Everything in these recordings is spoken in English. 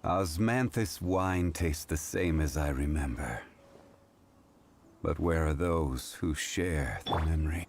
Osmanthus wine tastes the same as I remember. But where are those who share the memory?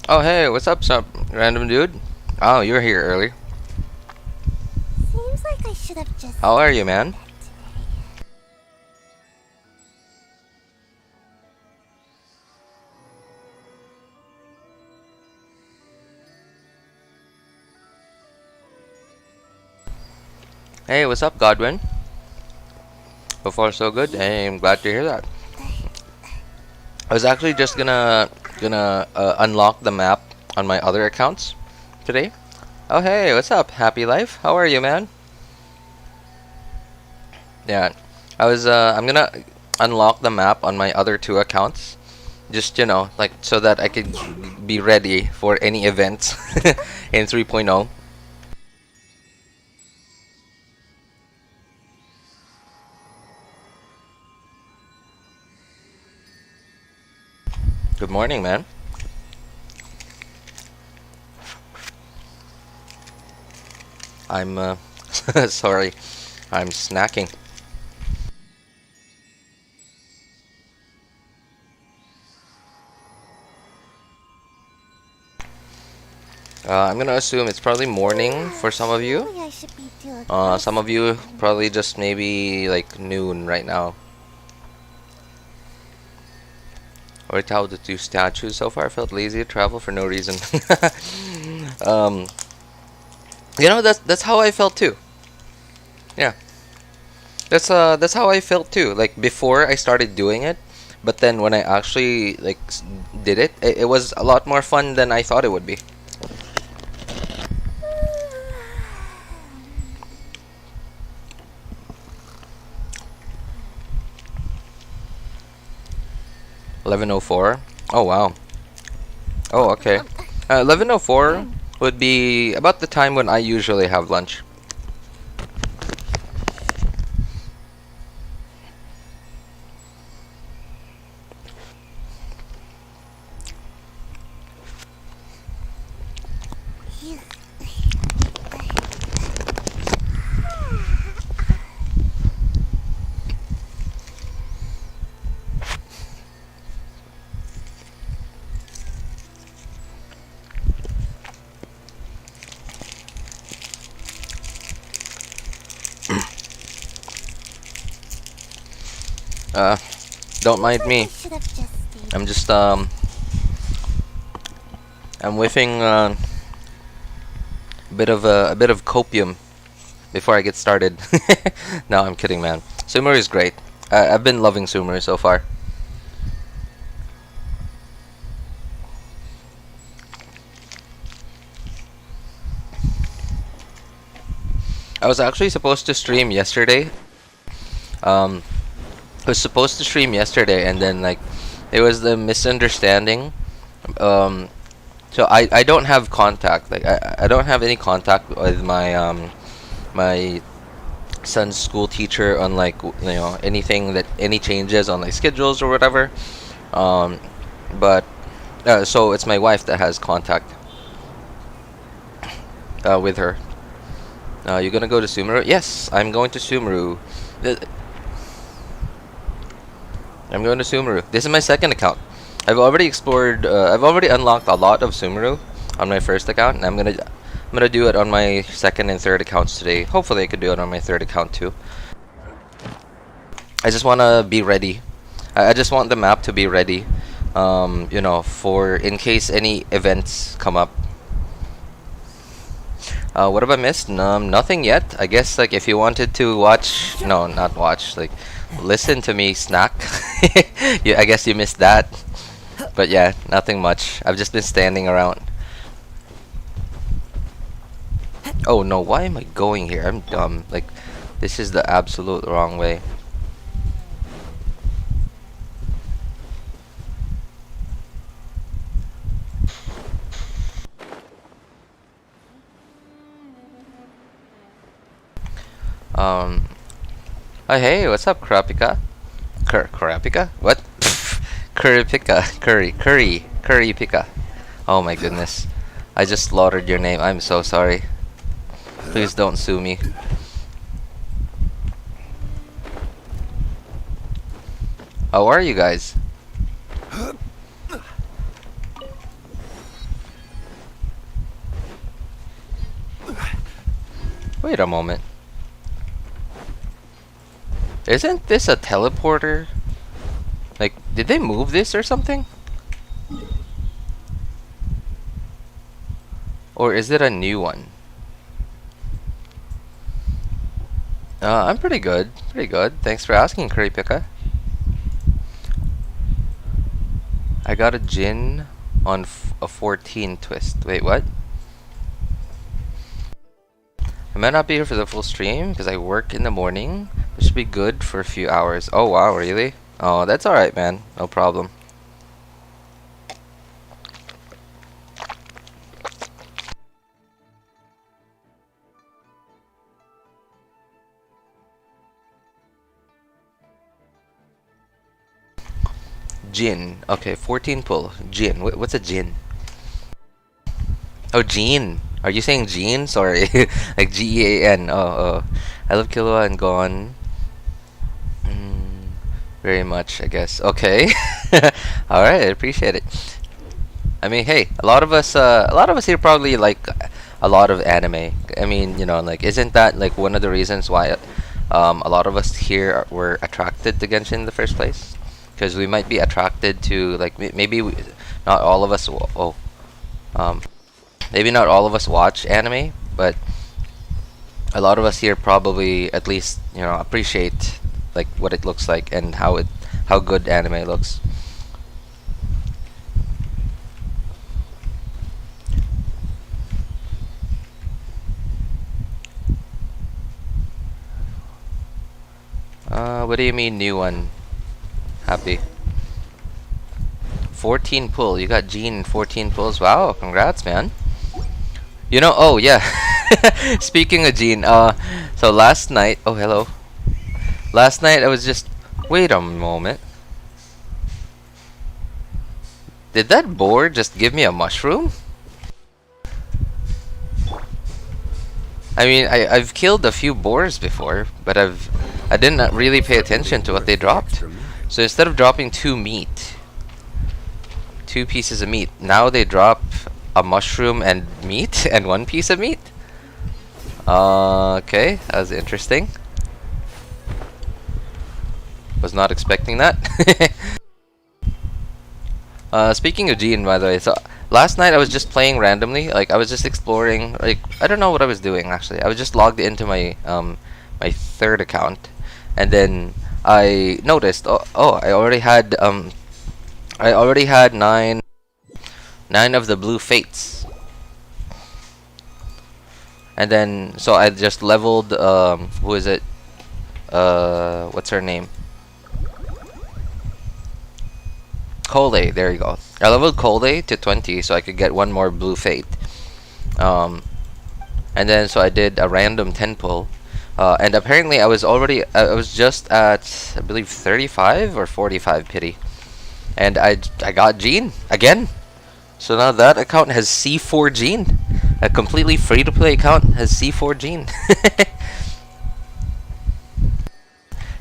Oh hey, what's up, some random dude? Oh, you're here early. Seems like I should have just. How are you, man? Hey, what's up, Godwin? So far, so good. Hey, I'm glad to hear that. I was actually just gonna unlock the map on my other accounts today. Oh hey, what's up, Happy Life? How are you, man? Yeah, I'm gonna unlock the map on my other two accounts, just like so that I could be ready for any events in 3.0. Good morning, man. I'm sorry, I'm snacking. I'm gonna assume it's probably morning for some of you. Maybe I should be doing Some of you probably just maybe like noon right now. Worked out the two statues so far. I felt lazy to travel for no reason. um, that's how I felt too. Yeah, that's how I felt too. Like before I started doing it, but then when I actually like did it, it was a lot more fun than I thought it would be. 11:04. Oh wow. Oh okay. 11:04 would be about the time when I usually have lunch. Don't mind me. I'm just I'm whiffing a bit of copium before I get started. No, I'm kidding, man. Sumeru is great. I've been loving Sumeru so far. I was actually supposed to stream yesterday. I was supposed to stream yesterday, and then like there was the misunderstanding. So I don't have contact. Like I don't have any contact with my son's school teacher on like anything that any changes on like schedules or whatever. But so it's my wife that has contact with her. You gonna go to Sumeru? Yes, I'm going to Sumeru. I'm going to Sumeru. This is my second account. I've already explored. I've already unlocked a lot of Sumeru on my first account, and I'm gonna do it on my second and third accounts today. Hopefully, I could do it on my third account too. I just wanna be ready. I just want the map to be ready. For in case any events come up. What have I missed? Nothing yet. I guess like if you wanted to watch, no, not watch, like listen to me snack. I guess you missed that. But yeah, nothing much. I've just been standing around. Oh no, why am I going here? I'm dumb. Like, this is the absolute wrong way. Oh hey, what's up, Kurapika? Kurapika? What? Kurapika. Curry Pika. Oh my goodness. I just slaughtered your name. I'm so sorry. Please don't sue me. How are you guys? Wait a moment. Isn't this a teleporter? Like, did they move this or something? Or is it a new one? I'm pretty good. Pretty good. Thanks for asking, Kuripika. I got a Jin on a 14 twist. Wait, what? I might not be here for the full stream because I work in the morning. It should be good for a few hours. Oh wow, really? Oh, that's alright, man. No problem. Jin. Okay, 14 pull. Jin. What's a Jin? Oh, Jean. Are you saying Jean? Sorry. Like G-E-A-N. Oh. I love Killua and Gon. Very much, I guess. Okay. Alright, I appreciate it. I mean, hey, a lot of us here probably like a lot of anime. I mean, you know, like, isn't that like one of the reasons why a lot of us here were attracted to Genshin in the first place? Because we might be attracted to, like, maybe not all of us. Maybe not all of us watch anime, but a lot of us here probably at least, you know, appreciate like what it looks like and how good anime looks. What do you mean new one? Happy. 14 pull. You got Jean 14 pulls. Wow, congrats, man. You know, oh yeah. Speaking of Jean, so last night, oh hello. Last night I was just, wait a moment. Did that boar just give me a mushroom? I mean, I've killed a few boars before, but I didn't really pay attention to what they dropped. So instead of dropping two pieces of meat, now they drop a mushroom and meat and one piece of meat. Okay, that was interesting. Was not expecting that. Speaking of Jean, by the way, so last night I was just playing randomly. Like, I was just exploring. Like, I don't know what I was doing actually. I was just logged into my my third account, and then I noticed. Oh, I already had nine of the blue fates. And then, so I just leveled, who is it? What's her name? Cole, there you go. I leveled Cole to 20 so I could get one more blue fate. And then, so I did a random 10 pull. And apparently I was just at, I believe, 35 or 45 pity. And I got Jean again. So now that account has C4 Jean. A completely free-to-play account has C4 Jean.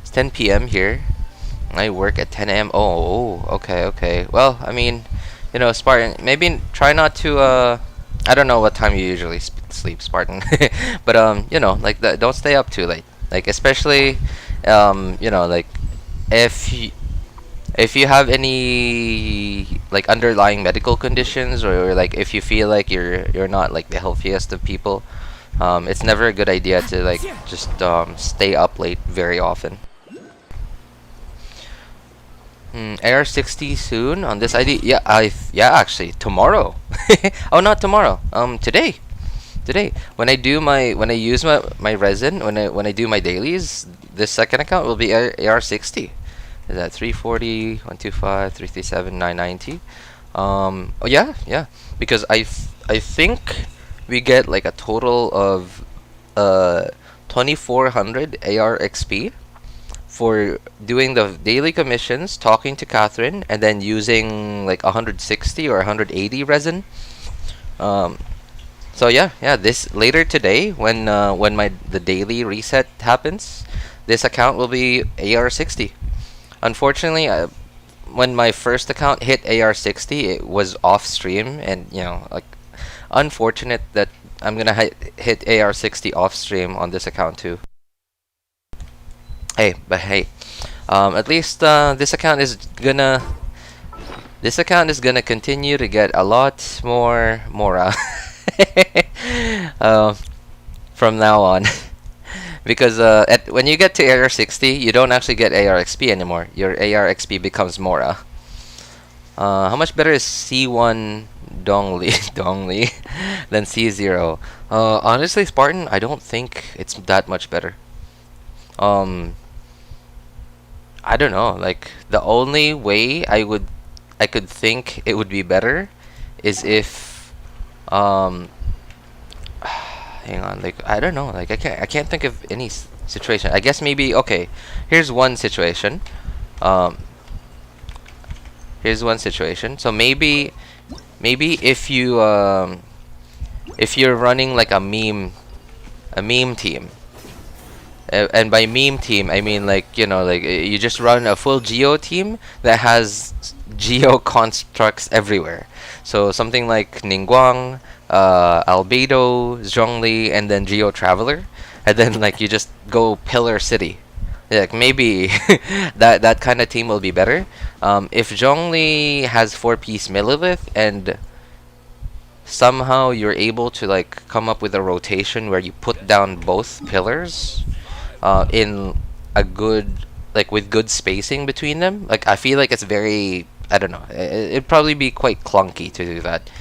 It's 10 p.m. here. I work at 10 a.m. Oh, okay. Well, I mean, you know, Spartan, maybe try not to, I don't know what time you usually sleep, Spartan. But, you know, like, don't stay up too late. Like, especially, you know, like, if you have any like underlying medical conditions, or like if you feel like you're not like the healthiest of people, it's never a good idea to like just stay up late very often. AR60 soon on this ID. Yeah, actually tomorrow. Oh, not tomorrow. Today. Today, when I use my resin, when I do my dailies, this second account will be AR60. Is that 340, 125, 337, 990? Oh yeah, yeah. Because I think we get like a total of 2400 AR XP for doing the daily commissions, talking to Catherine, and then using like 160 or 180 resin. So yeah, this later today when the daily reset happens, this account will be AR60. Unfortunately, when my first account hit AR60, it was off stream, and like unfortunate that I'm gonna hit AR60 off stream on this account too. Hey, but hey, at least this account is gonna continue to get a lot more Mora. From now on. Because when you get to AR60, you don't actually get AR XP anymore. Your AR XP becomes Mora. How much better is C1 Zhongli than C0? Honestly, Spartan, I don't think it's that much better. I don't know. Like the only way I could think it would be better is if hang on, like I don't know, like I can't think of any situation. I guess maybe, okay, here's one situation. So maybe if you're running like a meme team, and by meme team I mean like like you just run a full geo team that has geo constructs everywhere. So something like Ningguang, Albedo, Zhongli, and then Geo Traveler, and then like you just go Pillar City. Like maybe that kind of team will be better. If Zhongli has 4-piece Millilith and somehow you're able to like come up with a rotation where you put down both pillars in a good, like with good spacing between them, like I feel like it's very, I don't know, it'd probably be quite clunky to do that.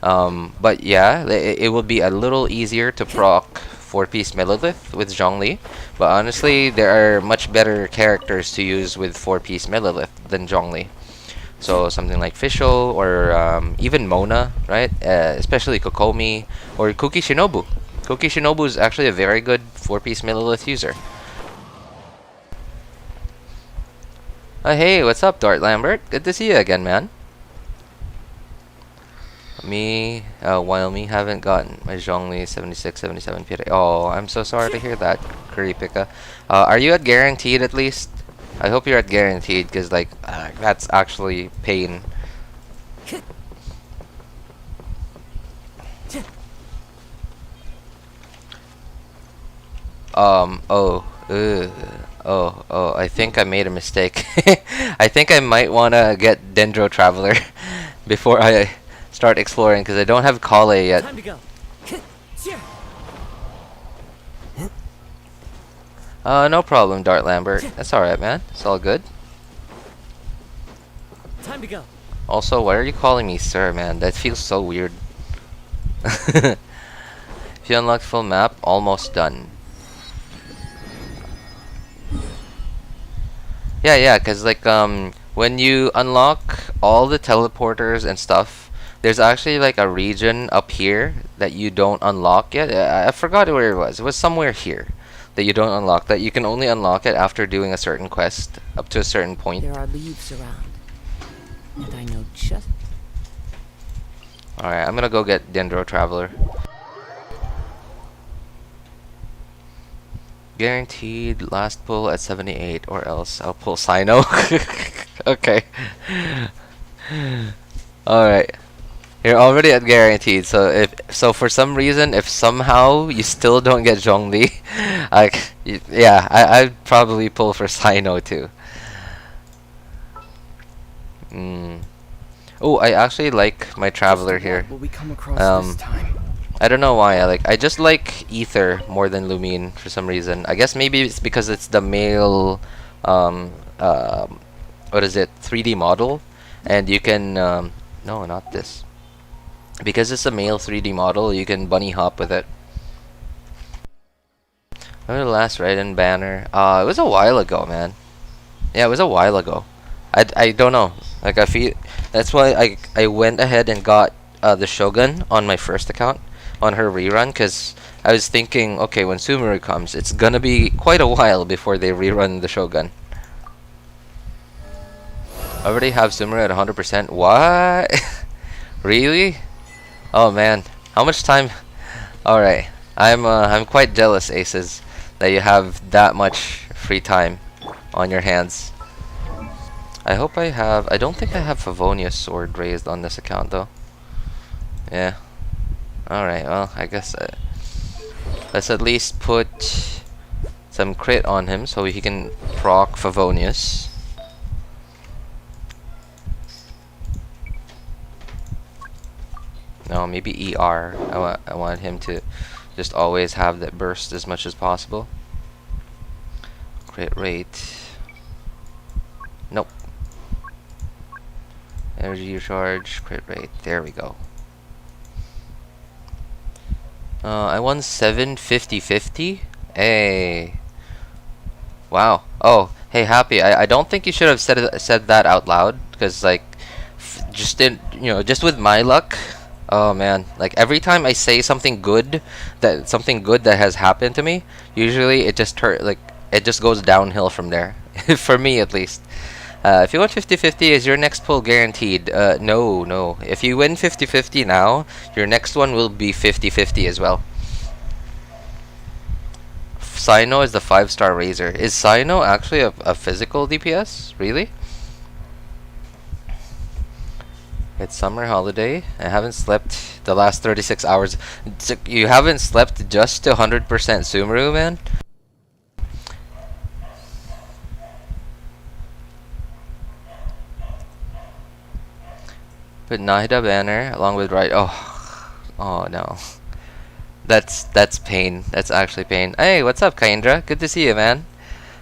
But yeah, it will be a little easier to proc 4-piece Millilith with Zhongli. But honestly, there are much better characters to use with 4-piece Millilith than Zhongli. So something like Fischl or even Mona, right? Especially Kokomi or Kuki Shinobu. Kuki Shinobu is actually a very good 4-piece Millilith user. Hey, what's up, Dart Lambert? Good to see you again, man. While me haven't gotten my Zhongli 76, 77 PA. Oh, I'm so sorry to hear that, Kuripika. Are you at guaranteed at least? I hope you're at guaranteed, because like that's actually pain. I think I made a mistake. I think I might wanna get Dendro Traveler before I start exploring, because I don't have Kale yet. Time to go. No problem, Dart Lambert. That's alright, man. It's all good. Time to go. Also, why are you calling me sir, man? That feels so weird. If you unlocked full map, almost done. Yeah, because like when you unlock all the teleporters and stuff, there's actually like a region up here that you don't unlock yet. I forgot where it was. It was somewhere here that you don't unlock, that you can only unlock it after doing a certain quest up to a certain point. There are leaves around, and I know just... Alright, I'm gonna go get Dendro Traveler. Guaranteed last pull at 78, or else I'll pull Sino. Okay. Alright. You're already at guaranteed, so for some reason, if somehow you still don't get Zhongli, yeah, I'd probably pull for Sino too. Oh, I actually like my Traveler here. Will we come across this time? I don't know why. I just like Ether more than Lumine for some reason. I guess maybe it's because it's the male what is it, 3D model, and you can no, not this. Because it's a male 3D model, you can bunny hop with it. When was the last Raiden banner? It was a while ago, man. Yeah, it was a while ago. I don't know. Like I feel that's why I went ahead and got the Shogun on my first account on her rerun, because I was thinking, okay, when Sumeru comes, it's gonna be quite a while before they rerun the Shogun. I already have Sumeru at 100%. What? Really? Oh man, how much time? All right, I'm quite jealous, Aces, that you have that much free time on your hands. I hope I have. I don't think I have Favonia's sword raised on this account though. Yeah. All right. Well, I guess let's at least put some crit on him so he can proc Favonius. No, maybe ER. I want him to just always have that burst as much as possible. Crit rate. Nope. Energy recharge, crit rate. There we go. I won 750-50. Hey. Wow. Oh, hey, Happy. I don't think you should have said that out loud, because like, just with my luck. Oh man, like every time I say something good that has happened to me, usually it just goes downhill from there. For me at least. If you win 50-50, is your next pull guaranteed? No. If you win 50-50 now, your next one will be 50-50 as well. Sino is the 5-star Razor. Is Sino actually a physical DPS? Really? It's summer holiday. I haven't slept the last 36 hours. You haven't slept just to 100% Sumeru, man? Put Nahida banner along with right. Oh no. That's pain. That's actually pain. Hey, what's up, Kaindra? Good to see you, man.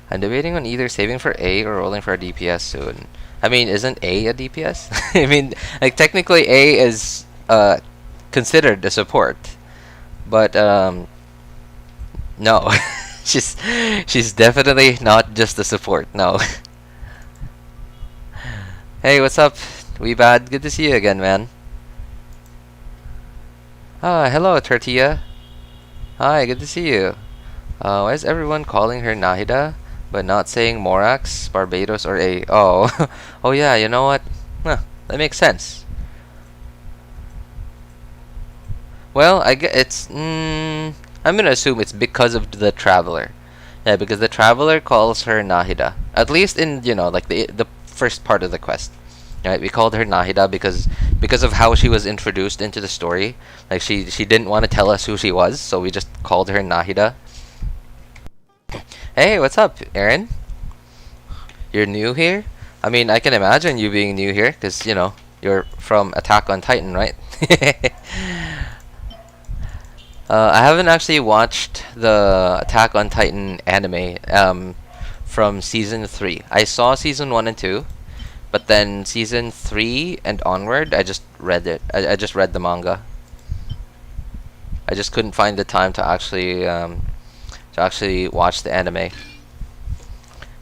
I'm debating on either saving for A or rolling for a DPS soon. I mean, isn't A a DPS? I mean, like technically A is considered a support, but no, she's definitely not just a support. No. Hey, what's up? We bad. Good to see you again, man. Hello, Tortilla. Hi, good to see you. Why is everyone calling her Nahida, but not saying Morax, Barbados, or A? Oh, oh yeah. You know what? Huh, that makes sense. Well, I guess it's. I'm gonna assume it's because of the Traveler. Yeah, because the Traveler calls her Nahida. At least in like the first part of the quest. Right, we called her Nahida because of how she was introduced into the story. Like she didn't want to tell us who she was, so we just called her Nahida. Hey, what's up, Aaron? You're new here? I mean, I can imagine you being new here, because you're from Attack on Titan, right? I haven't actually watched the Attack on Titan anime from season 3. I saw season 1 and 2. But then season 3 and onward, I just read it. I just read the manga. I just couldn't find the time to actually watch the anime.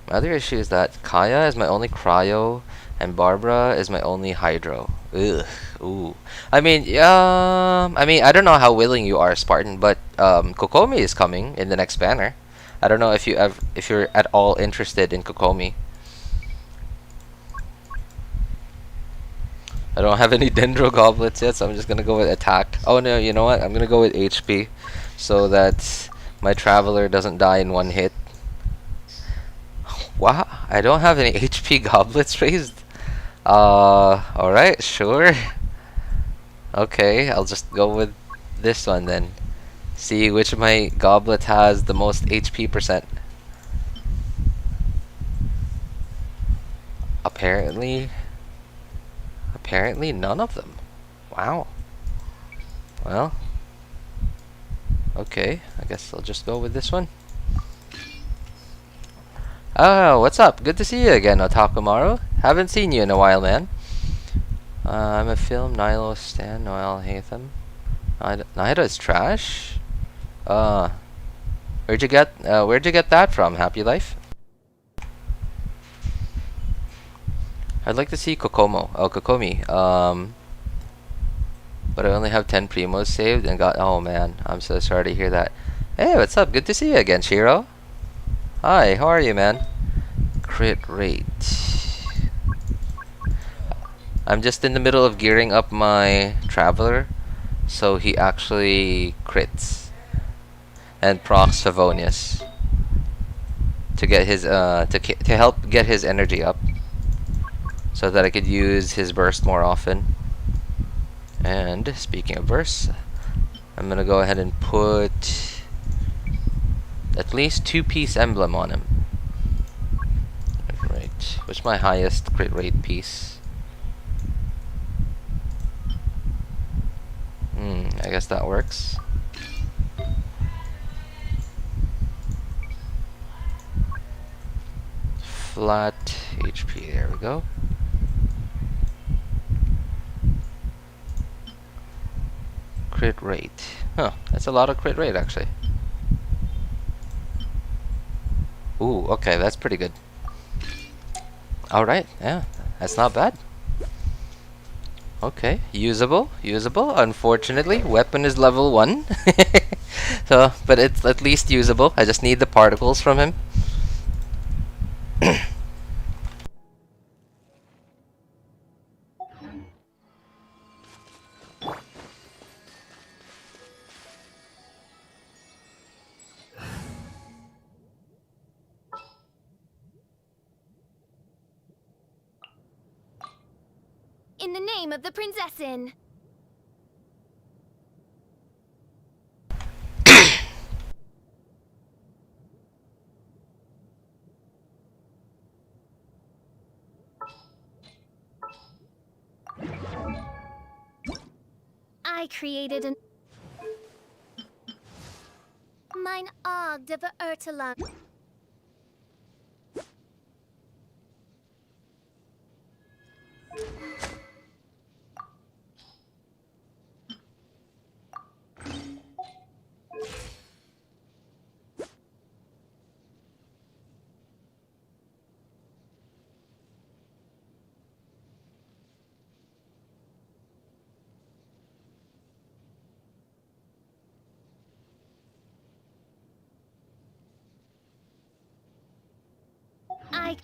My other issue is that Kaya is my only cryo, and Barbara is my only hydro. Ugh. Ooh. I mean, I don't know how willing you are, Spartan, but Kokomi is coming in the next banner. I don't know if you're at all interested in Kokomi. I don't have any Dendro goblets yet, so I'm just gonna go with attack. Oh no, you know what? I'm gonna go with HP, so that my Traveler doesn't die in one hit. Wow, I don't have any HP goblets raised. Alright, sure. Okay, I'll just go with this one then. See which of my goblet has the most HP percent. Apparently none of them. Wow. Well, okay, I guess I'll just go with this one. Oh, what's up? Good to see you again, Otakumaru. Haven't seen you in a while, man. I'm a film. Nilo Stan. Noel Hatham. Nida is trash. Where'd you get that from? Happy Life. I'd like to see Kokomi. But I only have 10 primos saved and got. Oh man, I'm so sorry to hear that. Hey, what's up? Good to see you again, Shiro. Hi, how are you, man? Crit rate. I'm just in the middle of gearing up my Traveler, so he actually crits and procs Favonius to get his to help get his energy up, so that I could use his burst more often. And speaking of burst, I'm gonna go ahead and put at least 2-piece emblem on him. Right, what's my highest crit rate piece? I guess that works. Flat HP, there we go. Crit rate. Huh, that's a lot of crit rate actually. Ooh, okay, that's pretty good. Alright, yeah, that's not bad. Okay, usable. Unfortunately, weapon is level 1. So, but it's at least usable. I just need the particles from him. In the name of the Prinzessin. I created an Mine Ogd of Ertelan. I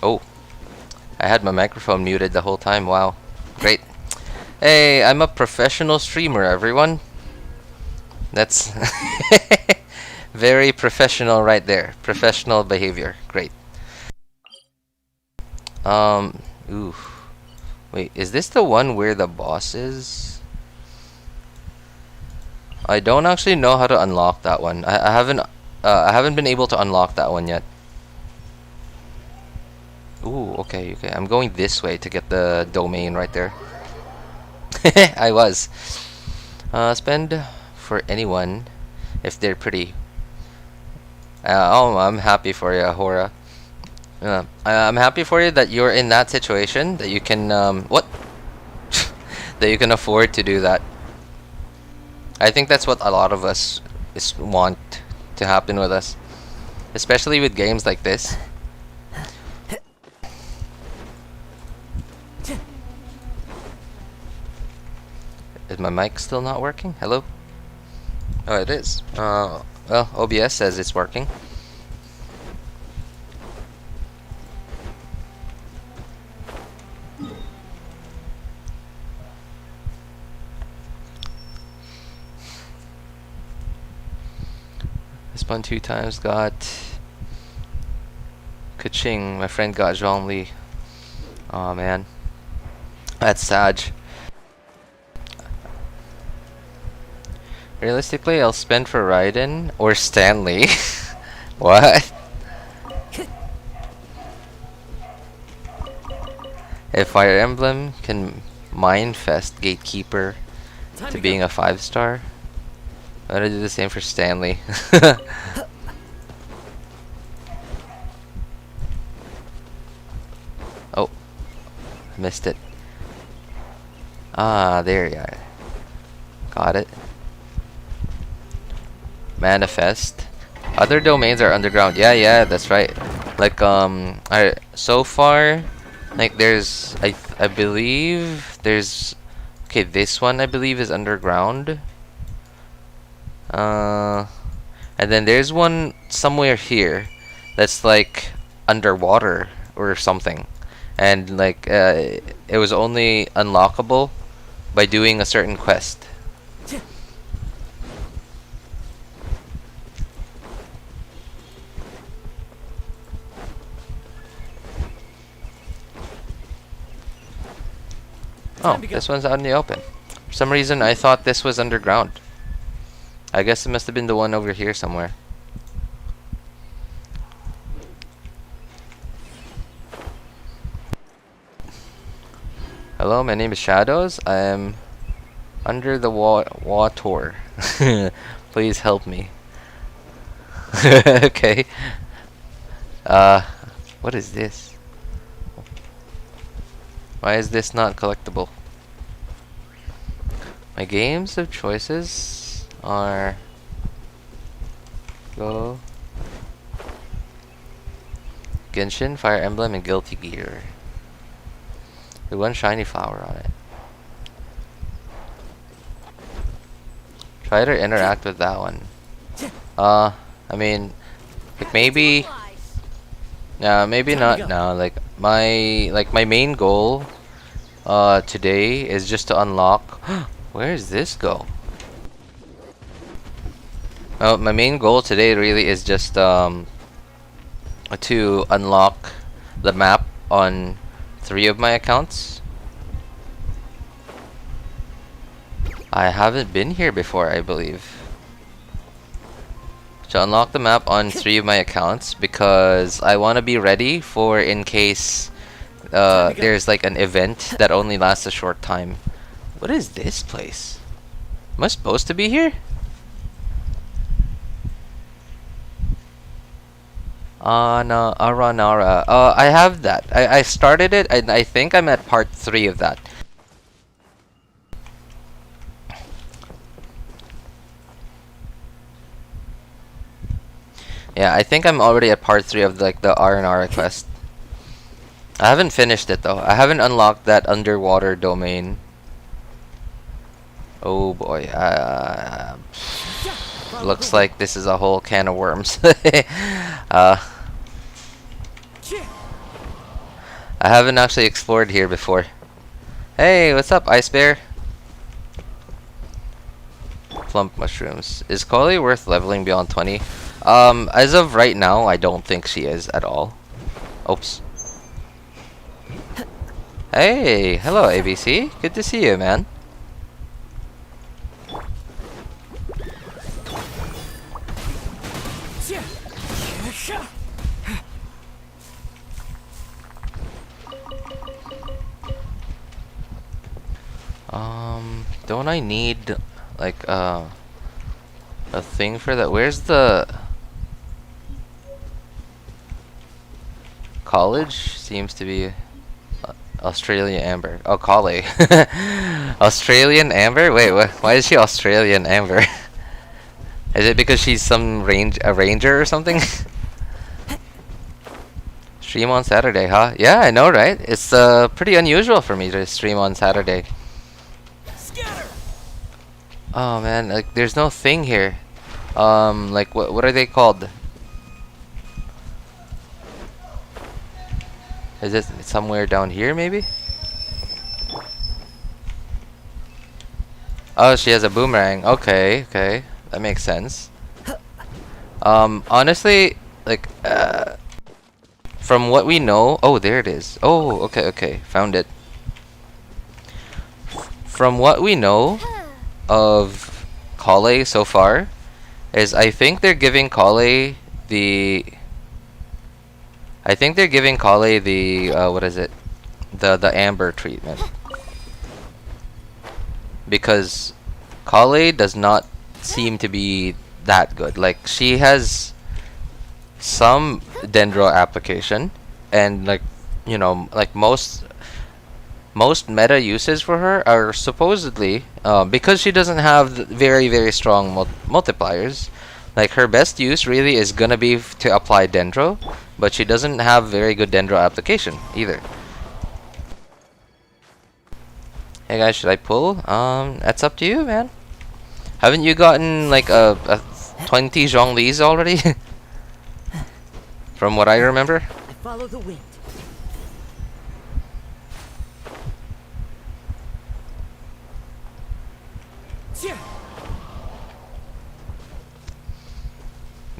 Oh, I had my microphone muted the whole time. Wow, great. Hey, I'm a professional streamer, everyone. That's very professional right there. Professional behavior. Great. Ooh. Wait, is this the one where the boss is? I don't actually know how to unlock that one. I haven't been able to unlock that one yet. Ooh, okay. I'm going this way to get the domain right there. I was. Spend for anyone if they're pretty. Oh, I'm happy for you, Hora. I'm happy for you that you're in that situation, that you can what? That you can afford to do that. I think that's what a lot of us want to happen with us, especially with games like this. Is my mic still not working? Hello? Oh, it is. Well, OBS says it's working. I spun 2 times, got Kaching. My friend got Zhongli. Oh man, that's sad. Realistically, I'll spend for Raiden or Stanley. What? If Fire Emblem can Mindfest Gatekeeper to being a 5-star, I'm gonna do the same for Stanley. Oh, missed it. Ah, there you are. Got it. Manifest. Other domains are underground. Yeah, that's right. Like so far, like there's I believe there's, okay, this one I believe is underground. And then there's one somewhere here that's like underwater or something, and like it was only unlockable by doing a certain quest. Oh, this one's out in the open. For some reason, I thought this was underground. I guess it must have been the one over here somewhere. Hello, my name is Shadows. I am under the water. Please help me. Okay. What is this? Why is this not collectible? My games of choices are Genshin, Fire Emblem, and Guilty Gear. The one shiny flower on it. Try to interact with that one. I mean, like maybe. Maybe not now. Like my main goal today is just to unlock. Where does this go? Oh, my main goal today really is just to unlock the map on 3 of my accounts. I haven't been here before, I believe. To unlock the map on 3 of my accounts, because I want to be ready for in case there's like an event that only lasts a short time. What is this place? Am I supposed to be here? No, Aranara. I have that. I started it, and I think I'm at part 3 of that. Yeah, I think I'm already at part 3 of like the R&R quest. I haven't finished it though. I haven't unlocked that underwater domain. Oh boy. Looks like this is a whole can of worms. I haven't actually explored here before. Hey, what's up, Ice Bear? Plump mushrooms. Is Coley worth leveling beyond 20? As of right now, I don't think she is at all. Oops. Hey, hello ABC. Good to see you, man. Don't I need like a thing for that? Where's the college? Seems to be Australian Amber. Oh, Collie. Australian Amber? Wait, why is she Australian Amber? Is it because she's a ranger or something? Stream on Saturday, huh? Yeah, I know, right? It's pretty unusual for me to stream on Saturday. Oh man, like there's no thing here. Like what are they called? Is it somewhere down here maybe? Oh, she has a boomerang. Okay, okay. That makes sense. Honestly, like from what we know, oh, there it is. Oh, okay, okay. Found it. From what we know of Kale so far is I think they're giving Kale the what is it? The amber treatment. Because Kale does not seem to be that good. Like she has some Dendro application and like you know like most meta uses for her are supposedly because she doesn't have very strong multipliers. Like her best use really is gonna be to apply Dendro, but she doesn't have very good Dendro application either. Hey guys, should I pull? That's up to you, man. Haven't you gotten like a 20 Zhonglies already? From what I remember. I follow the wind.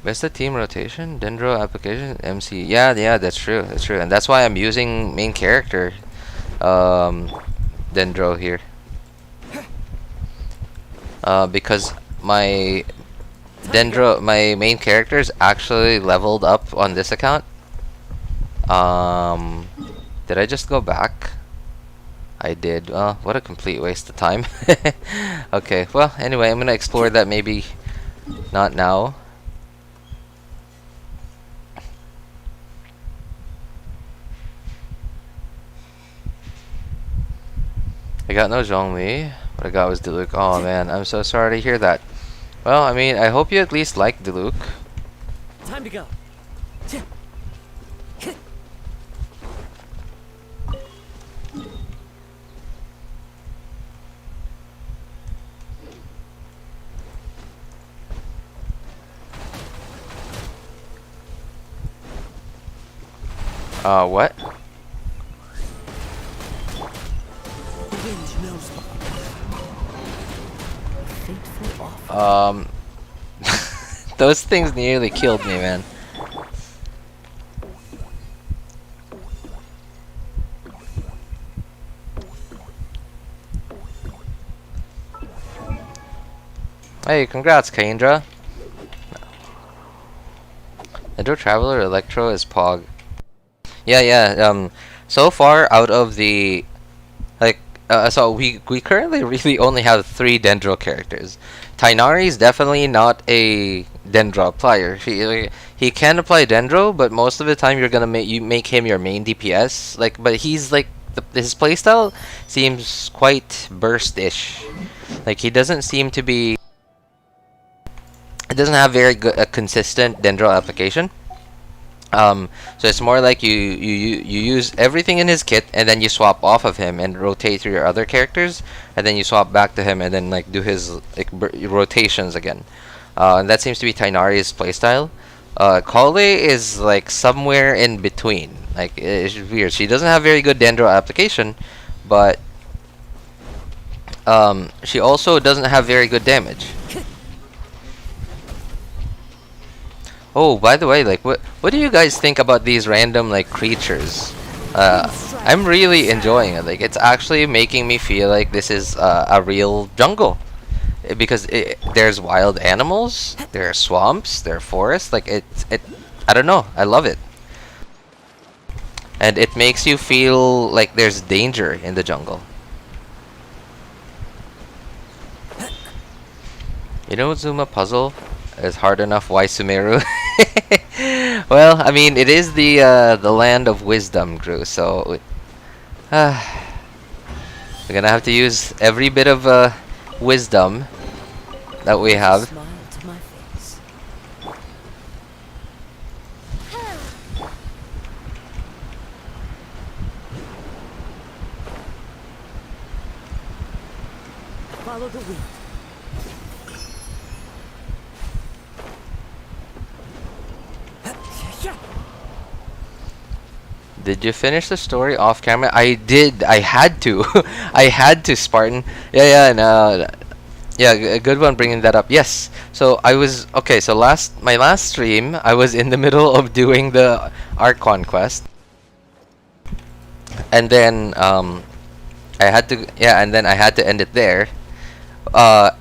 Where's the team rotation? Dendro application? MC. Yeah, that's true. That's true. And that's why I'm using main character Dendro here. Because my main character is actually leveled up on this account. Did I just go back? I did. Well, what a complete waste of time. Okay, well, anyway, I'm gonna explore that maybe not now. I got no Zhongli. What I got was Diluc. Oh man, I'm so sorry to hear that. Well, I mean, I hope you at least like Diluc. Time to go. What? Those things nearly killed me, man. Hey, congrats, Kendra. Dendro Traveler Electro is Pog. Yeah. So far out of the so we currently really only have 3 Dendro characters. Tighnari is definitely not a Dendro applier. He can apply Dendro, but most of the time you're gonna make him your main DPS. But he's like his playstyle seems quite burst-ish. Like he doesn't seem to be. It doesn't have very good consistent Dendro application. So it's more like you use everything in his kit and then you swap off of him and rotate through your other characters, and then you swap back to him and then like do his rotations again. And that seems to be Tighnari's playstyle. Kale is like somewhere in between. Like it's weird. She doesn't have very good Dendro application, but she also doesn't have very good damage. Oh, by the way, like what do you guys think about these random like creatures? I'm really enjoying it. Like it's actually making me feel like this is a real jungle, because there's wild animals, there are swamps, there are forests. Like I don't know. I love it, and it makes you feel like there's danger in the jungle. You know, Zuma puzzle is hard enough. Why Sumeru? Well, I mean, it is the land of wisdom, Gru. So we're gonna have to use every bit of wisdom that we have. Smile to my face. Follow the wind. Did you finish the story off camera? I did. I had to. I had to, Spartan. Yeah, no. Yeah, a good one bringing that up. Yes. So I was okay. So my last stream, I was in the middle of doing the Archon quest, and then I had to end it there. But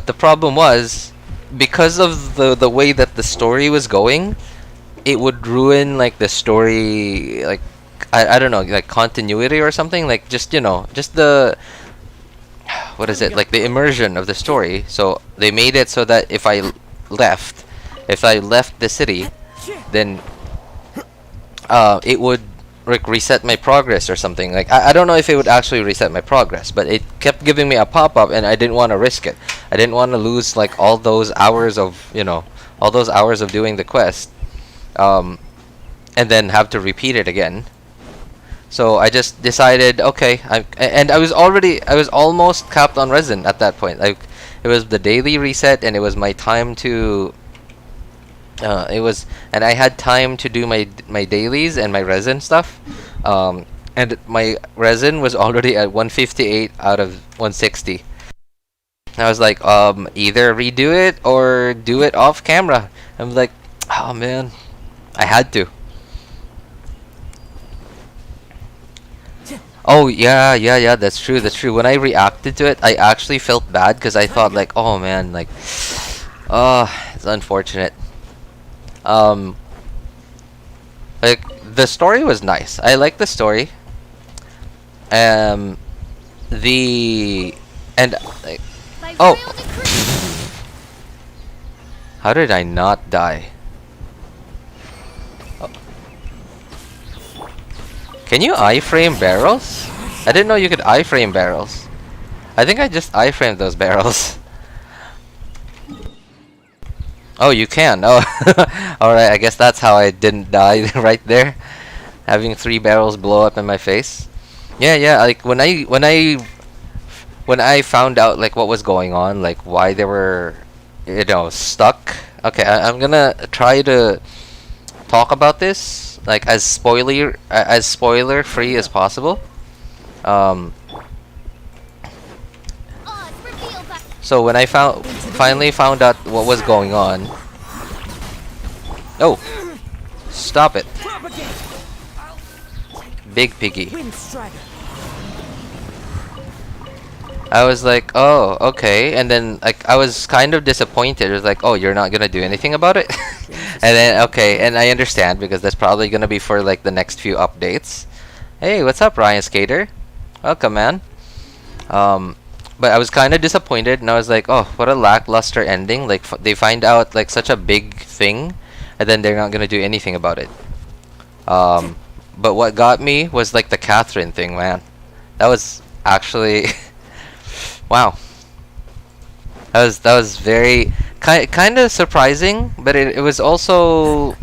the problem was, because of the way that the story was going, it would ruin like the story, like I don't know, like continuity or something, like just just the what is it, like the immersion of the story. So they made it so that if I left the city, then it would like reset my progress or something. Like I don't know if it would actually reset my progress, but it kept giving me a pop-up, and I didn't want to risk it. I didn't want to lose like all those hours of doing the quest, and then have to repeat it again. So I just decided, okay, I was almost capped on resin at that point. Like it was the daily reset, and it was my time to and I had time to do my dailies and my resin stuff, and my resin was already at 158 out of 160. I was like, either redo it or do it off camera. I'm like, oh man, I had to. Oh yeah, that's true. When I reacted to it, I actually felt bad because I thought like, oh man, like, oh, it's unfortunate. Like the story was nice. I like the story. Like, By oh, royal decree. how did I not die? Oh. Can you iframe barrels? I didn't know you could iframe barrels. I think I just iframed those barrels. Oh, you can. Oh, alright. I guess that's how I didn't die right there. Having 3 barrels blow up in my face. Yeah. Like when I found out like what was going on, like why they were, stuck. Okay, I'm gonna try to talk about this like as spoiler free as possible. Odds revealed by So when I finally found out what was going on. Oh, stop it, big piggy. Wind strider. I was like, oh, okay, and then like I was kind of disappointed. It was like, oh, you're not gonna do anything about it, and then okay, and I understand because that's probably gonna be for like the next few updates. Hey, what's up, Ryan Skater? Welcome, man. But I was kind of disappointed, and I was like, oh, what a lackluster ending. Like they find out like such a big thing, and then they're not gonna do anything about it. But what got me was like the Catherine thing, man. That was actually. Wow, that was very kind of surprising, but it was also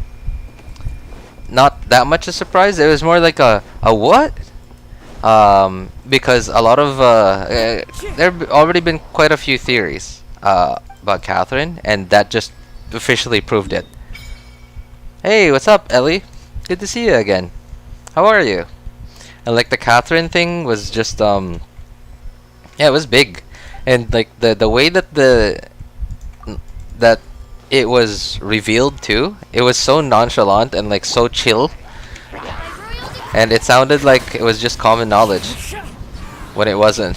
not that much a surprise. It was more like a what? Because a lot of there have already been quite a few theories about Catherine, and that just officially proved it. Hey, what's up, Ellie? Good to see you again. How are you? And like the Catherine thing was just yeah, it was big, and like the way that that it was revealed too, it was so nonchalant and like so chill, and it sounded like it was just common knowledge when it wasn't.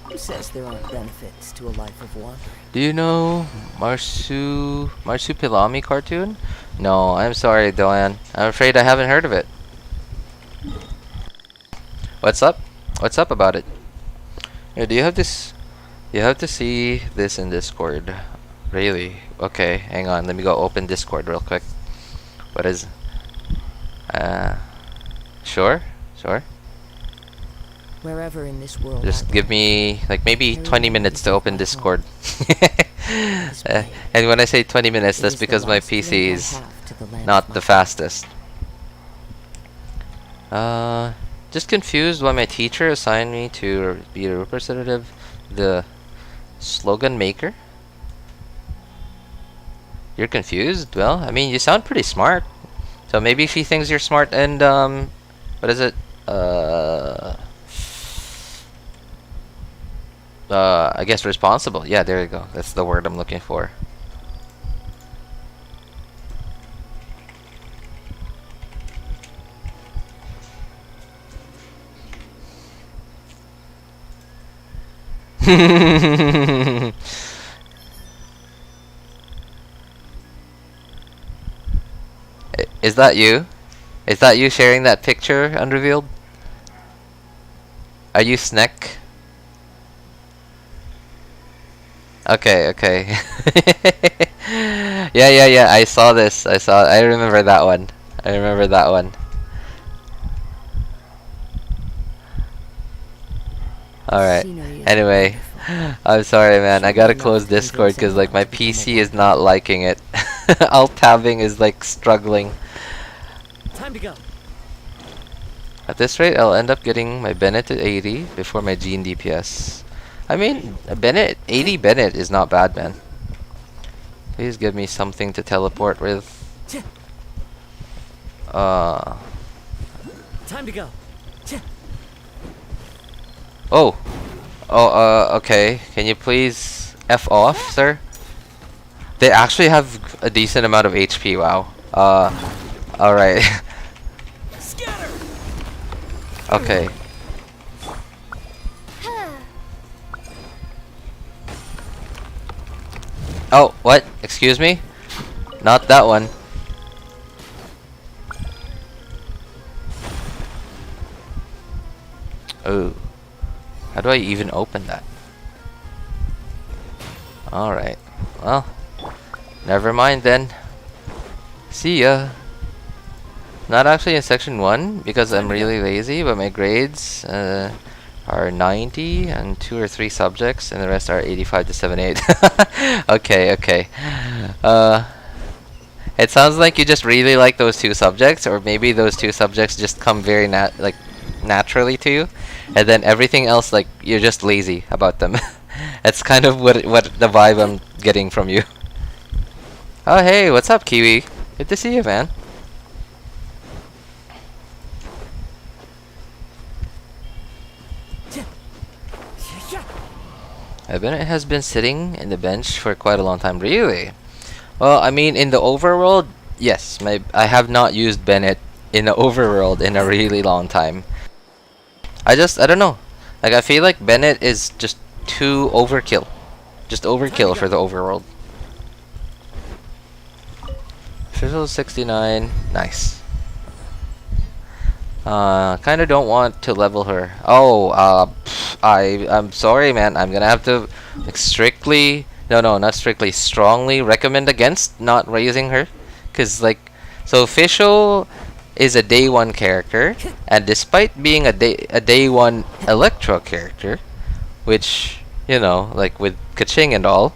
Who says there aren't benefits to a life of wandering? Do you know Marsupilami cartoon? No, I'm sorry, Doan. I'm afraid I haven't heard of it. What's up? What's up about it? Yeah, do you have this? You have to see this in Discord. Really? Okay, hang on. Let me go open Discord real quick. What is? Sure. Wherever in this world. Just give me like maybe 20 minutes to open Discord. And when I say 20 minutes, It that's is the because my last PC link I is have to the land not of the my fastest. Just confused why my teacher assigned me to be a representative, the slogan maker. You're confused? Well, I mean, you sound pretty smart. So maybe she thinks you're smart and, what is it? I guess responsible. Yeah, there you go. That's the word I'm looking for. Is that you? Is that you sharing that picture unrevealed? Are you Sneck? Okay, okay. Yeah. I saw this. I remember that one. I remember that one. Alright. Anyway, I'm sorry, man. I gotta close Discord because like my PC is not liking it. Alt tabbing is like struggling. Time to go. At this rate, I'll end up getting my Bennett to 80 before my Gene DPS. I mean, Bennett 80 Bennett is not bad, man. Please give me something to teleport with. Time to go. Oh. Okay. Can you please F off, sir? They actually have a decent amount of HP, wow. Alright. Okay. Oh, what? Excuse me? Not that one. Oh. How do I even open that? Alright. Well, never mind then. See ya. Not actually in section 1 because I'm really lazy, but my grades are 90 and 2 or 3 subjects, and the rest are 85 to 78. Okay. It sounds like you just really like those 2 subjects, or maybe those 2 subjects just come very naturally to you, and then everything else, like, you're just lazy about them. That's kind of what the vibe I'm getting from you. Oh hey, what's up, Kiwi? Good to see you, man. Bennett has been sitting in the bench for quite a long time. Really? Well, I mean, in the overworld, yes. I have not used Bennett in the overworld in a really long time. I don't know. Like, I feel like Bennett is just too overkill. Just overkill for the overworld. Official 69. Nice. Kinda don't want to level her. Oh, I'm sorry, man. I'm gonna have to like not strictly, strongly recommend against not raising her, cause like, so official is a day 1 character, and despite being a day 1 Electro character, which, you know, like with Kaching and all,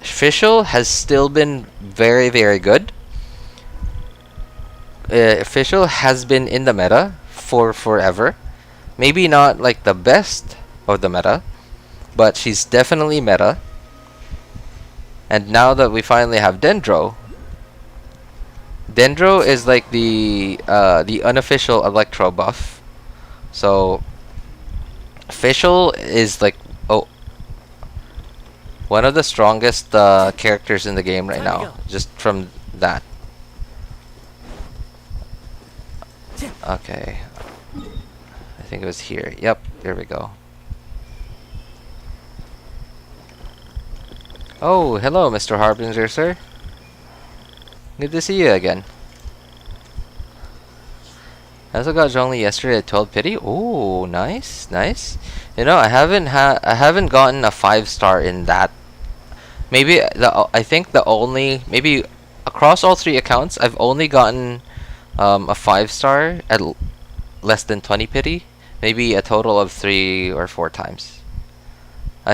official has still been very, very good. Official has been in the meta for forever. Maybe not like the best of the meta, but she's definitely meta. And now that we finally have Dendro is like the unofficial Electro buff. So official is like one of the strongest characters in the game right now, just from that. Okay. I think it was here. Yep, there we go. Oh, hello, Mr. Harbinger, sir. Good to see you again. I also got Zhongli yesterday at 12 pity. Oh, nice. You know, I haven't gotten a 5-star in that. Maybe I think the only, maybe across all 3 accounts, I've only gotten a 5-star at less than 20 pity. Maybe a total of 3 or 4 times.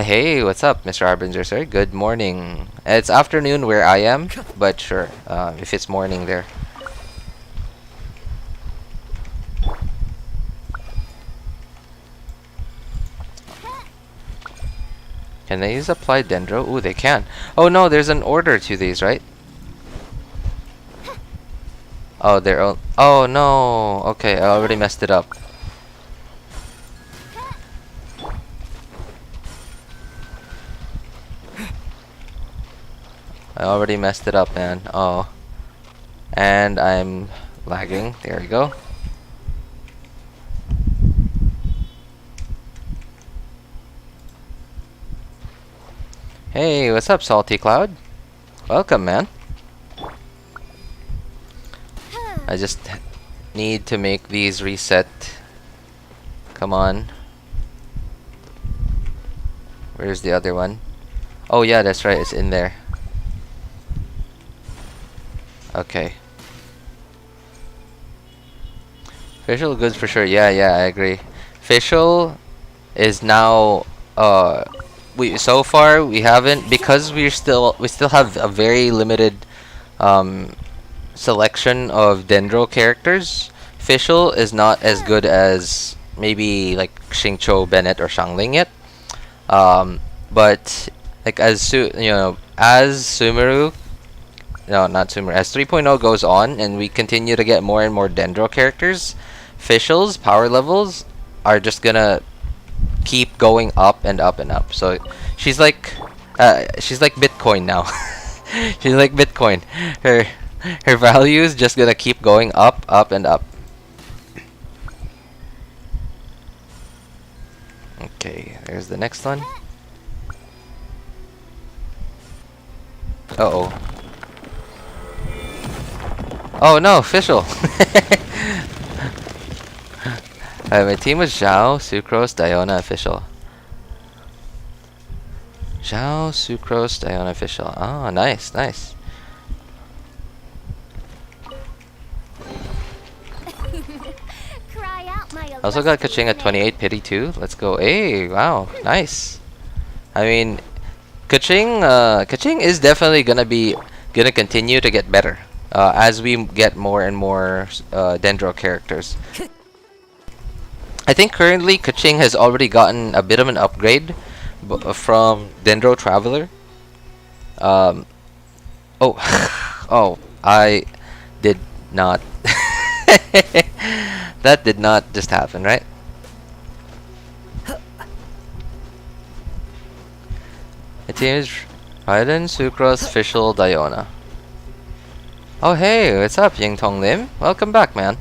Hey, what's up, Mr. Harbinger, sir? Good morning. It's afternoon where I am, but sure, if it's morning there. Can they use apply Dendro? Ooh, they can. Oh no, there's an order to these, right? Oh, oh no. Okay, I already messed it up. I already messed it up, man. Oh. And I'm lagging. There we go. Hey, what's up, Salty Cloud? Welcome, man. I just need to make these reset. Come on. Where's the other one? Oh yeah, that's right, it's in there. Okay. Facial goods for sure. Yeah, I agree. Facial is now so far we haven't, because we still have a very limited selection of Dendro characters. Facial is not as good as maybe like Xingqiu, Bennett, or Xiangling yet. But like as Sumeru, no, not Sumeru, as 3.0 goes on and we continue to get more and more Dendro characters, Facial's power levels are just gonna keep going up and up and up. So she's like Bitcoin now. She's like Bitcoin. Her value is just gonna keep going up, up, and up. Okay, there's the next one. Uh-oh. Oh no, official. My team was Zhao, Sucrose, Diona, official. Zhao, Sucrose, Diona, official. Oh, nice, nice. Cry out, my Also got Kaching at illustrious 28, pity 2. Let's go. Hey, wow, nice. I mean, Kaching is definitely gonna continue to get better as we get more and more Dendro characters. I think currently Kaching has already gotten a bit of an upgrade from Dendro Traveler. Oh, oh, I did not. That did not just happen, right? It is Raiden, Sucrose, Fischl, Diona. Oh hey, what's up, Ying Tong Lim? Welcome back, man.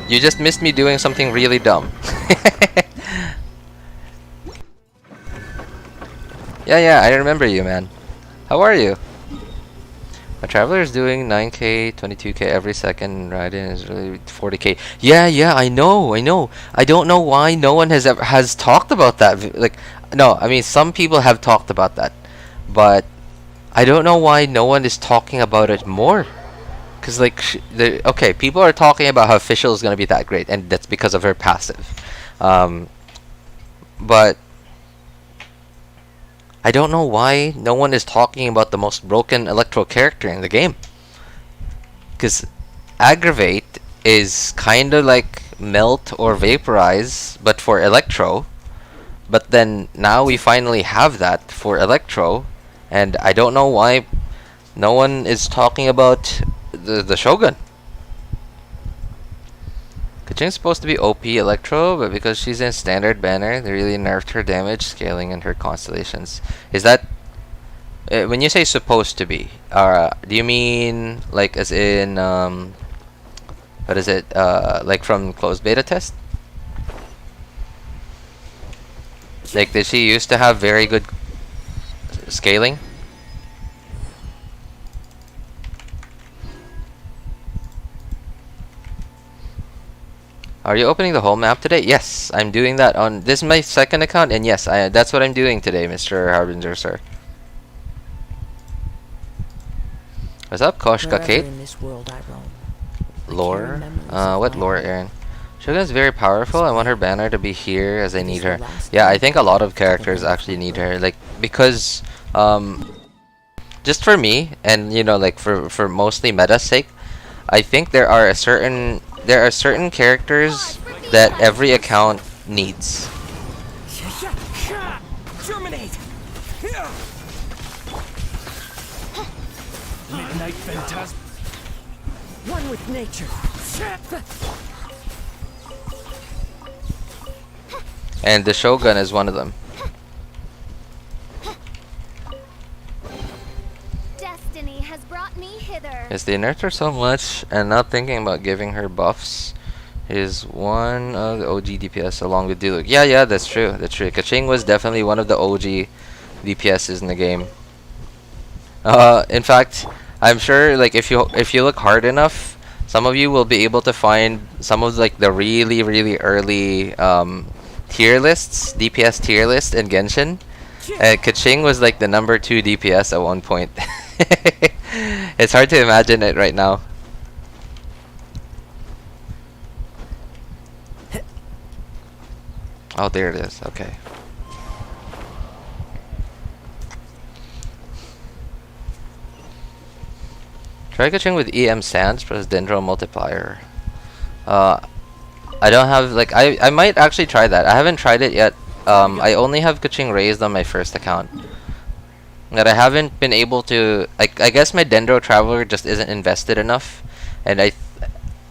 You just missed me doing something really dumb. Yeah, I remember you, man. How are you? My Traveler is doing 9k, 22k every second. Raiden is really 40k. Yeah, I know. I don't know why no one has talked about that. Like, no, I mean some people have talked about that, but I don't know why no one is talking about it more. Cause like, okay, people are talking about how Fischl is gonna be that great, and that's because of her passive. But I don't know why no one is talking about the most broken Electro character in the game. Cause Aggravate is kinda like Melt or Vaporize, but for Electro. But then now we finally have that for Electro, and I don't know why no one is talking about the Shogun. Kaching's supposed to be OP Electro, but because she's in standard banner, they really nerfed her damage, scaling, and her constellations. Is that when you say supposed to be? Do you mean like as in what is it? Like from closed beta test? Like, did she used to have very good scaling? Are you opening the whole map today? Yes, I'm doing that on this is my second account, and yes, that's what I'm doing today, Mr. Harbinger, sir. What's up, Koshka Wherever Kate? in this world I roam, I Lore? carry memories of What my lore, home. Aaron? Shogun's very powerful. I want her banner to be here as I It is need the her. last Yeah, I thing think a lot of that characters will actually need her. Like, because, just for me, and you know, like for mostly meta's sake, I think there are certain characters that every account needs. Germinate! Midnight Phantasm. One with nature. And the Shogun is one of them. Destiny has brought me hither. Yes, they nerfed her so much, and not thinking about giving her buffs is one of the OG DPS along with Diluc. Yeah, that's true. That's true. Kaching was definitely one of the OG DPSs in the game. In fact, I'm sure like if you look hard enough, some of you will be able to find some of like the really early tier lists, DPS tier list in Genshin. Kaching was like the number 2 DPS at one point. It's hard to imagine it right now. Oh, there it is. Okay. Try Kaching with EM Sands plus Dendro multiplier. I don't have like I might actually try that. I haven't tried it yet. I only have Kaching raised on my first account. That I haven't been able to. I guess my Dendro Traveler just isn't invested enough, and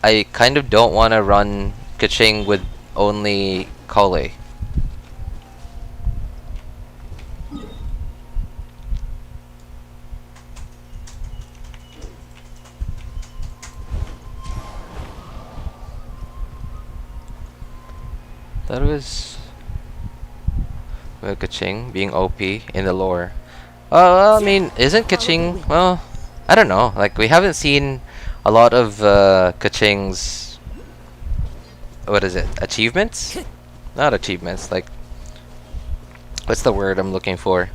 I kind of don't want to run Kaching with only Kale. That was Kaching being OP in the lore. Well, I mean, isn't Kaching? Well, I don't know. Like we haven't seen a lot of Kaching's. What is it? Achievements? Not achievements. Like, what's the word I'm looking for?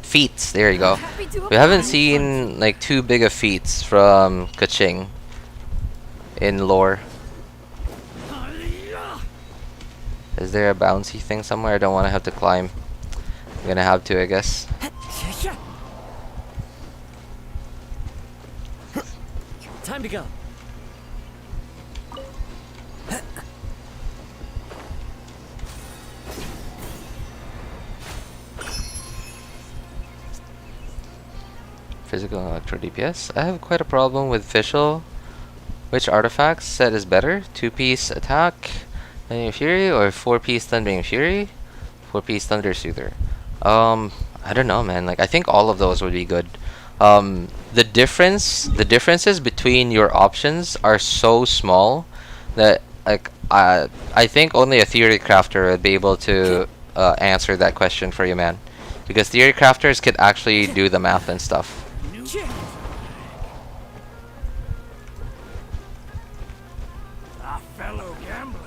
Feats. There you go. We haven't seen like too big of feats from Kaching in lore. Is there a bouncy thing somewhere? I don't want to have to climb. I'm gonna have to, I guess. Time to go. Physical and electro DPS. I have quite a problem with Fischl. Which artifacts set is better? 2-piece attack, Thundering Fury, or 4-piece Thundering Fury? 4-piece Thunder Soother. I don't know, man. Like I think all of those would be good. The differences between your options are so small that like I think only a theory crafter would be able to answer that question for you, man. Because theory crafters could actually do the math and stuff. A fellow gambler.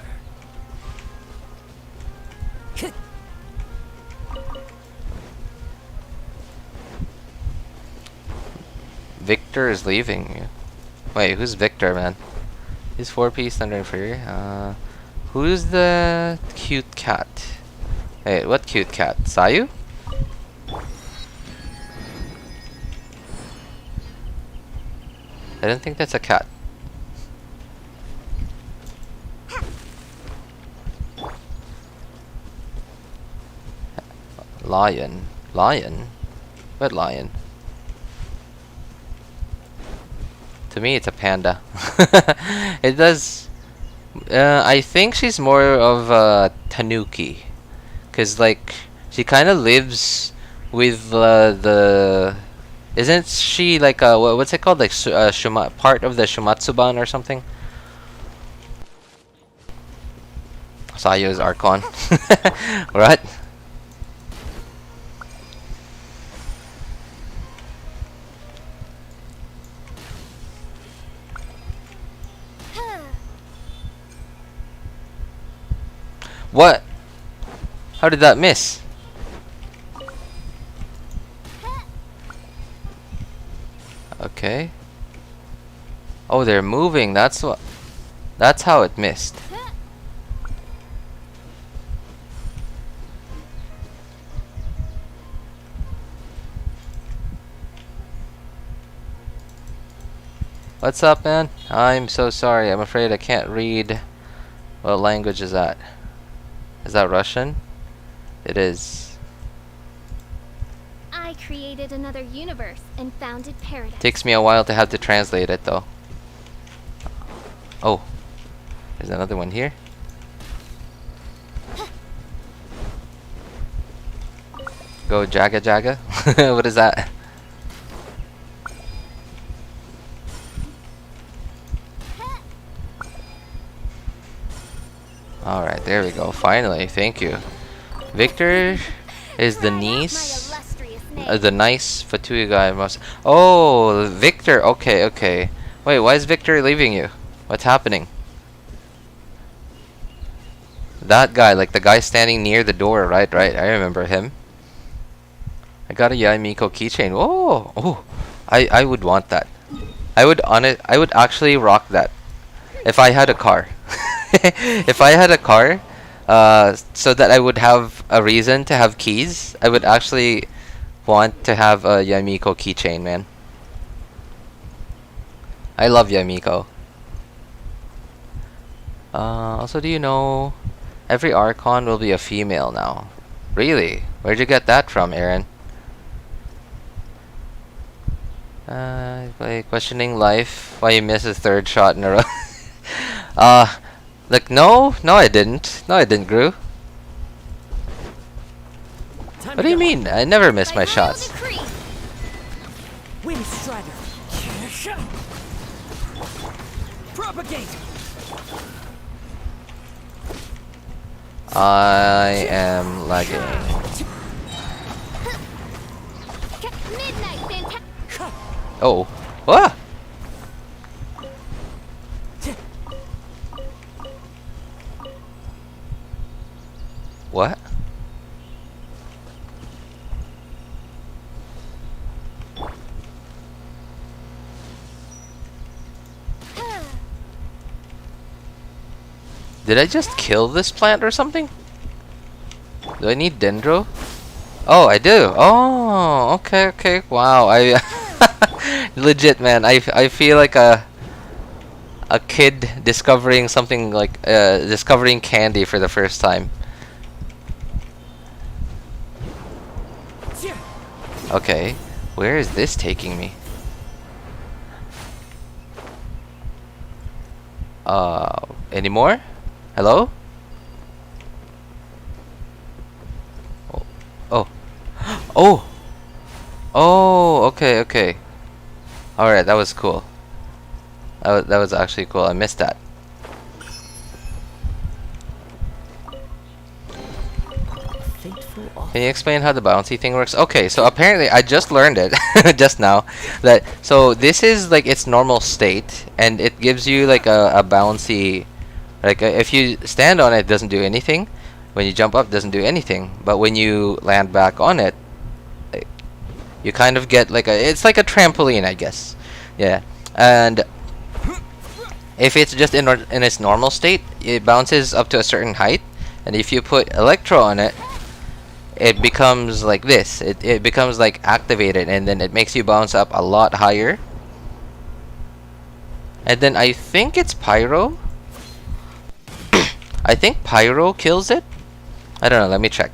Victor is leaving. Wait, who's Victor, man? He's 4-piece Thundering Fury. Who's the cute cat? Wait, what cute cat? Sayu? I don't think that's a cat. Lion. Lion? What lion? To me, it's a panda. It does. I think she's more of a tanuki, cause like she kind of lives with the. Isn't she like a what's it called? Like part of the Shumatsuban or something? Sayu's Archon. What? What? How did that miss? Okay. Oh, they're moving. That's what. That's how it missed. What's up, man? I'm so sorry. I'm afraid I can't read. What language is that? Is that Russian? It is. I created another universe and founded paradise. Takes me a while to have to translate it, though. Oh, there's another one here. Go Jaga Jaga. What is that? Alright, there we go. Finally, thank you. Victor is the niece. The nice Fatui guy must. Oh, Victor. Okay, okay. Wait, why is Victor leaving you? What's happening? That guy, like the guy standing near the door, right? Right. I remember him. I got a Yaimiko keychain. Oh, oh. I would want that. I would actually rock that if I had a car. If I had a car, so that I would have a reason to have keys, I would actually want to have a Yamiko keychain, man. I love Yamiko. Also, do you know every Archon will be a female now? Really? Where'd you get that from, Aaron? Like questioning life. Why you miss a third shot in a row? Like no, I didn't. No, I didn't, Gru. What do you mean? I never miss my shots. Wind Strider. Propagate. I am lagging. Oh, what? What? Did I just kill this plant or something? Do I need Dendro? Oh, I do. Oh, okay, okay. Wow, I legit, man. I feel like a kid discovering something like discovering candy for the first time. Okay, where is this taking me? Any more? Hello? Oh. Oh. Oh! Oh, okay, okay. Alright, that was cool. That was actually cool. I missed that. Can you explain how the bouncy thing works? Okay, so apparently I just learned it just now. That so this is like its normal state, and it gives you like a bouncy. Like if you stand on it, it doesn't do anything. When you jump up, it doesn't do anything. But when you land back on it, you kind of get like it's like a trampoline, I guess. Yeah, and if it's just in its normal state, it bounces up to a certain height, and if you put Electro on it, it becomes like this. It becomes like activated, and then it makes you bounce up a lot higher. And then I think it's Pyro. I think Pyro kills it. I don't know. Let me check.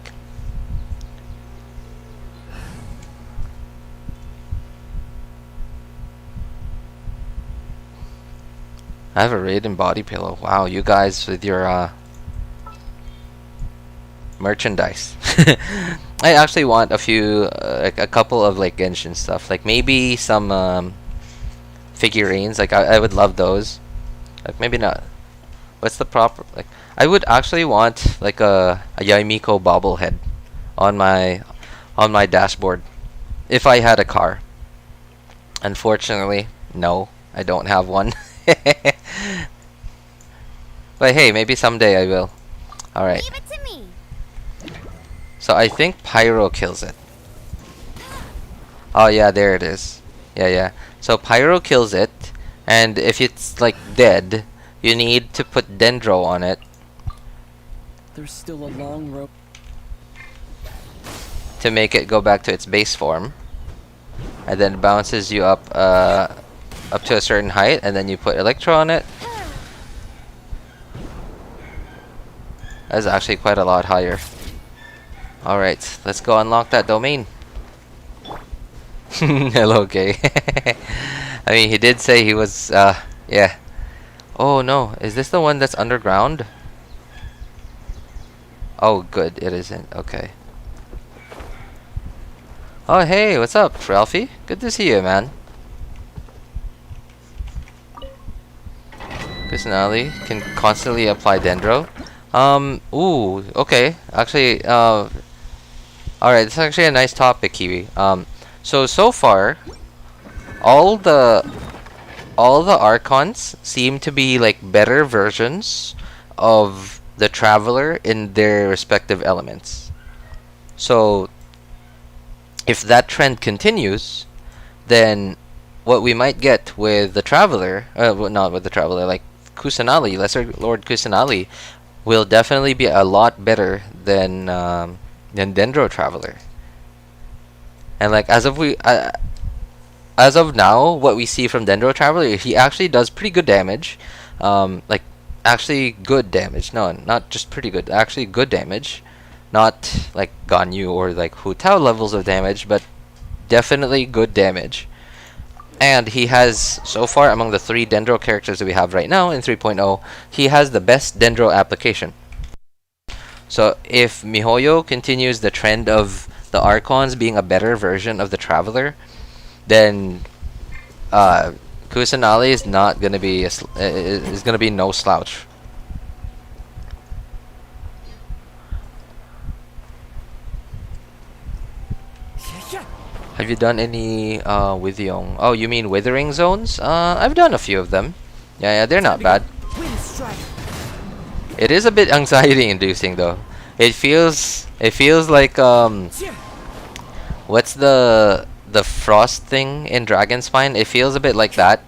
I have a Raiden body pillow. Wow, you guys with your merchandise. I actually want a few, like a couple of like Genshin stuff. Like maybe some figurines. Like I would love those. Like maybe not. What's the proper like? I would actually want like a Yaimiko bobblehead on my dashboard if I had a car. Unfortunately, no, I don't have one. But hey, maybe someday I will. All right. Leave it to me. So I think Pyro kills it. Oh yeah, there it is. Yeah, yeah. So Pyro kills it, and if it's like dead, you need to put Dendro on it There's still a long road. to make it go back to its base form, and then it bounces you up up to a certain height, and then you put Electro on it. That's actually quite a lot higher. Alright, let's go unlock that domain. Hello, Gay. I mean, he did say he was, yeah. Oh no, is this the one that's underground? Oh, good, it isn't. Okay. Oh, hey, what's up, Ralphie? Good to see you, man. Kusanali can constantly apply Dendro. Ooh, okay. Actually, alright, this is actually a nice topic, Kiwi. So far, all the Archons seem to be like better versions of the Traveler in their respective elements. So, if that trend continues, then what we might get with the Traveler, well, not with the Traveler, like Kusanali, Lesser Lord Kusanali, will definitely be a lot better than Dendro Traveler. And like as of now, what we see from Dendro Traveler, he actually does pretty good damage. Like actually good damage. No, not just pretty good. Actually good damage. Not like Ganyu or like Hu Tao levels of damage, but definitely good damage. And he has, so far among the 3 Dendro characters that we have right now in 3.0, he has the best Dendro application. So if MiHoYo continues the trend of the Archons being a better version of the Traveler, then Kusanali is not gonna be is gonna be no slouch. Have you done any Withyong? Oh, you mean Withering Zones? I've done a few of them. Yeah, they're not bad. It is a bit anxiety-inducing though. It feels like what's the frost thing in Dragon Spine? It feels a bit like that.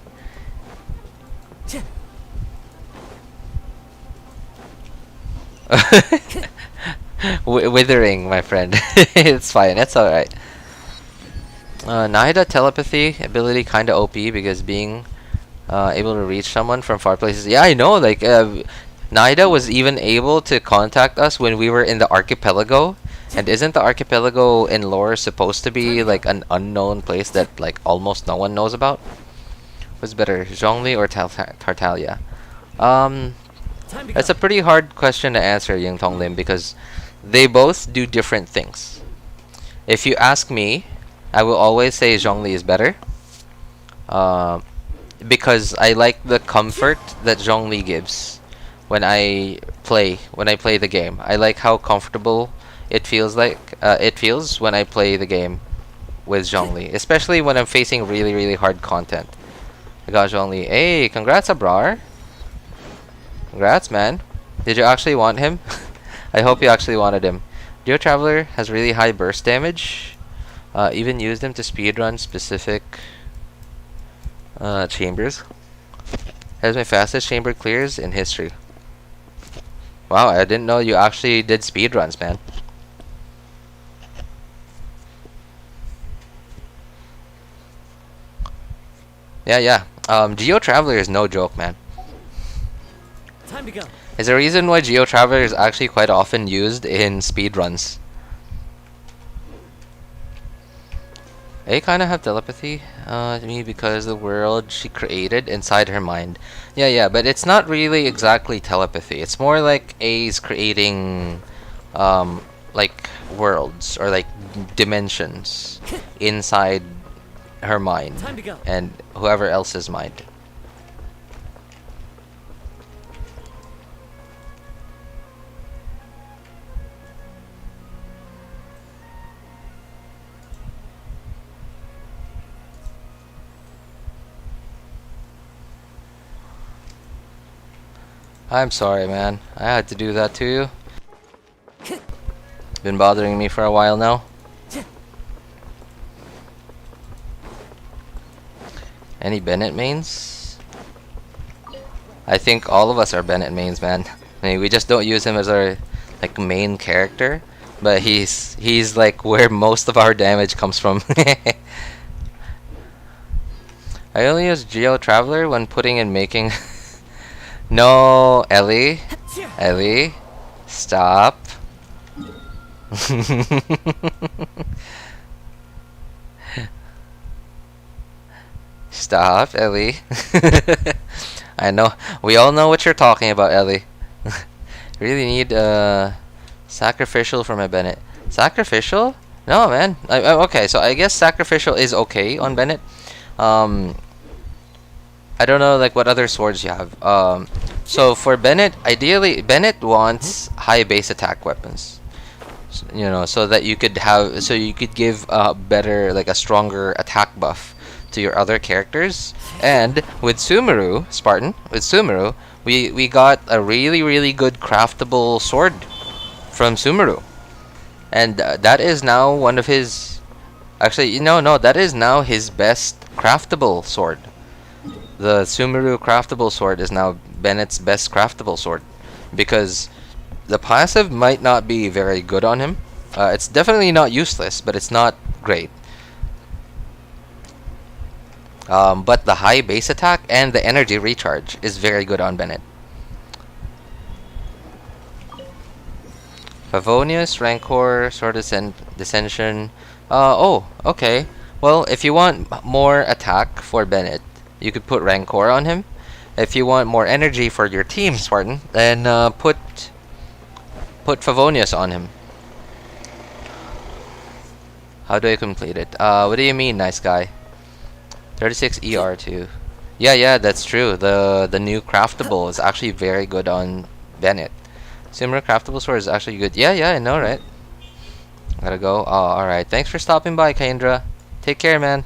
Withering, my friend. It's fine. It's all right. Nahida telepathy ability kinda OP because being able to reach someone from far places. Yeah, I know. Like Nahida was even able to contact us when we were in the archipelago. And isn't the archipelago in lore supposed to be like an unknown place that like almost no one knows about? What's better, Zhongli or Tartaglia? That's a pretty hard question to answer, Ying Tong Lim, because they both do different things. If you ask me, I will always say Zhongli is better. Because I like the comfort that Zhongli gives when I play the game. I like how comfortable it feels when I play the game with Zhongli, especially when I'm facing really hard content. I got Zhongli. Hey, congrats, Abrar. Congrats, man. Did you actually want him? I hope you actually wanted him. Geo Traveler has really high burst damage. Even used him to speedrun specific chambers. Has my fastest chamber clears in history. Wow, I didn't know you actually did speedruns, man. Yeah. Geo Traveler is no joke, man. Time to go. There's a reason why Geo Traveler is actually quite often used in speedruns. They kind of have telepathy to me because the world she created inside her mind. Yeah, but it's not really exactly telepathy. It's more like A's creating like worlds or like dimensions inside her mind and whoever else's mind. I'm sorry, man. I had to do that to you. Been bothering me for a while now. Any Bennett mains? I think all of us are Bennett mains, man. I mean, we just don't use him as our like main character, but he's like where most of our damage comes from. I only use Geo Traveler when putting and making. No, Ellie. Ellie, stop. Stop, Ellie. I know. We all know what you're talking about, Ellie. Really need sacrificial for my Bennett. Sacrificial? No, man. Okay, so I guess sacrificial is okay on Bennett. I don't know like what other swords you have. So for Bennett, ideally Bennett wants high base attack weapons. You know, so that you could have, so you could give a better, like a stronger attack buff to your other characters. And with Sumeru, Spartan, with Sumeru, we got a really good craftable sword from Sumeru, and that is now one of his. Actually, no, that is now his best craftable sword. The Sumeru craftable sword is now Bennett's best craftable sword, because the passive might not be very good on him. It's definitely not useless, but it's not great. But the high base attack and the energy recharge is very good on Bennett. Favonius, Rancor, Sword Dissension. Oh, okay. Well, if you want more attack for Bennett, you could put Rancor on him. If you want more energy for your team, Spartan, then put Favonius on him. How do I complete it? What do you mean, nice guy? 36 ER2. Yeah, that's true. The new craftable is actually very good on Bennett. Sumeru craftable sword is actually good. Yeah, I know, right? Gotta go. Oh, alright. Thanks for stopping by, Kendra. Take care, man.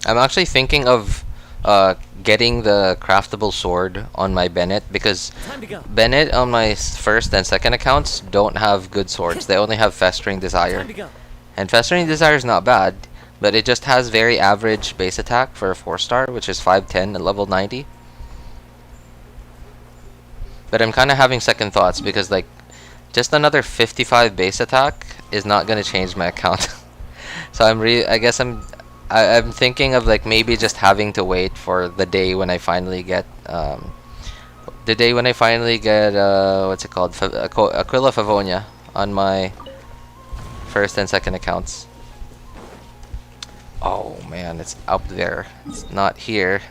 I'm actually thinking of getting the craftable sword on my Bennett, because Bennett on my first and second accounts don't have good swords. They only have Festering Desire. And Festering Desire is not bad, but it just has very average base attack for a 4-star, which is 510 at level 90. But I'm kind of having second thoughts, because like just another 55 base attack is not going to change my account. So I guess I'm thinking of like maybe just having to wait for the day when I finally get what's it called, Aquila Favonia on my first and second accounts. Oh man, it's up there. It's not here.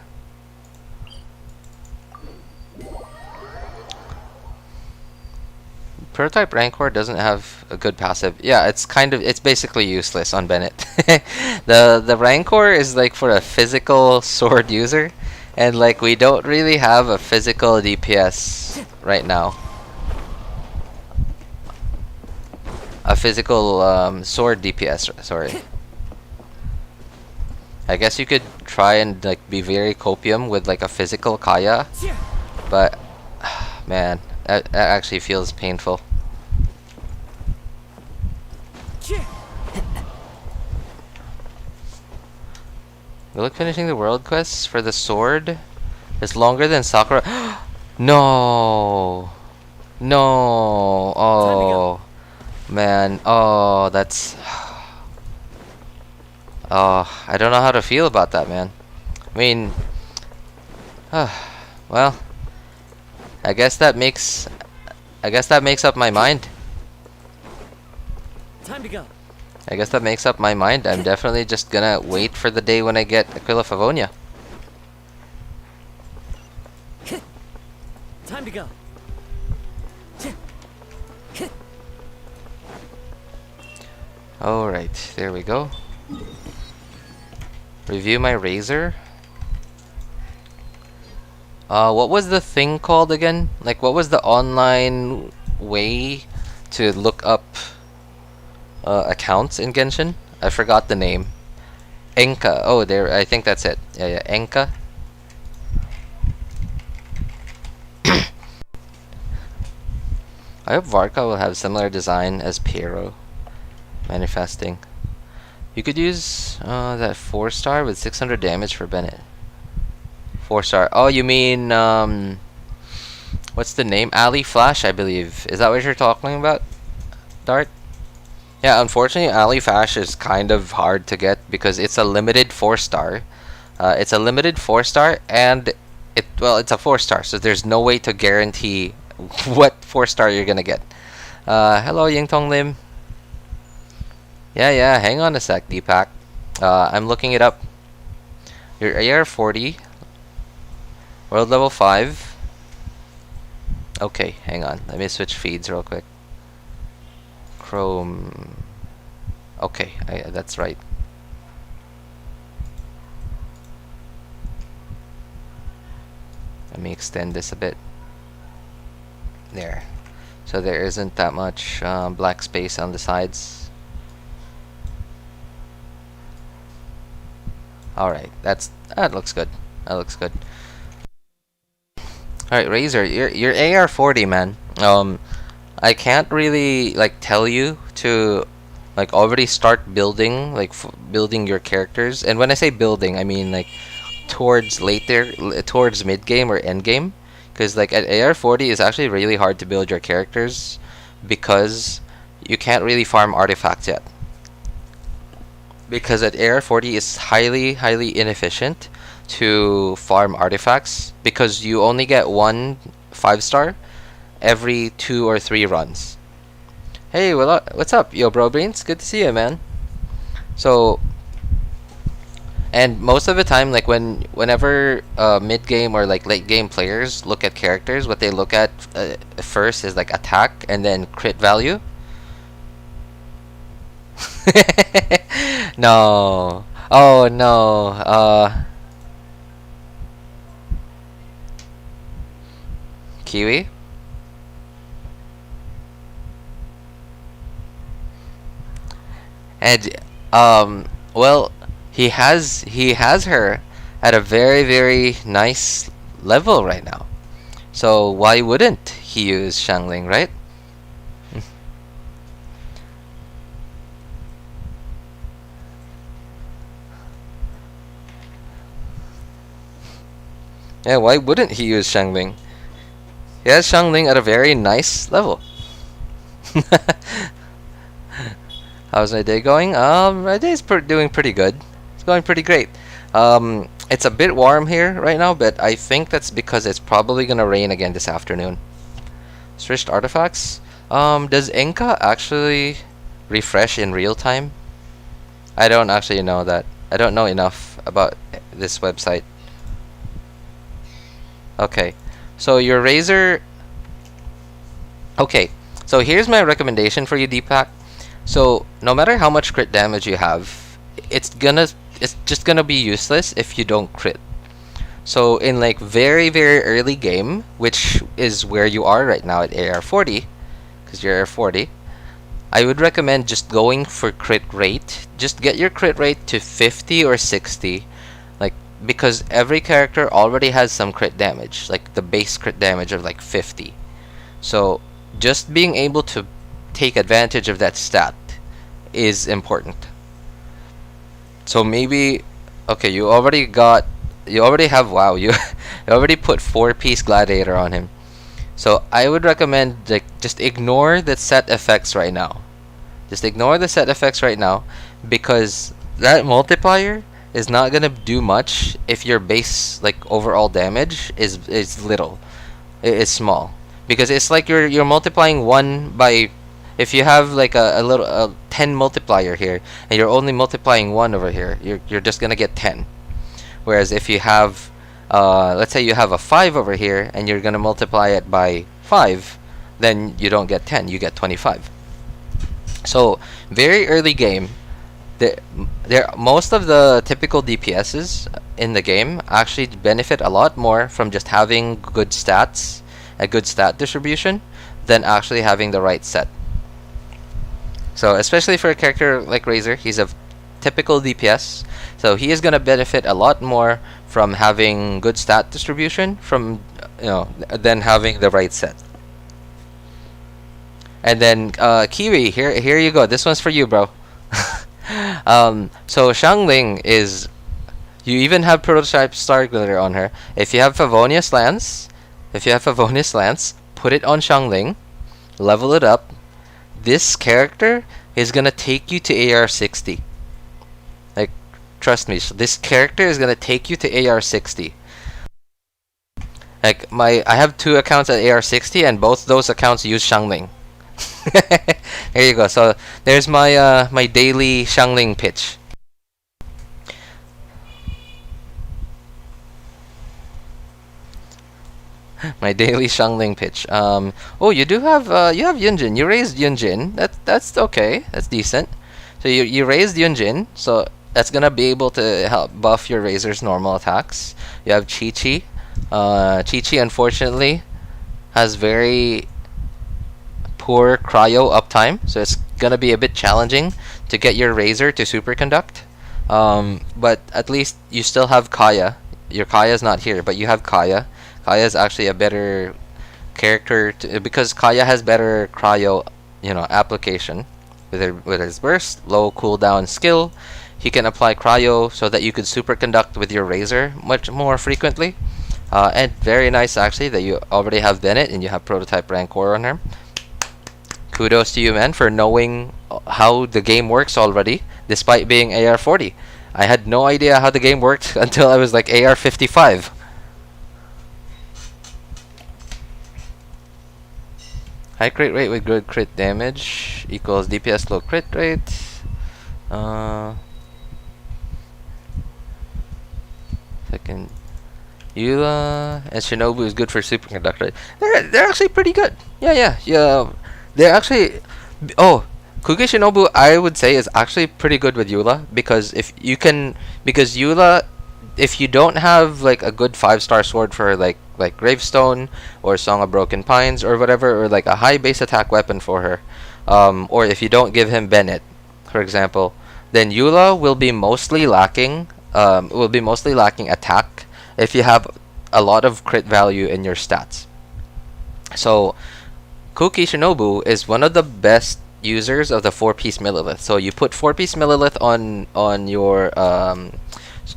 Prototype Rancor doesn't have a good passive. Yeah, it's basically useless on Bennett. The Rancor is like for a physical sword user, and like we don't really have a physical DPS right now. A physical sword DPS, sorry. I guess you could try and like be very copium with like a physical Kaya, but man, that actually feels painful. Good luck finishing the world quests for the sword. It's longer than Sakura. No. Oh man. Oh, that's. Oh, I don't know how to feel about that, man. I mean, well, I guess that makes up my mind. Time to go. I guess that makes up my mind. I'm definitely just gonna wait for the day when I get Aquila Favonia. Time to go. Alright, there we go. Review my razor. What was the thing called again? Like, what was the online way to look up accounts in Genshin? I forgot the name. Enka. Oh, there. I think that's it. Yeah, Enka. I hope Varka will have similar design as Pero. Manifesting. You could use that 4-star with 600 damage for Bennett. 4-star. Oh, you mean what's the name? Alley Flash, I believe. Is that what you're talking about, Dart? Yeah, unfortunately, Alley Flash is kind of hard to get because it's a limited 4-star. It's a limited 4-star, and it's a 4-star, so there's no way to guarantee what 4-star you're gonna get. Hello, Ying Tong Lim. Yeah, hang on a sec, Deepak. I'm looking it up. Your AR 40, world level 5. Okay, hang on. Let me switch feeds real quick. Chrome. Okay, that's right. Let me extend this a bit. There. So there isn't that much black space on the sides. Alright, that looks good. That looks good. Alright, Razor, your AR 40, man. I can't really like tell you to like already start building building your characters. And when I say building, I mean like towards mid game or end game, because like at AR 40 it's actually really hard to build your characters because you can't really farm artifacts yet. Because at AR 40 it's highly inefficient to farm artifacts because you only get one 5-star every 2 or 3 runs. Hey, what's up, yo, bro brains? Good to see you, man. So, and most of the time, like whenever mid game or like late game players look at characters, what they look at first is like attack and then crit value. No. Oh no. Kiwi? And well, he has her at a very nice level right now. So why wouldn't he use Xiangling, right? Yeah, why wouldn't he use Xiangling? He has Xiangling at a very nice level. How's my day going? My day's doing pretty good. It's going pretty great. It's a bit warm here right now, but I think that's because it's probably gonna rain again this afternoon. Switched artifacts. Does Inca actually refresh in real time? I don't actually know that. I don't know enough about this website. Okay, so your Razor. Okay, so here's my recommendation for you, Deepak. So no matter how much crit damage you have, it's just gonna be useless if you don't crit. So in like very early game, which is where you are right now at AR 40, because you're AR 40, I would recommend just going for crit rate. Just get your crit rate to 50 or 60, like because every character already has some crit damage, like the base crit damage of like 50. So just being able to take advantage of that stat is important. So maybe, okay, you already have, wow, you already put 4-piece gladiator on him. So I would recommend like just ignore the set effects right now. Just ignore the set effects right now, because that multiplier is not gonna do much if your base like overall damage is little. It's small, because it's like you're multiplying 1 by, if you have like a 10 multiplier here and you're only multiplying 1 over here, you're just gonna get 10. Whereas if you have let's say you have a 5 over here and you're gonna multiply it by 5, then you don't get 10, you get 25. So very early game, most of the typical DPSs in the game actually benefit a lot more from just having good stats, a good stat distribution, than actually having the right set. So especially for a character like Razor, he's a typical DPS, so he is gonna benefit a lot more from having good stat distribution than having the right set. And then Kiwi, here you go. This one's for you, bro. So Xiangling is, you even have prototype Star Glitter on her. If you have Favonius Lance, put it on Xiangling, level it up. This character is gonna take you to AR 60. Like, trust me, so this character is gonna take you to AR 60. Like I have 2 accounts at AR 60, and both those accounts use Xiangling. There you go. So there's my my daily Xiangling pitch. My daily Xiangling pitch. Oh, you do have you have Yunjin. You raised Yunjin. That's okay. That's decent. So you raised Yunjin. So that's gonna be able to help buff your Razor's normal attacks. You have Chi-Chi. Chi-Chi unfortunately has very poor cryo uptime, so it's gonna be a bit challenging to get your Razor to superconduct. But at least you still have Kaya. Your Kaya's not here, but you have Kaya. Kaya is actually a better character because Kaya has better cryo, application with his burst, low cooldown skill. He can apply cryo so that you could superconduct with your Razor much more frequently. And very nice actually that you already have Bennett and you have prototype Rancor on her. Kudos to you, man, for knowing how the game works already, despite being AR 40. I had no idea how the game worked until I was like AR 55. High crit rate with good crit damage equals DPS low crit rate. Second, Eula and Shinobu is good for superconductor. They're actually pretty good. Yeah. They're actually. Oh, Kuge Shinobu I would say is actually pretty good with Eula because Eula, if you don't have like a good 5-star sword for like Gravestone or Song of Broken Pines or whatever, or like a high base attack weapon for her, or if you don't give him Bennett, for example, then Eula will be mostly lacking attack if you have a lot of crit value in your stats. So Kuki Shinobu is one of the best users of the 4-piece Millilith. So you put 4-piece Millilith on your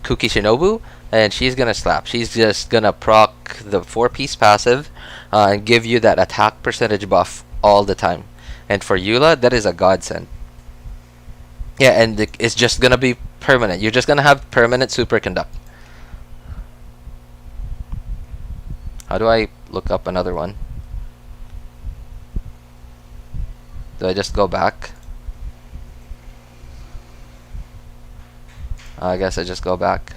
Kuki Shinobu, and she's gonna slap. She's just gonna proc the 4-piece passive and give you that attack percentage buff all the time. And for Eula, that is a godsend. Yeah, and it's just gonna be permanent. You're just gonna have permanent superconduct. How do I look up another one? Do I just go back? I guess I just go back.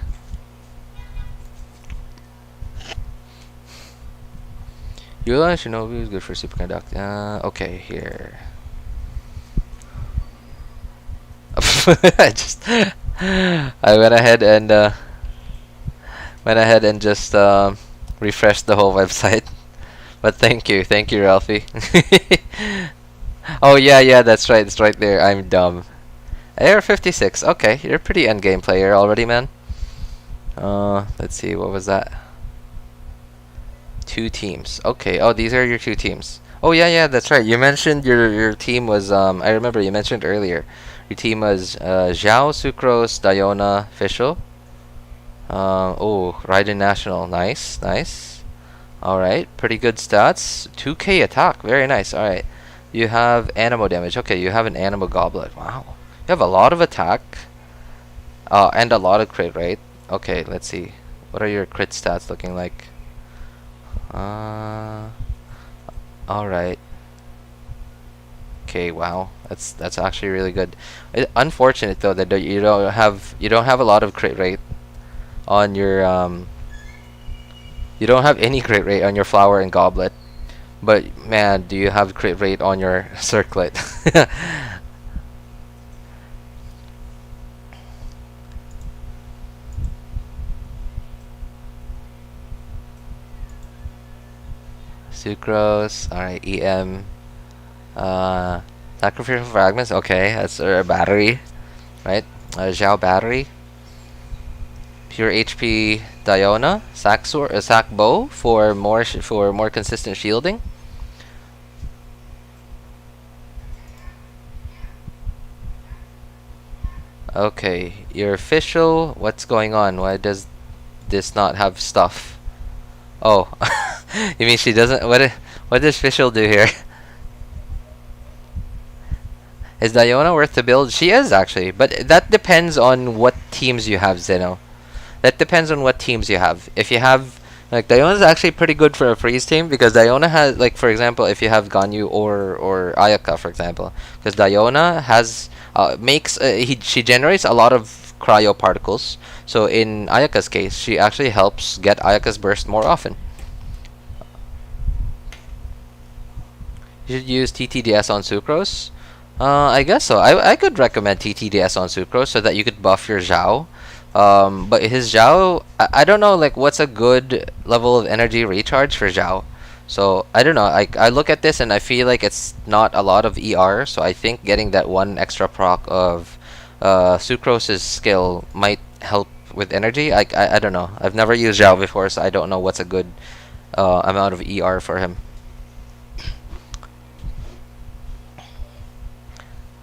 Eula Shinobu is good for superconduct. Okay, here. I went ahead and just refreshed the whole website. But thank you, Ralphie. Oh yeah, that's right. It's right there. I'm dumb. AR 56. Okay, you're a pretty endgame player already, man. Let's see. What was that? 2 teams. Okay. Oh, these are your 2 teams. Oh yeah, that's right. You mentioned your team was. I remember you mentioned earlier. Your team was Zhao, Sucrose, Diona, Fischl. Oh, Raiden National. Nice. All right, pretty good stats. 2k attack. Very nice. All right. You have Animo damage. Okay, you have an Animo Goblet. Wow. You have a lot of attack. And a lot of crit rate. Okay, let's see. What are your crit stats looking like? Alright. Okay, wow. That's actually really good. Unfortunate though that you don't have a lot of crit rate on your you don't have any crit rate on your Flower and Goblet. But man, do you have crit rate on your Circlet? Sucrose, alright, EM. Sacrificial Fragments, okay, that's a battery. Right? Zhao battery. Pure HP Diona, Sac Bow for more consistent shielding. Okay, your official. What's going on? Why does this not have stuff? Oh, you mean she doesn't? What does official do here? Is Diona worth to build? She is actually, but that depends on what teams you have, Zeno. That depends on what teams you have. If you have like Diona's actually pretty good for a freeze team because Diona has like for example if you have Ganyu or Ayaka for example because Diona has she generates a lot of cryo particles. So in Ayaka's case, she actually helps get Ayaka's burst more often. You should use TTDS on Sucrose. I guess so. I could recommend TTDS on Sucrose so that you could buff your Zhao. But his Zhao, I don't know like what's a good level of energy recharge for Zhao. So I don't know. I look at this and I feel like it's not a lot of ER. So I think getting that one extra proc of Sucrose's skill might help with energy. I don't know. I've never used Zhao before, so I don't know what's a good amount of ER for him.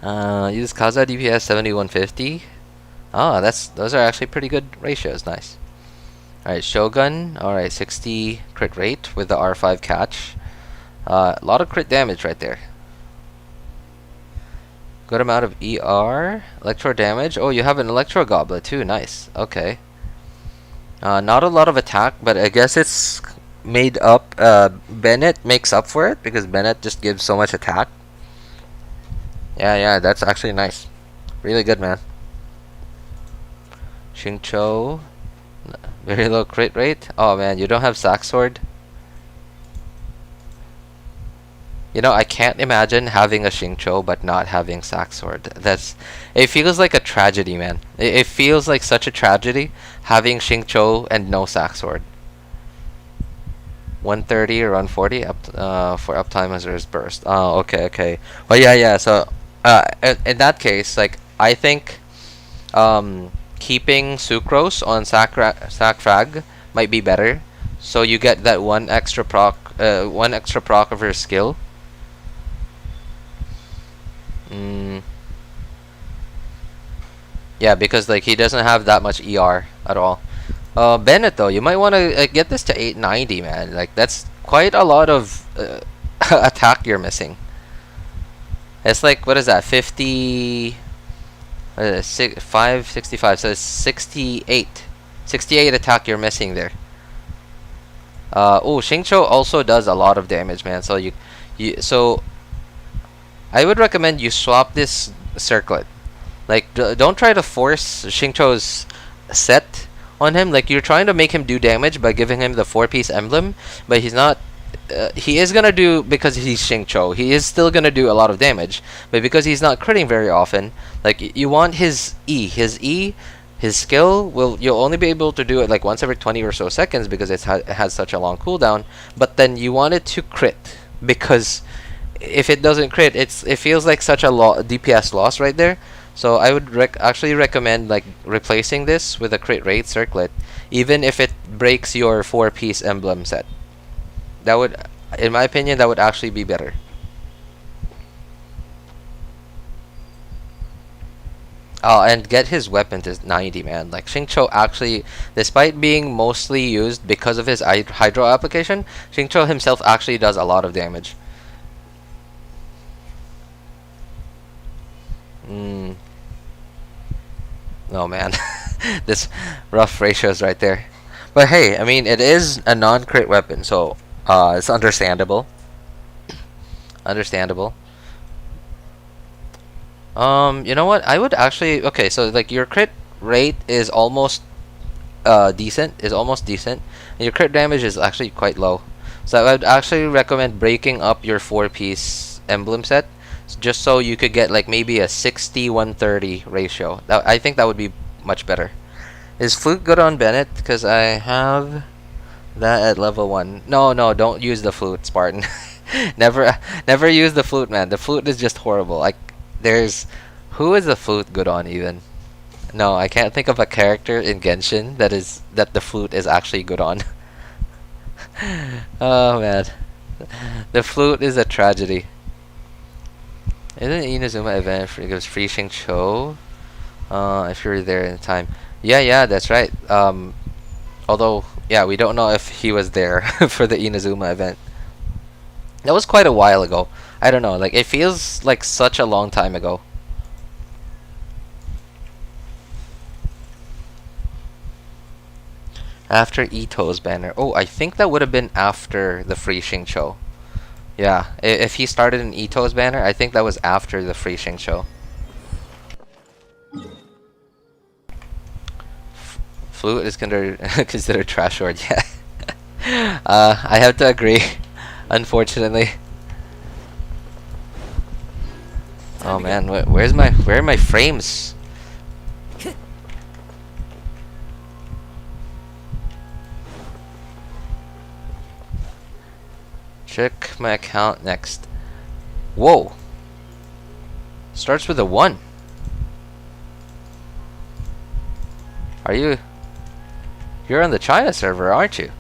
Use Kaza DPS 7150. Ah, those are actually pretty good ratios. Nice. Alright, Shogun. Alright, 60 crit rate with the R5 catch. A lot of crit damage right there. Good amount of ER. Electro damage. Oh, you have an Electro Goblet too. Nice. Okay. Not a lot of attack, but I guess it's made up. Bennett makes up for it because Bennett just gives so much attack. Yeah, that's actually nice. Really good, man. Xingqiu. Very low crit rate. Oh man, you don't have Sack Sword? You know, I can't imagine having a Xingqiu but not having Sack Sword. It feels like a tragedy, man. It feels like such a tragedy having Xingqiu and no Sack Sword. 130 or 140 up for uptime as his burst. Oh, okay. Well, yeah. So, in that case, like I think, keeping Sucrose on Sack Frag might be better. So you get that one extra proc of her skill. Yeah, because like he doesn't have that much ER at all. Bennett though, you might want to get this to 890, man. Like that's quite a lot of attack you're missing. It's like what is that? 565. So it's 68 attack you're missing there. Oh, Xingqiu also does a lot of damage, man. So so I would recommend you swap this circlet. Like don't try to force Xingqiu's set on him. Like you're trying to make him do damage by giving him the 4-piece emblem, but he's not. He is gonna do, because he's Xingqiu, he is still gonna do a lot of damage, but because he's not critting very often, like you want his skill you'll only be able to do it like once every 20 or so seconds because it has such a long cooldown. But then you want it to crit, because if it doesn't crit, it feels like such a DPS loss right there. So I would actually recommend like replacing this with a crit rate circlet, even if it breaks your 4-piece emblem set. That would, in my opinion, that would actually be better. Oh, and get his weapon to 90, man. Like Xingqiu actually, despite being mostly used because of his hydro application, Xingqiu himself actually does a lot of damage. No, man. This rough ratios right there. But hey, I mean, it is a non-crit weapon, so it's understandable. You know what? I would actually, okay, so like your crit rate is almost decent, and your crit damage is actually quite low. So I would actually recommend breaking up your 4-piece emblem set, just so you could get like maybe a 60-130 ratio. I think that would be much better. Is flute good on Bennett? Because I have that at level 1. No, don't use the flute, Spartan. never use the flute, man. The flute is just horrible. Like who is the flute good on even? No, I can't think of a character in Genshin that the flute is actually good on. Oh man, the flute is a tragedy. Isn't Inazuma event gives free Xingqiu? If you're there in time. Yeah, that's right. Although, yeah, we don't know if he was there for the Inazuma event. That was quite a while ago. I don't know, like, it feels like such a long time ago. After Ito's banner. Oh, I think that would have been after the Free Show. Yeah, if he started in Ito's banner, I think that was after the Free Show. Flute is considered trash word, yeah. I have to agree, unfortunately. Oh man, where are my frames? Check my account next. Whoa! Starts with a 1. Are you? You're on the China server, aren't you?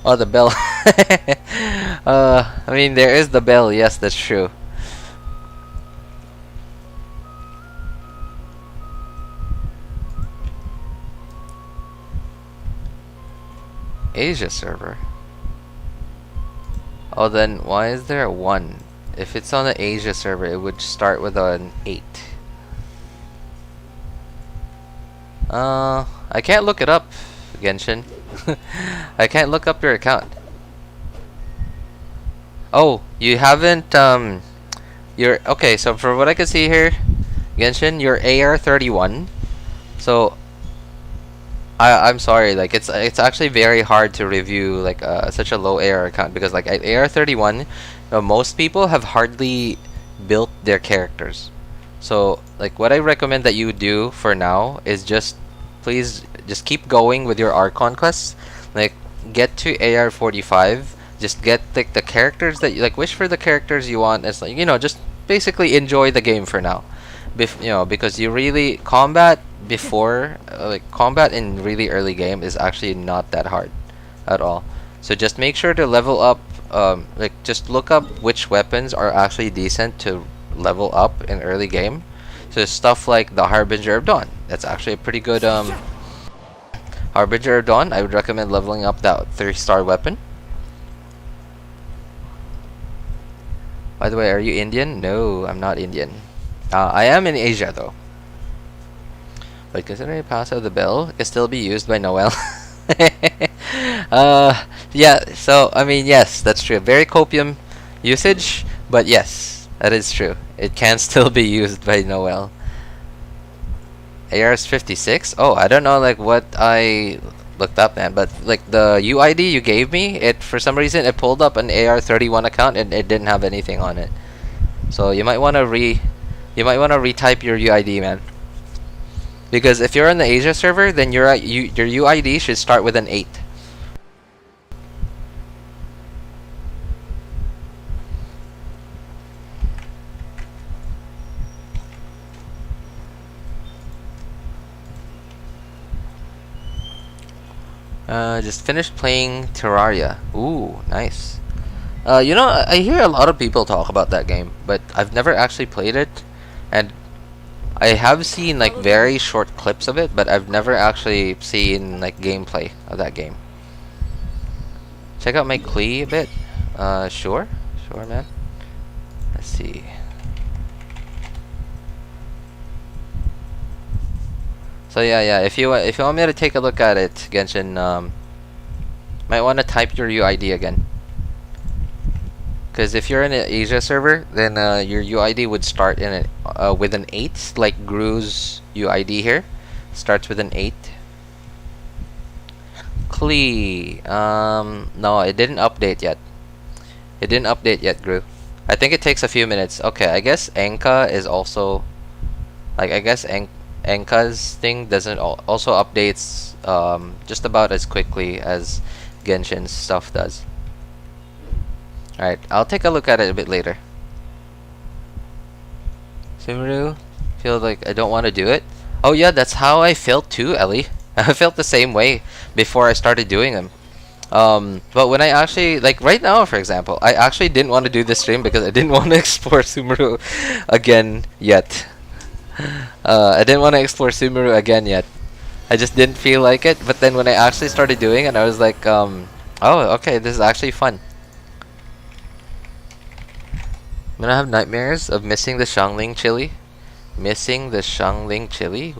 Oh, the bell. I mean, there is the bell. Yes, that's true. Asia server. Oh, then why is there a 1? If it's on the Asia server, it would start with an 8. I can't look it up, Genshin. I can't look up your account. Oh, you haven't, you're, okay, so for what I can see here, Genshin, you're AR31. So, I'm sorry, like, it's actually very hard to review, like, such a low AR account, because, like, at AR31, most people have hardly built their characters. So, like, what I recommend that you do for now is please just keep going with your Archon quests. Like, get to AR45. Just get like the characters that you like. Wish for the characters you want. It's like, just basically enjoy the game for now. Because you really combat before like combat in really early game is actually not that hard at all. So just make sure to level up. Like just look up which weapons are actually decent to level up in early game. So stuff like the Harbinger of Dawn. That's actually a pretty good Harbinger of Dawn. I would recommend leveling up that 3-star weapon. By the way, are you Indian? No, I'm not Indian. I am in Asia though. But considering pass out the bell, it can still be used by Noel. Yeah, so I mean, yes, that's true. Very copium usage, but yes, that is true. It can still be used by Noel. AR's 56? Oh, I don't know like what I looked up, man, but like the UID you gave me, it for some reason it pulled up an AR31 account and it didn't have anything on it. So you might want to retype your UID, man. Because if you're on the Asia server, then your UID should start with an 8. Just finished playing Terraria. Ooh, nice. I hear a lot of people talk about that game, but I've never actually played it, and I have seen like very short clips of it, but I've never actually seen like gameplay of that game. Check out my Klee a bit. Sure, man. Let's see. So yeah. If you want me to take a look at it, Genshin, might want to type your UID again. Because if you're in an Asia server, then your UID would start in with an 8, like Gru's UID here, starts with an 8. Klee, no, it didn't update yet. It didn't update yet, Gru. I think it takes a few minutes. Okay, I guess Enka is also, like, I guess Enka's thing doesn't also updates just about as quickly as Genshin's stuff does. Alright, I'll take a look at it a bit later. Sumeru, feel like I don't want to do it. Oh yeah, that's how I felt too, Ellie. I felt the same way before I started doing them. But when I actually, like right now, for example, I actually didn't want to do this stream because I didn't want to explore Sumeru again yet. I didn't want to explore Sumeru again yet. I just didn't feel like it. But then when I actually started doing it, I was like, oh, okay, this is actually fun. I'm gonna have nightmares of missing the Xiangling chili. Missing the Xiangling chili?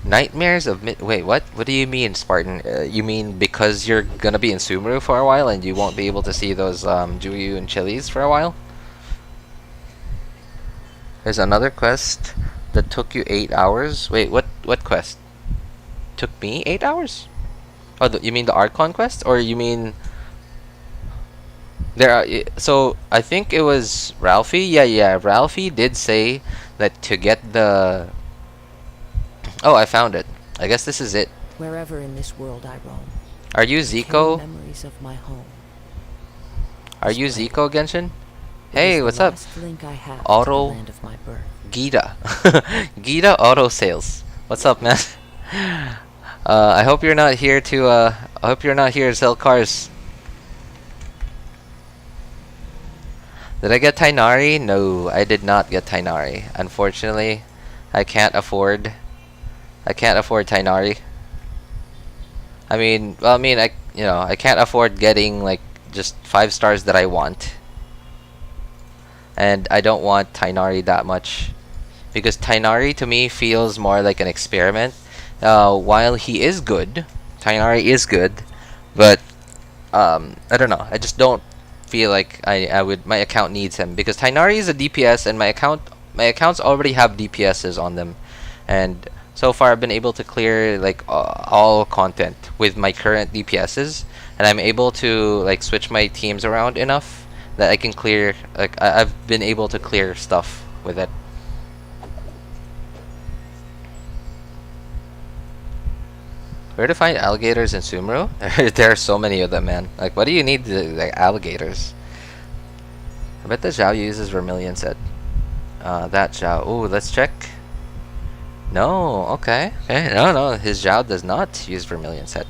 Nightmares of wait, what? What do you mean, Spartan? You mean because you're gonna be in Sumeru for a while and you won't be able to see those Juyu and chilies for a while? There's another quest that took you 8 hours. Wait, what quest? Took me 8 hours? Oh, you mean the Archon quest, or you mean there are? So I think it was Ralphie. Yeah. Ralphie did say that to get the. Oh, I found it. I guess this is it. Wherever in this world I roam. Are you Zico? Memories of my home. Are you Zico, Genshin? Hey, what's up? Auto Gita. Gita Auto Sales. What's up, man? I hope you're not here to I hope you're not here to sell cars. Did I get Tighnari? No, I did not get Tighnari. Unfortunately, I can't afford Tighnari. I can't afford getting like just 5 stars that I want. And I don't want Tighnari that much, because Tighnari to me feels more like an experiment. While he is good, Tighnari is good, but I don't know. I just don't feel like my account needs him, because Tighnari is a DPS and my accounts already have DPSs on them, and so far I've been able to clear like all content with my current DPSs, and I'm able to like switch my teams around enough that I can clear, like I've been able to clear stuff with it. Where to find alligators in Sumeru? There are so many of them, man. Like, what do you need like alligators? I bet the Zhao uses Vermilion set. That Zhao. Ooh, let's check. No, okay. No, his Zhao does not use Vermilion set.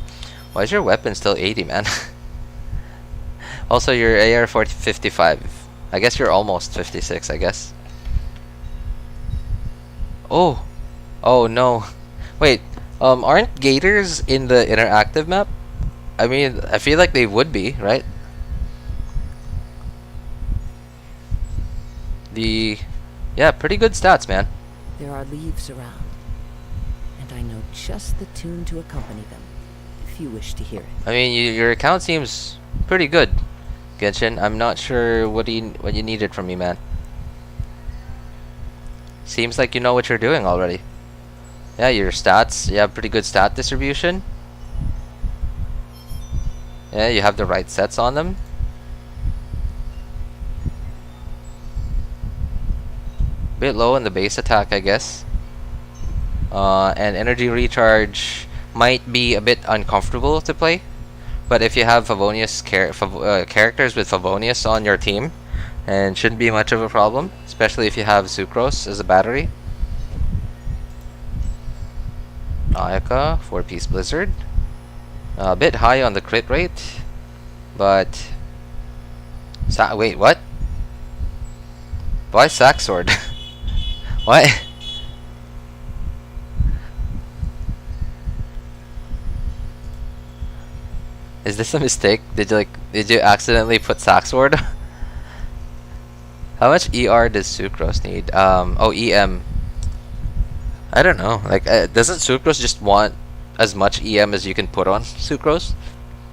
Why is your weapon still 80, man? Also, your AR 55. I guess you're almost 56, I guess. Oh no. Wait, aren't gators in the interactive map? I mean, I feel like they would be, right? Yeah, pretty good stats, man. There are leaves around, and I know just the tune to accompany them, if you wish to hear it. I mean, your account seems pretty good, Genshin. I'm not sure what you needed from me, man. Seems like you know what you're doing already. Yeah, your stats, you have pretty good stat distribution. Yeah, you have the right sets on them. Bit low in the base attack, I guess. And energy recharge might be a bit uncomfortable to play. But if you have Favonius characters with Favonius on your team, and shouldn't be much of a problem, especially if you have Sucrose as a battery. Ayaka, 4-piece Blizzard. A bit high on the crit rate, but wait, what? Why Sack Sword? What? Is this a mistake? Did you accidentally put Sack Sword? How much ER does Sucrose need? Oh, EM. I don't know. Like, doesn't Sucrose just want as much EM as you can put on Sucrose?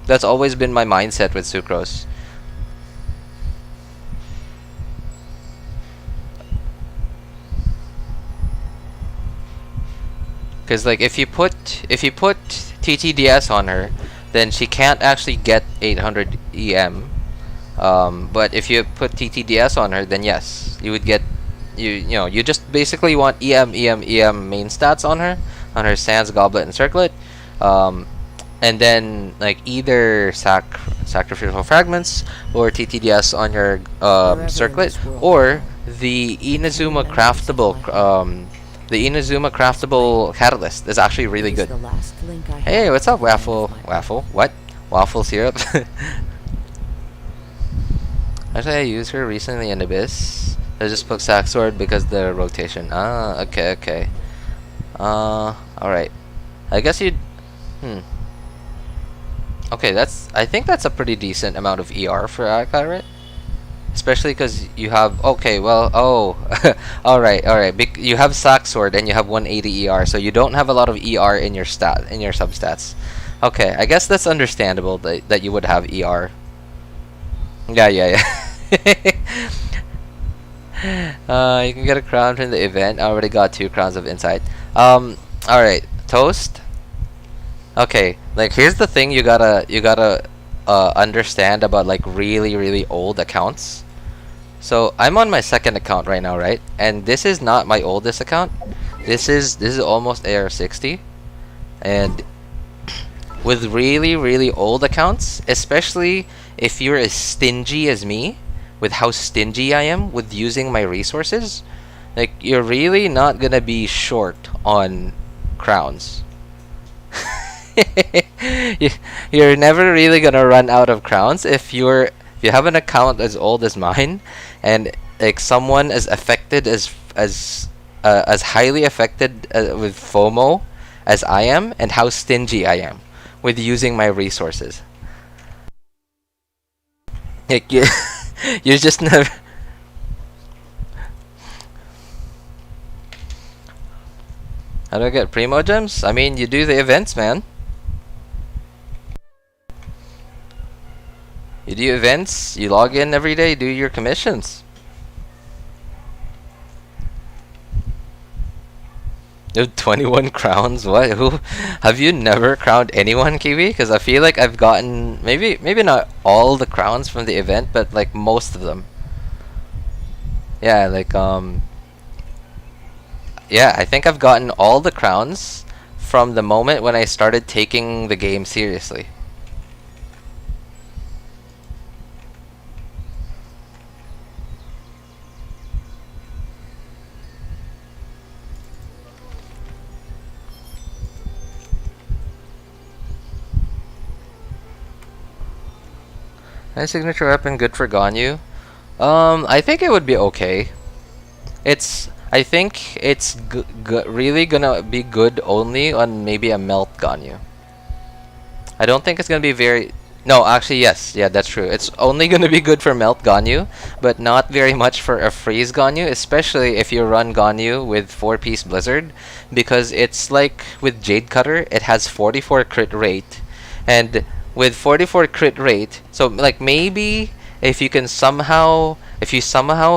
That's always been my mindset with Sucrose. Because like if you put TTDS on her, then she can't actually get 800 EM. But if you put TTDS on her, then yes, you would get you just basically want EM main stats on her Sands, Goblet, and Circlet, and then like either Sacrificial Fragments or TTDS on your Circlet, or the Inazuma craftable The Inazuma craftable catalyst is actually really It is good. the last link I Hey, have what's up, with the end Waffle? of my Waffle? What? Waffle syrup? Actually, I used her recently in Abyss. I just put Sack Sword because the rotation. Ah, okay, okay. Alright. I guess you'd... Okay, I think that's a pretty decent amount of ER for Akaret. Especially because you have... Okay, well... Oh. alright, alright. You have Sack Sword and you have 180 ER, so you don't have a lot of ER in your substats. Okay, I guess that's understandable that you would have ER. Yeah. You can get a crown from the event. I already got 2 crowns of insight. Alright. Toast? Okay, like here's the thing you gotta understand about like really old accounts. So I'm on my 2nd account right now, right? And this is not my oldest account. This is almost AR60. And with really old accounts, especially if you're as stingy as me, with how stingy I am with using my resources, like you're really not gonna be short on crowns. You're never really gonna run out of crowns if you have an account as old as mine, and like someone as affected as highly affected with FOMO as I am, and how stingy I am with using my resources. Like you just never. How do I get Primo Gems? I mean, you do the events, man. You do events, you log in every day, do your commissions. You have 21 crowns? What? Who? Have you never crowned anyone, Kiwi? Because I feel like I've gotten maybe not all the crowns from the event, but like most of them. Yeah, like yeah, I think I've gotten all the crowns from the moment when I started taking the game seriously. Nice signature weapon, good for Ganyu. I think it would be okay. I think it's really gonna be good only on maybe a melt Ganyu. I don't think it's gonna be very... No, actually, yes. Yeah, that's true. It's only gonna be good for melt Ganyu, but not very much for a freeze Ganyu, especially if you run Ganyu with 4-piece Blizzard, because it's like with Jade Cutter, it has 44 crit rate, and with 44 crit rate, so like maybe if you somehow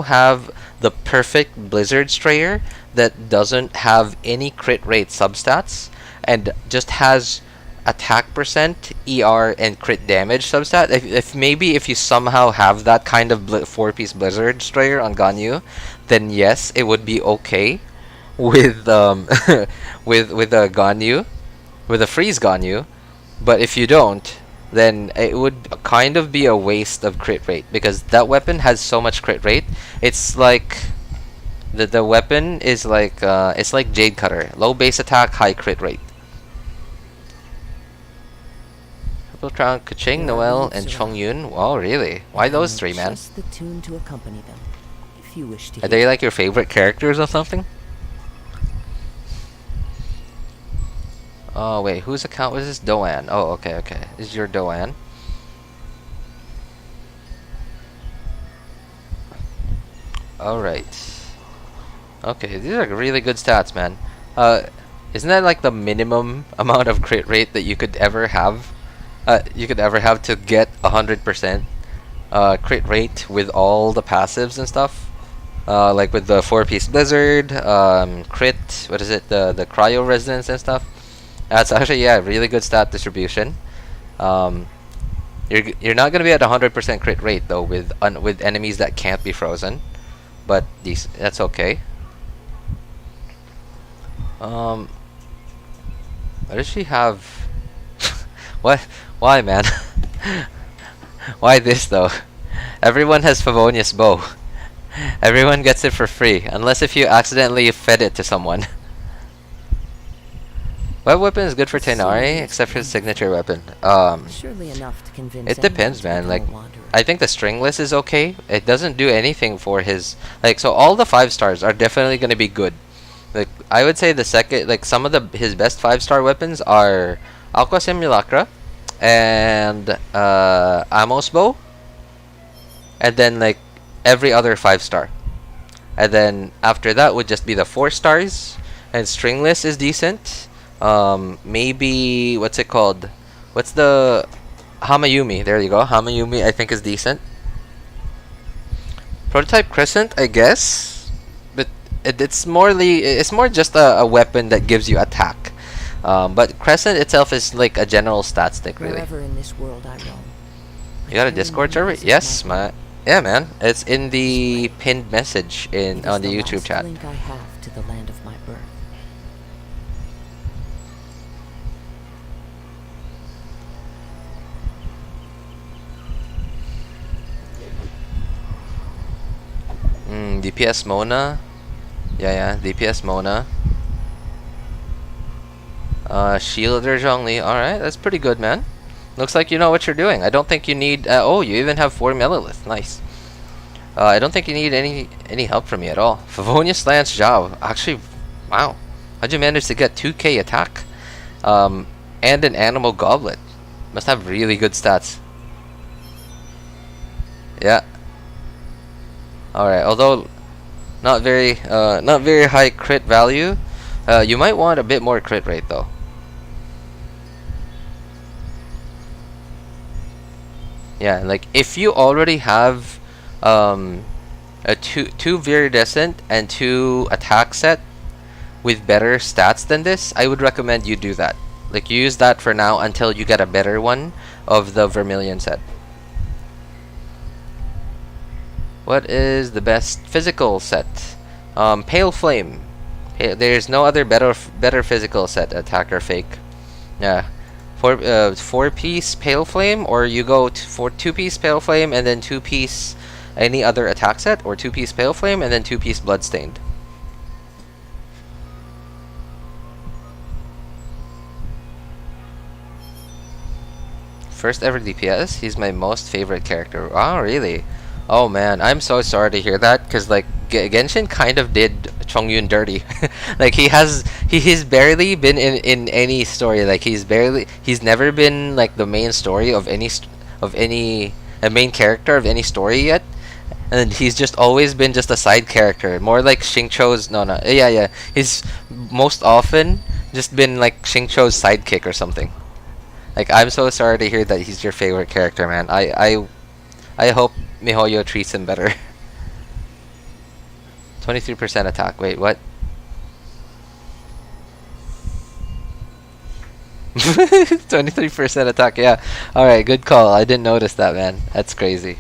have the perfect Blizzard Strayer that doesn't have any crit rate substats and just has attack percent, ER, and crit damage substat, if you somehow have that kind of 4-piece Blizzard Strayer on Ganyu, then yes, it would be okay with with a Ganyu, with a freeze Ganyu. But if you don't, then it would kind of be a waste of crit rate, because that weapon has so much crit rate. It's like the weapon is like it's like Jade Cutter, low base attack, high crit rate. Triple Crown, Kuching, Noel, and Chongyun. Wow, really? Why those 3, man? Just the tune to accompany them, if you wish to. Are they like your favorite characters or something? Oh wait, whose account was this? Doan. Oh, okay. This is your Doan. Alright. Okay, these are really good stats, man. Isn't that like the minimum amount of crit rate that you could ever have? To get 100% crit rate with all the passives and stuff? Like with the 4-piece Blizzard, crit, what is it? The cryo resonance and stuff. That's actually, yeah, really good stat distribution. You're not gonna be at 100% crit rate though with enemies that can't be frozen, but that's okay. What does she have? What? Why, man? Why this though? Everyone has Favonius Bow. Everyone gets it for free, unless if you accidentally fed it to someone. What weapon is good for Tighnari, except for his signature weapon? Surely enough to convince It depends, anyone to man. Like, become a wanderer. I think the stringless is okay. It doesn't do anything for his like. So all the 5-stars are definitely gonna be good. Like, I would say the second, like some of his best 5-star weapons are Aqua Simulacra and Amos Bow, and then like every other 5-star. And then after that would just be the 4 stars, and stringless is decent. Maybe what's it called? What's the Hamayumi? There you go. Hamayumi I think is decent. Prototype Crescent, I guess, but it's more just a weapon that gives you attack. But Crescent itself is like a general stat stick, really. Wherever in this world I roam, You got a Discord server? Yes, man. Yeah, man. It's in the pinned message on the YouTube chat. Link I have to the land of my birth. DPS Mona. Yeah, DPS Mona. Shielder Zhongli. Alright, that's pretty good, man. Looks like you know what you're doing. I don't think you need... oh, you even have 4 Mellilith. Nice. I don't think you need any help from me at all. Favonius Lance Zhao. Actually, wow. How'd you manage to get 2k attack? And an Animal Goblet. Must have really good stats. Yeah. Alright, although not very high crit value. You might want a bit more crit rate though. Yeah, like if you already have a two Viridescent and 2 attack set with better stats than this, I would recommend you do that. Like, you use that for now until you get a better one of the Vermilion set. What is the best physical set? Pale Flame. There's no other better physical set, attack or fake. Yeah. 4-piece Pale Flame, or you go for 2-piece Pale Flame and then 2-piece any other attack set, or 2-piece Pale Flame and then 2-piece Bloodstained. First ever DPS. He's my most favorite character. Oh, really? Oh man, I'm so sorry to hear that, because like Genshin kind of did Chongyun dirty. Like he's barely been in any story. Like he's never been like the main story of a main character of any story yet. And he's just always been just a side character, more like Xingqiu's. Yeah. He's most often just been like Xingqiu's sidekick or something. Like, I'm so sorry to hear that he's your favorite character, man. I hope MiHoYo treats him better. 23% attack. Wait, what? 23% attack. Yeah. All right, good call. I didn't notice that, man. That's crazy.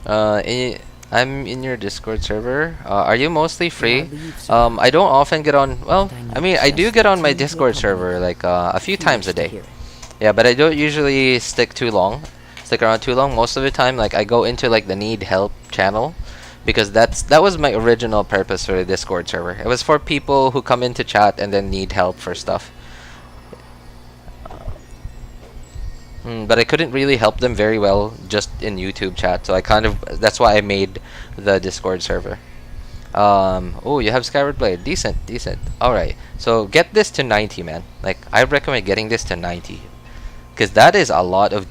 I'm in your Discord server. Are you mostly free? I don't often get on. Well, I mean, I do get on my Discord server like a few times a day. Yeah, but I don't usually stick around too long. Most of the time, like I go into like the need help channel, because that was my original purpose for the Discord server. It was for people who come into chat and then need help for stuff. But I couldn't really help them very well just in YouTube chat, so that's why I made the Discord server. Oh, you have Skyward Blade. Decent. Alright, so get this to 90, man. Like, I recommend getting this to 90, because that is a lot of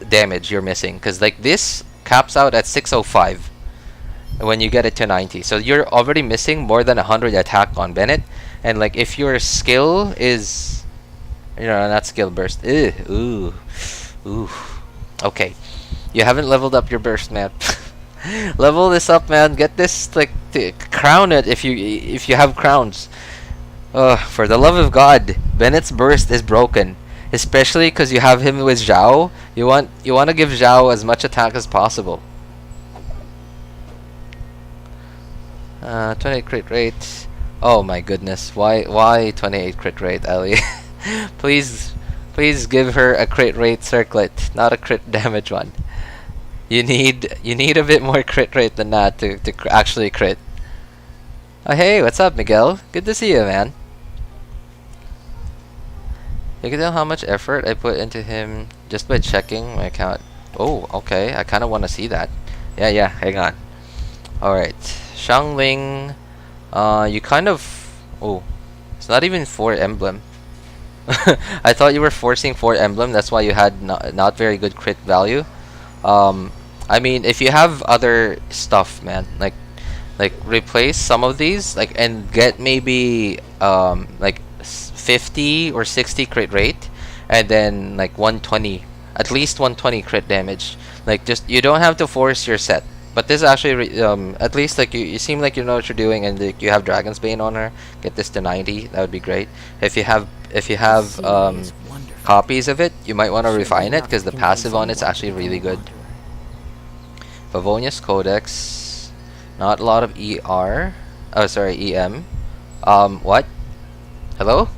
damage you're missing, because like this caps out at 605 when you get it to 90, so you're already missing more than 100 attack on Bennett. And like, if your skill is, not skill burst. Ooh. Okay, you haven't leveled up your burst, man. Level this up, man. Get this, like, crown it if you have crowns. For the love of God, Bennett's burst is broken, especially because you have him with Zhao. You want to give Zhao as much attack as possible. 28 crit rate. Oh my goodness. Why 28 crit rate, Ellie? Please give her a crit rate circlet, not a crit damage one. You need a bit more crit rate than that to actually crit. Oh, hey, what's up, Miguel? Good to see you, man. You can tell how much effort I put into him just by checking my account. Oh, okay. I kind of want to see that. Yeah, hang on. Alright. Xiangling. You kind of... Oh. It's not even 4 emblem. I thought you were forcing 4 emblem. That's why you had not very good crit value. I mean, if you have other stuff, man, like replace some of these, like, and get maybe like 50 or 60 crit rate, and then like 120, at least 120 crit damage. Like, just, you don't have to force your set. But this actually, at least, like, you seem like you know what you're doing, and like, you have Dragon's Bane on her. Get this to 90. That would be great. If you have copies of it, you might want to refine it, because the passive on it's actually really good. Favonius Codex. Not a lot of ER. Oh, sorry, EM. What? Hello?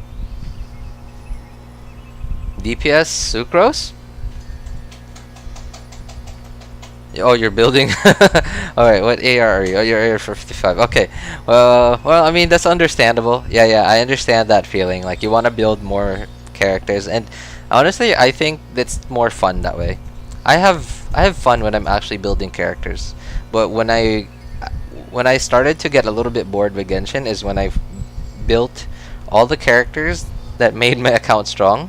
DPS Sucrose? Oh, you're building. Alright, what AR are you? Oh, you're AR 55. Okay. Well, I mean, that's understandable. Yeah, I understand that feeling. Like, you want to build more characters, and honestly, I think it's more fun that way. I have fun when I'm actually building characters, but when I started to get a little bit bored with Genshin is when I built all the characters that made my account strong,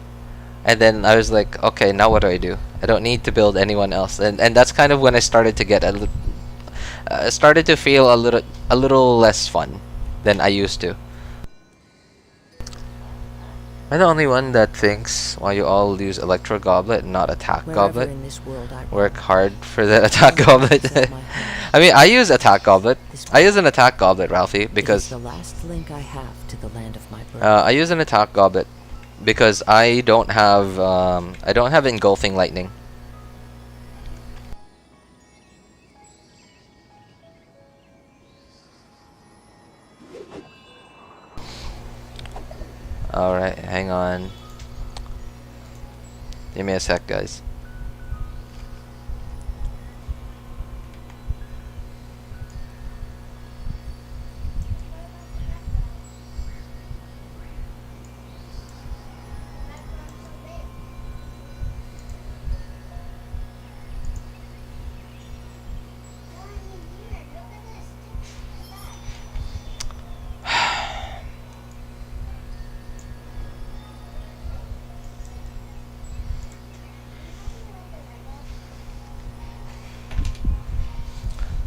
and then I was like, okay, now what do I do? I don't need to build anyone else, and that's kind of when I started to get started to feel a little less fun than I used to. Am I the only one that thinks why you all use Electro Goblet and not Attack Goblet? Work hard for the Attack Goblet. I mean, I use Attack Goblet. I use an Attack Goblet, Ralphie, because the last link I have to the land of my birth. I use an Attack Goblet because I don't have Engulfing Lightning. Alright, hang on. Give me a sec, guys.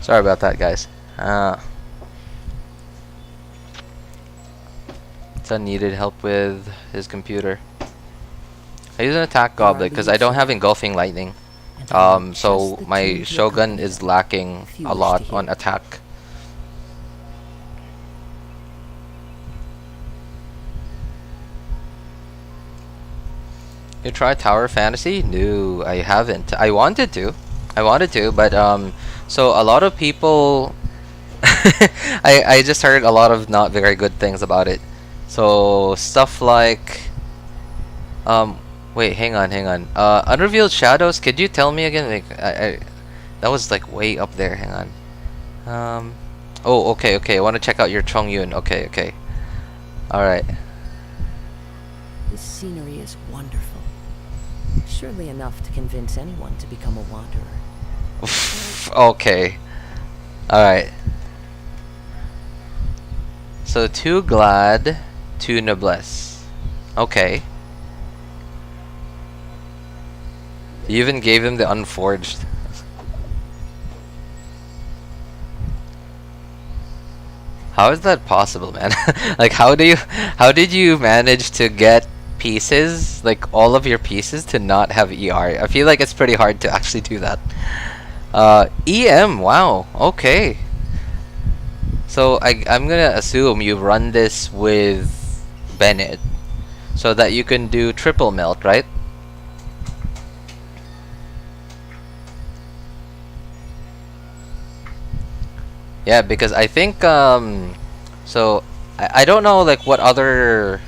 Sorry about that, guys. Son needed help with his computer. I use an Attack Goblet because I don't have Engulfing Lightning. So my Shogun is lacking a lot on attack. You try Tower Fantasy? No, I haven't. I wanted to, but so a lot of people I just heard a lot of not very good things about it. So stuff like wait, hang on. Unrevealed Shadows, could you tell me again? Like that was like way up there. Hang on. Oh, okay. I want to check out your Chongyun. Okay. Alright. This scenery is wonderful. Surely enough to convince anyone to become a wanderer. Okay. Alright. So, too glad, too noblesse. Okay. You even gave him the Unforged. How is that possible, man? Like, how did you manage to get pieces, like all of your pieces, to not have ER? I feel like it's pretty hard to actually do that. EM, wow, okay. So I'm gonna assume you run this with Bennett so that you can do triple melt, right? Yeah, because I think so I don't know like what other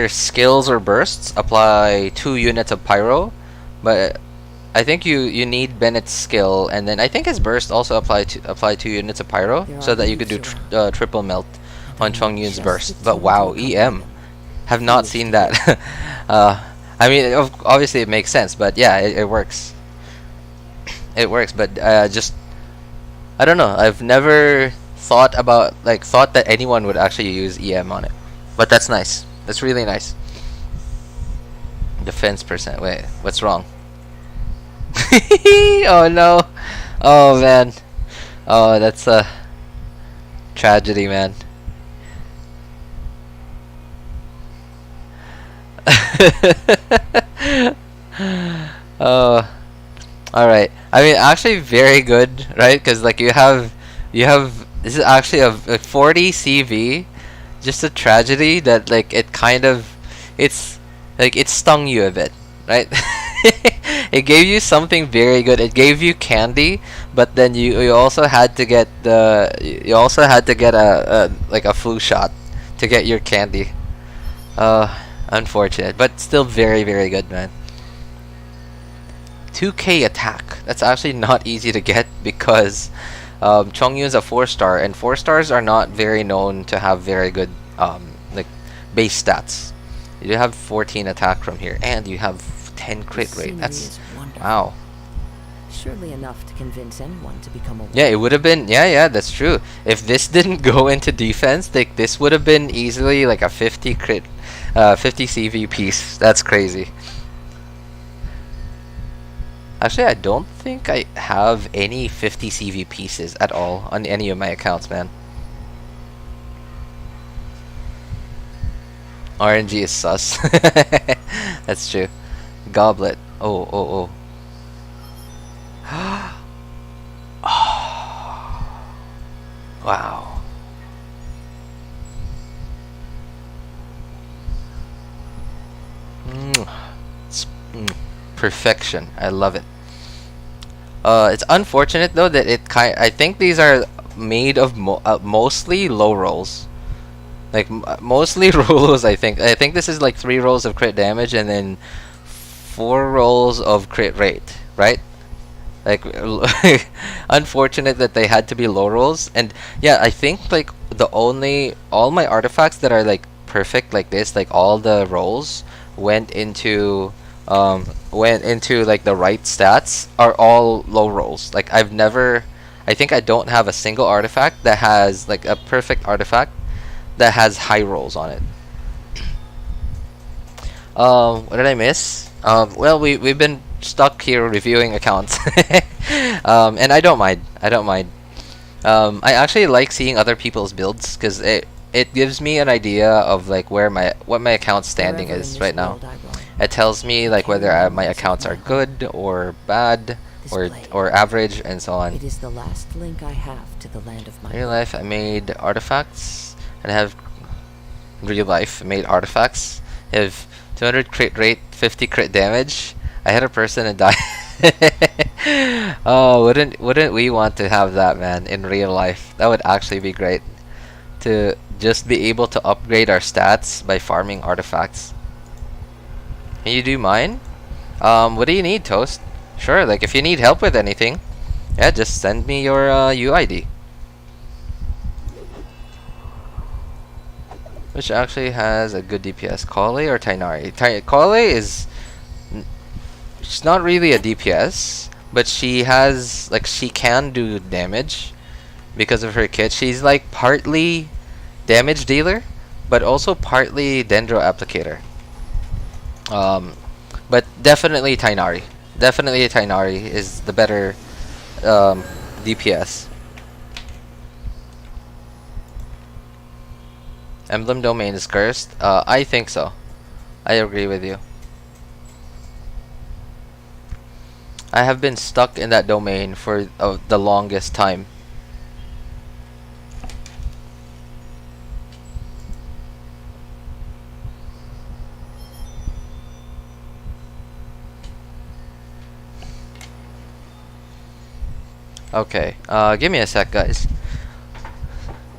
skills or bursts apply 2 units of pyro, but I think you need Bennett's skill, and then I think his burst also apply 2 units of pyro, There so are that you could do leaves around. triple melt And on I Chong need Yun's just burst. the But team wow, to accompany EM. them. Have not Foolish seen to that. give up. I mean, obviously it makes sense, but yeah, it works. It works, but just I don't know. I've never thought that anyone would actually use EM on it. But that's nice. That's really nice. Defense percent. Wait, what's wrong? Oh no. Oh man. Oh, that's a tragedy, man. Oh, all right. I mean, actually, very good, right? Because like you have, this is actually a 40 CV. Just a tragedy that like it's like it stung you a bit, right? It gave you something very good. It gave you candy, but then you also had to get a like a flu shot to get your candy. Unfortunate, but still very, very good, man. 2k attack. That's actually not easy to get because Chongyun's a 4-star, and 4-stars are not very known to have very good like base stats. You have 14 attack from here, and you have 10 crit The rate. scenery That's is wonderful. wow. Surely enough to convince anyone to become a Yeah, it would have been. Yeah, that's true. If this didn't go into defense, like this would have been easily like a 50 crit, 50 CV piece. That's crazy. Actually, I don't think I have any 50 CV pieces at all on any of my accounts, man. RNG is sus. That's true. Goblet. Oh. Wow. Perfection. I love it. It's unfortunate though that I think these are made of mostly low rolls. Like mostly rolls. I think this is like 3 rolls of crit damage and then 4 rolls of crit rate, right? Like unfortunate that they had to be low rolls. And yeah, I think like all my artifacts that are like perfect like this, like all the rolls went into like the right stats are all low rolls. Like I think I don't have a single artifact that has like a perfect artifact that has high rolls on it. What did I miss? Well, we've been stuck here reviewing accounts, and I don't mind. I actually like seeing other people's builds because it gives me an idea of like what my account standing Wherever in is this right now. world I roam, It tells me like whether my accounts are good or bad or average and so on. it is the last link I have to the land of my In real life, I made artifacts, and I have real life made artifacts. I have 200 crit rate, 50 crit damage. I hit a person and died. Oh, wouldn't we want to have that, man, in real life? That would actually be great to just be able to upgrade our stats by farming artifacts. Can you do mine? What do you need, Toast? Sure, like if you need help with anything, yeah, just send me your UID. Which actually has a good DPS, Kale or Tighnari? Kale is she's not really a DPS, but she has like she can do damage because of her kit. She's like partly damage dealer, but also partly Dendro applicator. But definitely Tighnari. Definitely Tighnari is the better DPS. Emblem domain is cursed. I think so. I agree with you. I have been stuck in that domain for the longest time. Okay, give me a sec, guys.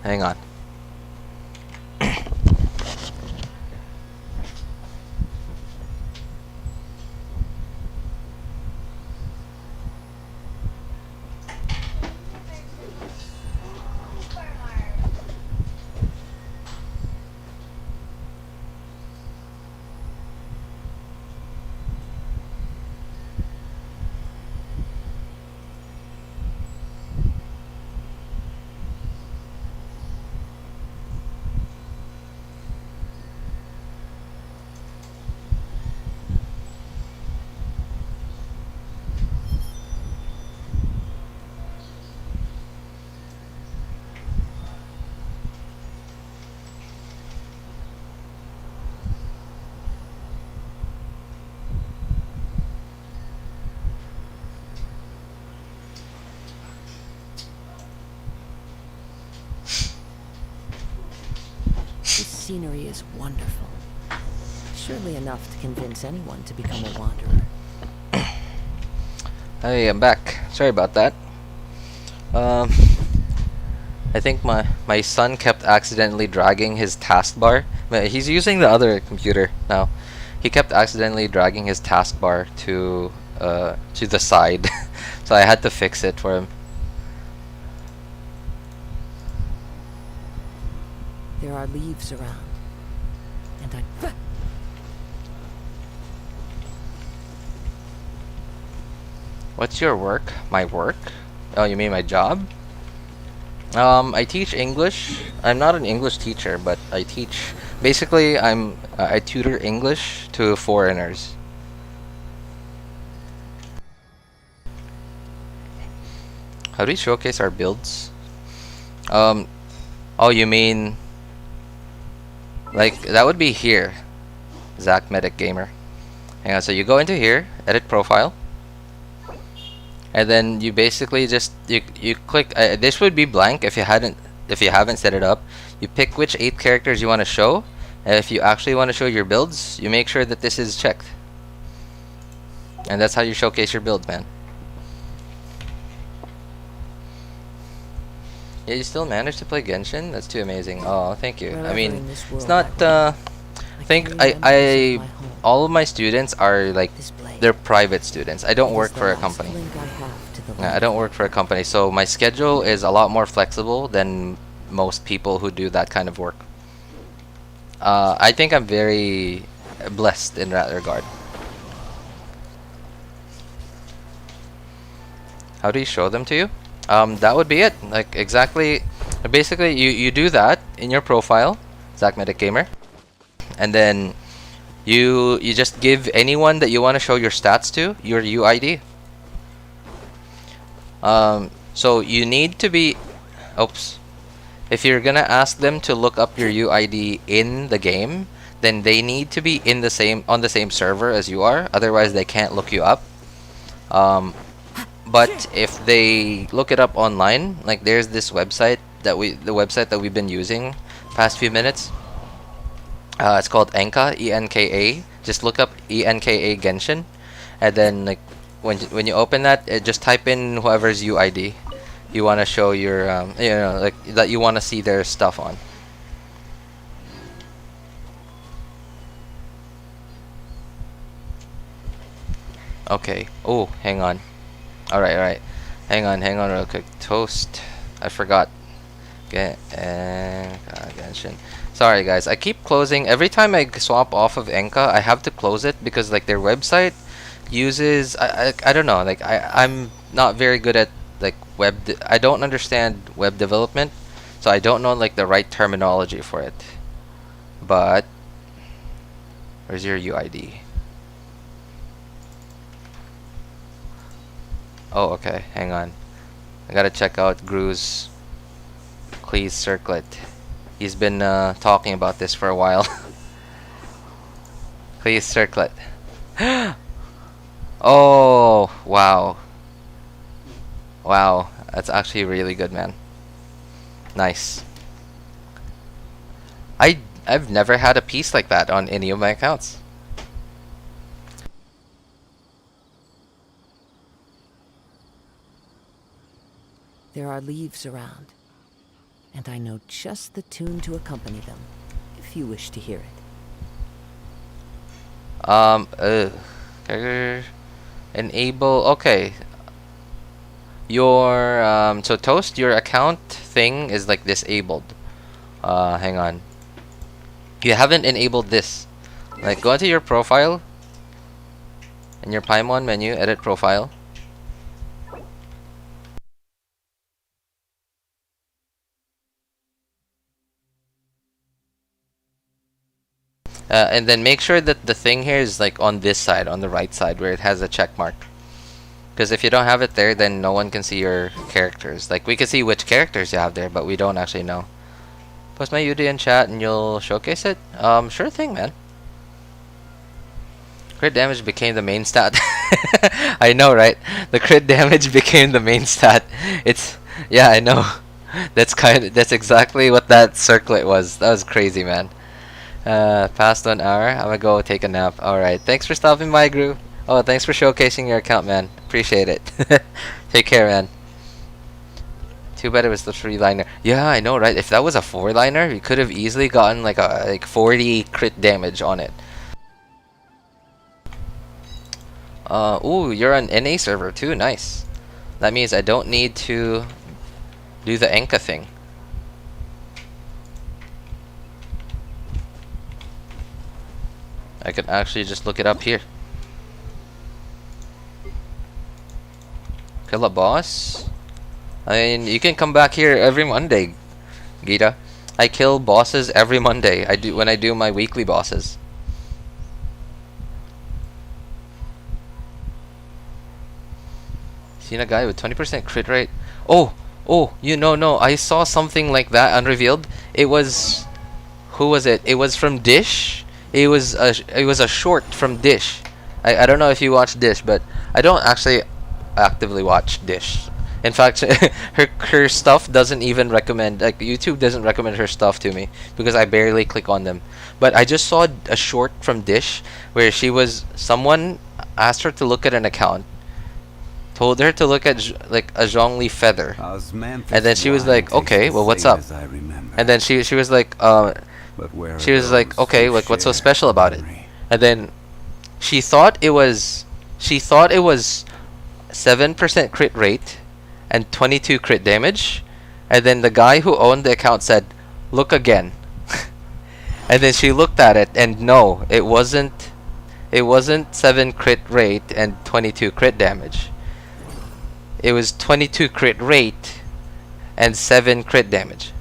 Hang on. scenery is wonderful. Surely enough to convince anyone to become a wanderer. Hey, I'm back. Sorry about that. I think my son kept accidentally dragging his taskbar. He's using the other computer now. He kept accidentally dragging his taskbar to the side, so I had to fix it for him. There are leaves around, and I... What's your work? My work? Oh, you mean my job? I teach English. I'm not an English teacher, but I teach. Basically, I tutor English to foreigners. How do we showcase our builds? Oh, you mean like that would be here, Zach Medic Gamer. Hang on. So you go into here, edit profile. And then you basically just you click. This would be blank if you haven't set it up. You pick which 8 characters you want to show, and if you actually want to show your builds, you make sure that this is checked. And that's how you showcase your build, man. Yeah, you still managed to play Genshin? That's too amazing. Oh, thank you. I mean, it's not. I think all of my students are like, they're private students. I don't work for a company. I don't work for a company, so my schedule is a lot more flexible than most people who do that kind of work. I think I'm very blessed in that regard. How do you show them to you? That would be it. Like exactly, basically you do that in your profile, Zach Medic Gamer, and then you just give anyone that you want to show your stats to your UID. So you need to be, oops, if you're gonna ask them to look up your UID in the game, then they need to be in the same on the same server as you are, otherwise they can't look you up. But if they look it up online, like there's this website that the website that we've been using past few minutes. It's called Enka, E-N-K-A. Just look up E-N-K-A Genshin, and then like when you open that, just type in whoever's UID you want to show your you know, like that you want to see their stuff on. Okay. Oh, hang on. All right. Hang on real quick. Toast. I forgot. Genshin. Sorry guys, I keep closing every time I swap off of Enka. I have to close it because like their website uses I don't know, like I'm not very good at like I don't understand web development, so I don't know like the right terminology for it. But where's your UID? Oh, okay, hang on. I gotta check out Gru's Please Circlet. He's been talking about this for a while. Please Circlet. Oh, wow. Wow, that's actually really good, man. Nice. I've never had a piece like that on any of my accounts. There are leaves around, and I know just the tune to accompany them, if you wish to hear it. Enable, okay. Your, so Toast, your account thing is like disabled. Hang on. You haven't enabled this. Like, go into your profile, in your Paimon menu, edit profile. And then make sure that the thing here is like on this side, on the right side, where it has a check mark. Because if you don't have it there, then no one can see your characters. Like, we can see which characters you have there, but we don't actually know. Post my UD in chat and you'll showcase it? Sure thing, man. Crit damage became the main stat. I know, right? The crit damage became the main stat. It's, yeah, I know. That's exactly what that circlet was. That was crazy, man. Past 1 hour. I'm gonna go take a nap. Alright. Thanks for stopping by, Gru. Oh, thanks for showcasing your account, man. Appreciate it. Take care, man. Too bad it was the 3-liner. Yeah, I know, right? If that was a 4-liner, you could have easily gotten like 40 crit damage on it. Ooh, you're on NA server too. Nice. That means I don't need to do the Enka thing. I can actually just look it up here. Kill a boss? I mean, you can come back here every Monday, Gita. I kill bosses every Monday. I do when I do my weekly bosses. Seen a guy with 20% crit rate. Oh, you know, no. I saw something like that unrevealed. It was, who was it? It was from Dish. It was a short from Dish. I don't know if you watch Dish, but I don't actually actively watch Dish. In fact, her stuff doesn't even recommend, like, YouTube doesn't recommend her stuff to me because I barely click on them. But I just saw a short from Dish where someone asked her to look at an account, told her to look at like a Zhongli feather, and then she was like, okay, well, what's up? And then she was like, okay, like, what's so special about it? And then she thought it was 7% crit rate and 22 crit damage, and then the guy who owned the account said, look again. And then she looked at it, and no, it wasn't 7 crit rate and 22 crit damage. It was 22 crit rate and 7 crit damage.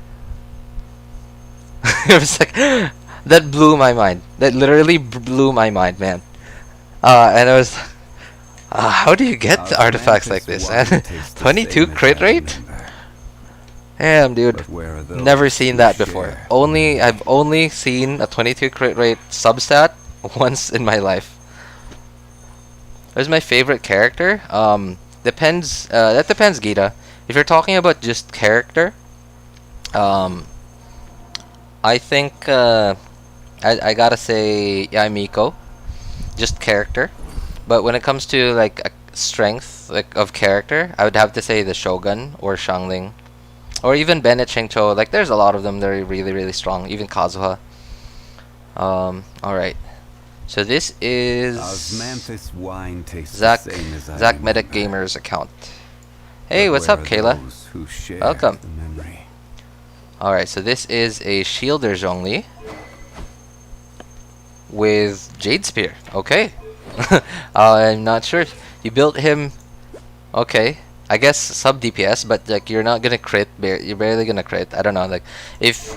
It was like, that blew my mind. That literally blew my mind, man. And I was, how do you get artifacts like this, man? 22 crit rate? Damn, dude. Never seen that before. I've only seen a 22 crit rate substat once in my life. Who's my favorite character? Depends. That depends, Gita. If you're talking about just character, I think I gotta say Miko, just character. But when it comes to like a strength of character, I would have to say the Shogun or Shangling, or even Bennett Shengcho. Like, there's a lot of them that are really, really strong. Even Kazuha. All right. So this is Zach Medic Gamer's account. Hey, what's up, Kayla? Welcome. Alright, so this is a Shielder Zhongli with Jade Spear. Okay. I'm not sure. You built him. Okay. I guess sub DPS, but like, you're not gonna crit. You're barely gonna crit. I don't know. Like, if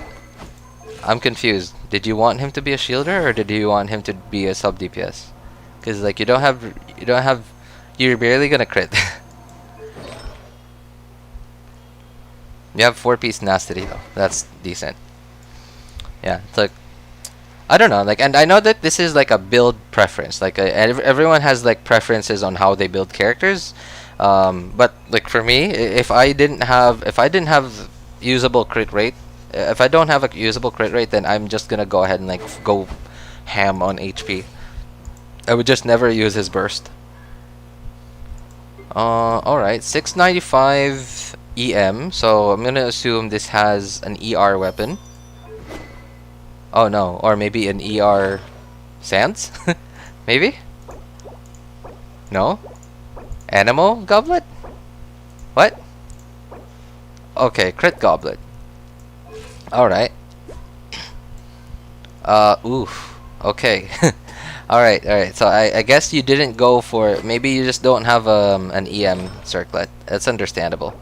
I'm confused. Did you want him to be a shielder, or did you want him to be a sub DPS? Because like, you're barely gonna crit. You have 4-piece tenacity though. That's decent. Yeah, it's like, I don't know. Like, and I know that this is like a build preference. Like, everyone has like preferences on how they build characters. But like, for me, if I didn't have usable crit rate, if I don't have a usable crit rate, then I'm just gonna go ahead and like go ham on HP. I would just never use his burst. Alright, 695 EM, so I'm gonna assume this has an ER weapon. Oh no, or maybe an ER Sands? Maybe? No? Animal Goblet? What? Okay, crit Goblet. Alright. Oof. Okay. Alright. So I guess you didn't go for, maybe you just don't have an EM circlet. That's understandable.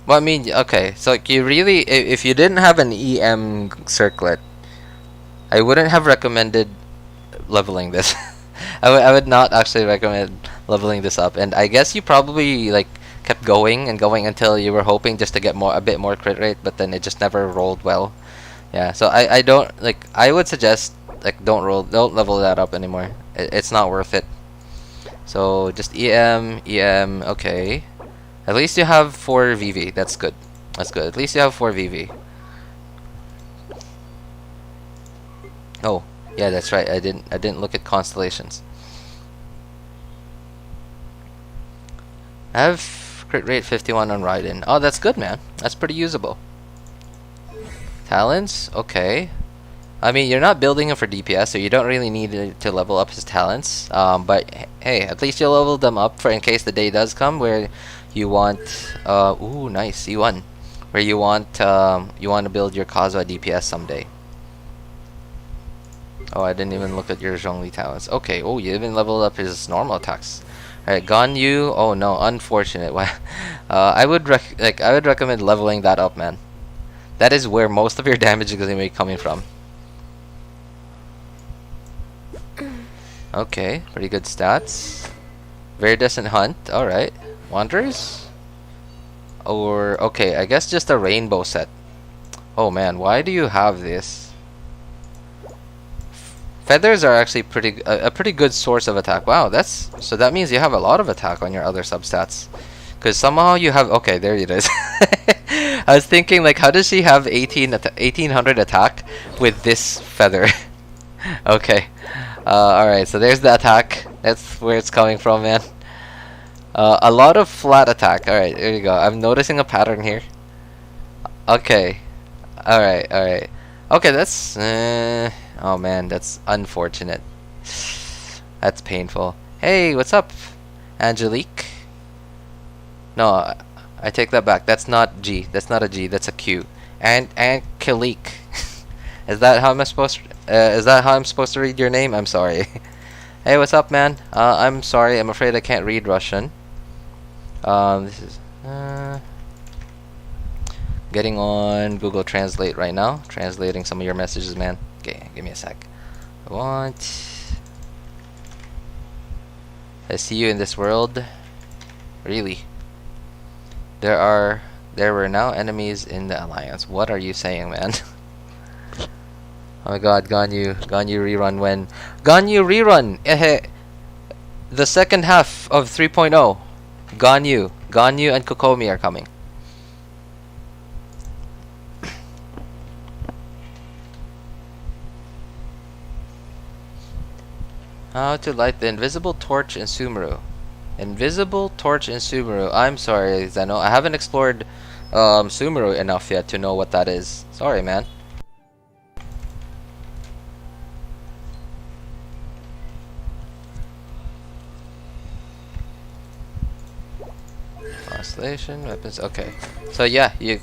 Well, I mean, okay. So you really, if you didn't have an EM circlet, I wouldn't have recommended leveling this. I would not actually recommend leveling this up. And I guess you probably like kept going and going until you were hoping just to get a bit more crit rate, but then it just never rolled well. Yeah, so I don't like, I would suggest like, don't level that up anymore. It's not worth it. So just EM, okay. At least you have 4 VV. That's good. That's good. At least you have 4 VV. Oh, yeah, that's right. I didn't look at constellations. I have crit rate 51 on Raiden. Oh, that's good, man. That's pretty usable. Talents? Okay. I mean, you're not building him for DPS, so you don't really need to level up his talents. But hey, at least you'll level them up for in case the day does come where you want. Ooh, nice C1. Where you want to build your Kazuha DPS someday. Oh, I didn't even look at your Zhongli talents. Okay. Oh, you even leveled up his normal attacks. Alright, Ganyu. Oh no, unfortunate. I would recommend leveling that up, man. That is where most of your damage is going to be coming from. Okay, pretty good stats. Very decent hunt. Alright. Wanderers? Or, okay, I guess just a rainbow set. Oh man, why do you have this? Feathers are actually a pretty good source of attack. Wow, so that means you have a lot of attack on your other substats. Because somehow you have... Okay, there it is. I was thinking, like, how does she have 1800 attack with this feather? Okay. Alright, so there's the attack. That's where it's coming from, man. A lot of flat attack. Alright, there you go. I'm noticing a pattern here. Okay. Alright, alright. Okay, that's... oh man, that's unfortunate. That's painful. Hey, what's up, Angelique? No, I take that back. That's not G. That's not a G. That's a Q. And Angelique. Is that how I'm supposed to read your name? I'm sorry. Hey, what's up, man? I'm sorry. I'm afraid I can't read Russian. This is getting on Google Translate right now. Translating some of your messages, man. Okay, give me a sec. I see you in this world. Really? There were now enemies in the alliance. What are you saying, man? Oh my god, Ganyu rerun when? Ganyu rerun! The second half of 3.0. Ganyu and Kokomi are coming. How to light the invisible torch in Sumeru. Invisible torch in Sumeru. I'm sorry, Zeno. I haven't explored Sumeru enough yet to know what that is. Sorry, man. Constellation, weapons. Okay. So yeah, you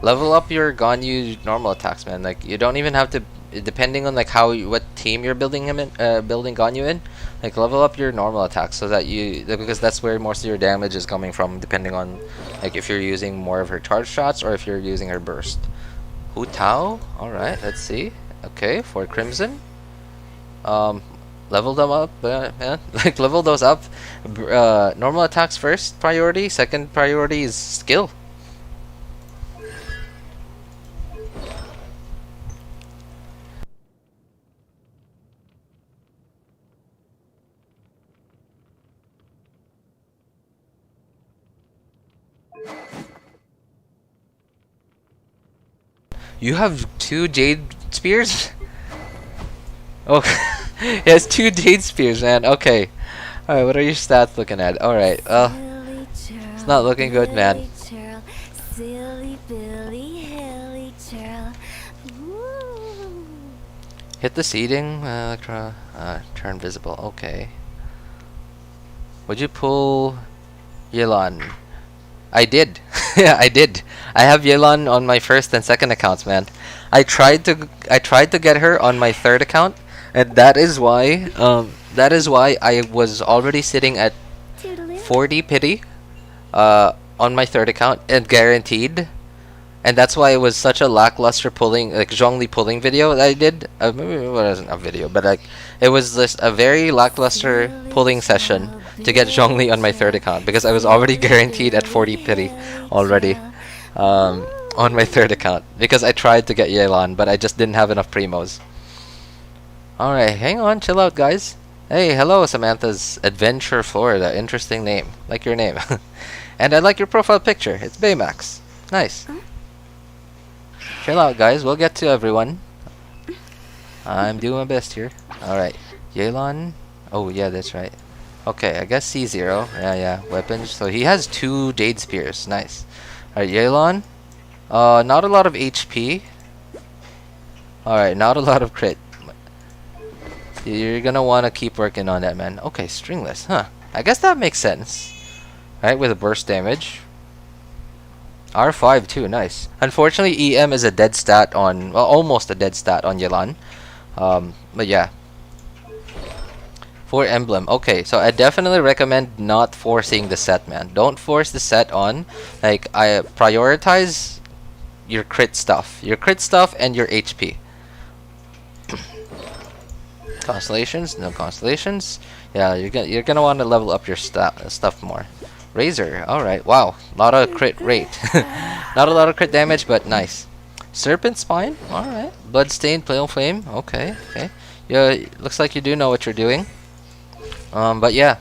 level up your Ganyu normal attacks, man. Like, you don't even have to, depending on like what team you're building him in, building Ganyu in, like level up your normal attacks so that because that's where most of your damage is coming from, depending on like if you're using more of her charge shots or if you're using her burst. Hu Tao. All right, let's see. Okay, for Crimson. Level them up, man. Like, level those up. Normal attacks first priority. Second priority is skill. You have 2 Jade Spears? Oh, he has 2 Jade Spears, man. Okay. Alright, what are your stats looking at? Alright, it's not looking good, man. Hit the seeding, turn visible. Okay. Would you pull Yelan? I did. Yeah, I did. I have Yelan on my first and second accounts, man. I tried to get her on my third account, and that is why I was already sitting at 40 pity on my third account and guaranteed. And that's why it was such a lackluster pulling, like Zhongli pulling video that I did. Maybe it wasn't a video, but like it was just a very lackluster pulling session to get Zhongli on my third account because I was already guaranteed at 40 pity already on my third account because I tried to get Yelan, but I just didn't have enough primos. Alright, hang on, chill out, guys. Hey, hello, Samantha's Adventure Florida. Interesting name. Like your name. And I like your profile picture. It's Baymax. Nice. Chill out, guys. We'll get to everyone. I'm doing my best here. Alright. Yelan. Oh, yeah, that's right. Okay, I guess C0. Yeah. Weapons. So he has 2 Jade Spears. Nice. Alright, Yelan. Not a lot of HP. Alright, not a lot of crit. You're gonna want to keep working on that, man. Okay, Stringless. Huh. I guess that makes sense. Alright, with a burst damage. R5 too, nice. Unfortunately, EM is a dead stat on, well, almost a dead stat on Yelan. But yeah. For Emblem. Okay, so I definitely recommend not forcing the set, man. Don't force the set on. Like, I prioritize your crit stuff. Your crit stuff and your HP. Constellations? No constellations. Yeah, you're gonna want to level up your stuff more. Razor. Alright, wow. Lot of crit rate. Not a lot of crit damage, but nice. Serpent Spine. Alright. Bloodstained Pale Flame. Okay. Yeah, looks like you do know what you're doing. But yeah.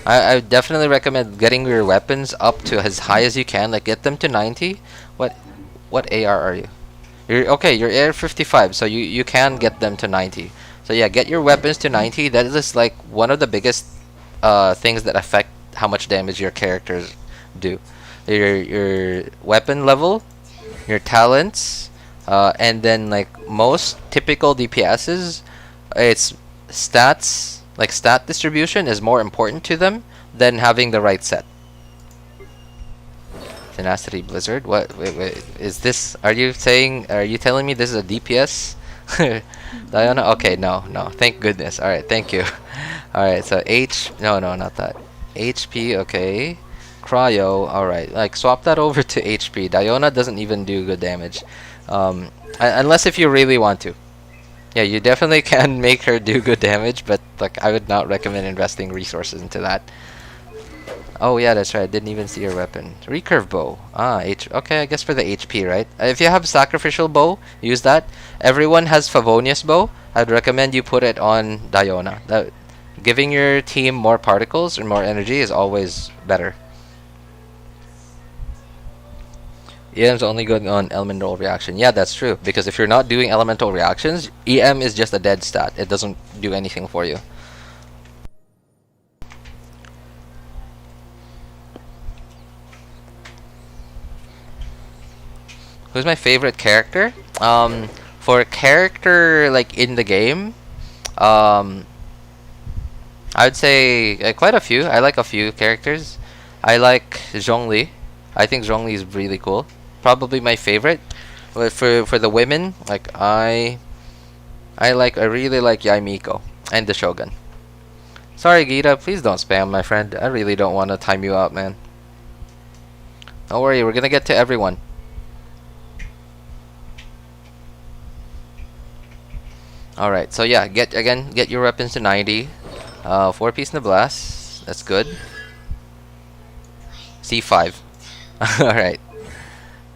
I definitely recommend getting your weapons up to as high as you can. Like, get them to 90. What AR are you? You're AR 55, so you can get them to 90. So yeah, get your weapons to 90. That is like one of the biggest things that affect how much damage your characters do. Your weapon level, your talents, and then like most typical DPSs, it's stats, like stat distribution is more important to them than having the right set. Tenacity Blizzard. What? Wait. Is this? Are you telling me this is a DPS? Diana? Okay, no. Thank goodness. Alright, thank you. Alright, so no, not that. HP, okay. Cryo, alright. Like, swap that over to HP. Diana doesn't even do good damage. Unless if you really want to. Yeah, you definitely can make her do good damage, but like, I would not recommend investing resources into that. Oh yeah, that's right. I didn't even see your weapon. Recurve bow. Okay, I guess for the HP, right? If you have sacrificial bow, use that. Everyone has Favonius bow. I'd recommend you put it on Diona. Giving your team more particles or more energy is always better. EM's only good on elemental reaction. Yeah, that's true. Because if you're not doing elemental reactions, EM is just a dead stat. It doesn't do anything for you. Who's my favorite character? For a character like in the game, I would say quite a few. I like a few characters. I like Zhongli. I think Zhongli is really cool. Probably my favorite. But for the women, like I really like Yaimiko and the Shogun. Sorry, Gita, please don't spam, my friend. I really don't want to time you out, man. Don't worry, we're gonna get to everyone. Alright, so yeah, get your weapons to 90. 4-piece Nablas. That's good. C5. Alright.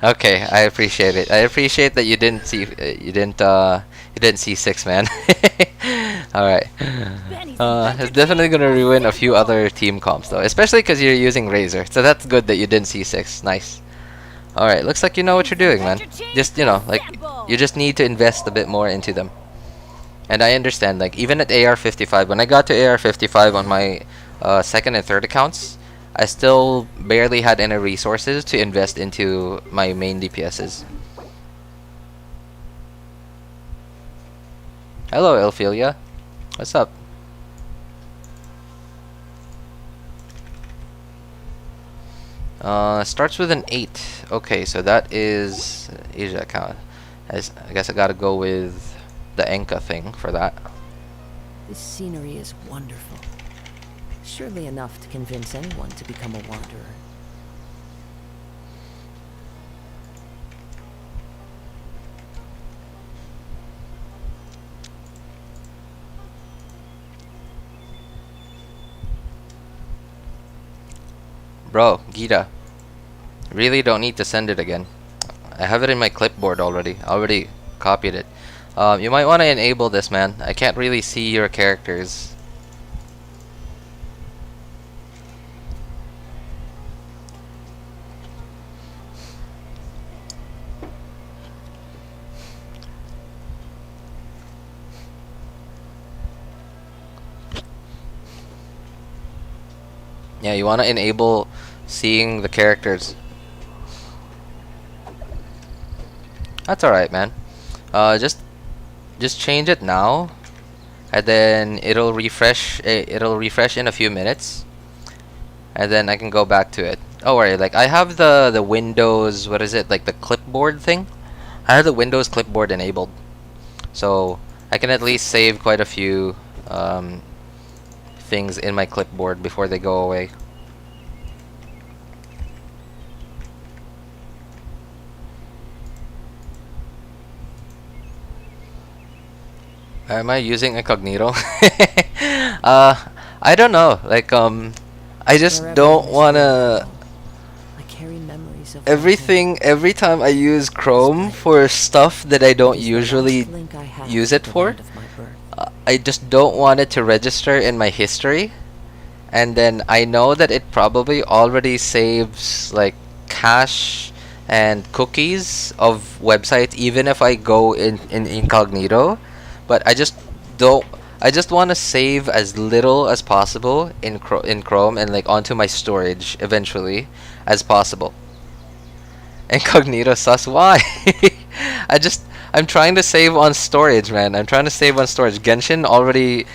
Okay, I appreciate it. I appreciate that you didn't see C6, man. Alright. It's definitely gonna ruin a few other team comps though, especially because you're using Razor. So that's good that you didn't see 6. Nice. Alright, looks like you know what you're doing, man. Just, like, you just need to invest a bit more into them. And I understand, like, even at AR55, when I got to AR55 on my second and third accounts, I still barely had any resources to invest into my main DPSs. Hello, Elphilia. What's up? Starts with an 8. Okay, so that is Asia account. I guess I gotta go with the Enka thing for that. This scenery is wonderful. Surely enough to convince anyone to become a wanderer. Bro, Gita. Really don't need to send it again. I have it in my clipboard already. I already copied it. You might want to enable this, man. I can't really see your characters. Yeah, you want to enable seeing the characters. That's alright, man. Just change it now, and then it'll refresh. It'll refresh in a few minutes, and then I can go back to it. Oh, worry, like I have the Windows. What is it? Like the clipboard thing. I have the Windows clipboard enabled, so I can at least save quite a few things in my clipboard before they go away. Am I using incognito? I don't know. Like, I just don't wanna. I carry memories of Everything, every time I use Chrome for stuff that I don't usually use it for, I just don't want it to register in my history. And then I know that it probably already saves like cache and cookies of websites even if I go in incognito. But I just don't. I just want to save as little as possible in Chrome and like onto my storage eventually as possible. Incognito sus. Why? I'm trying to save on storage, man. I'm trying to save on storage. Genshin already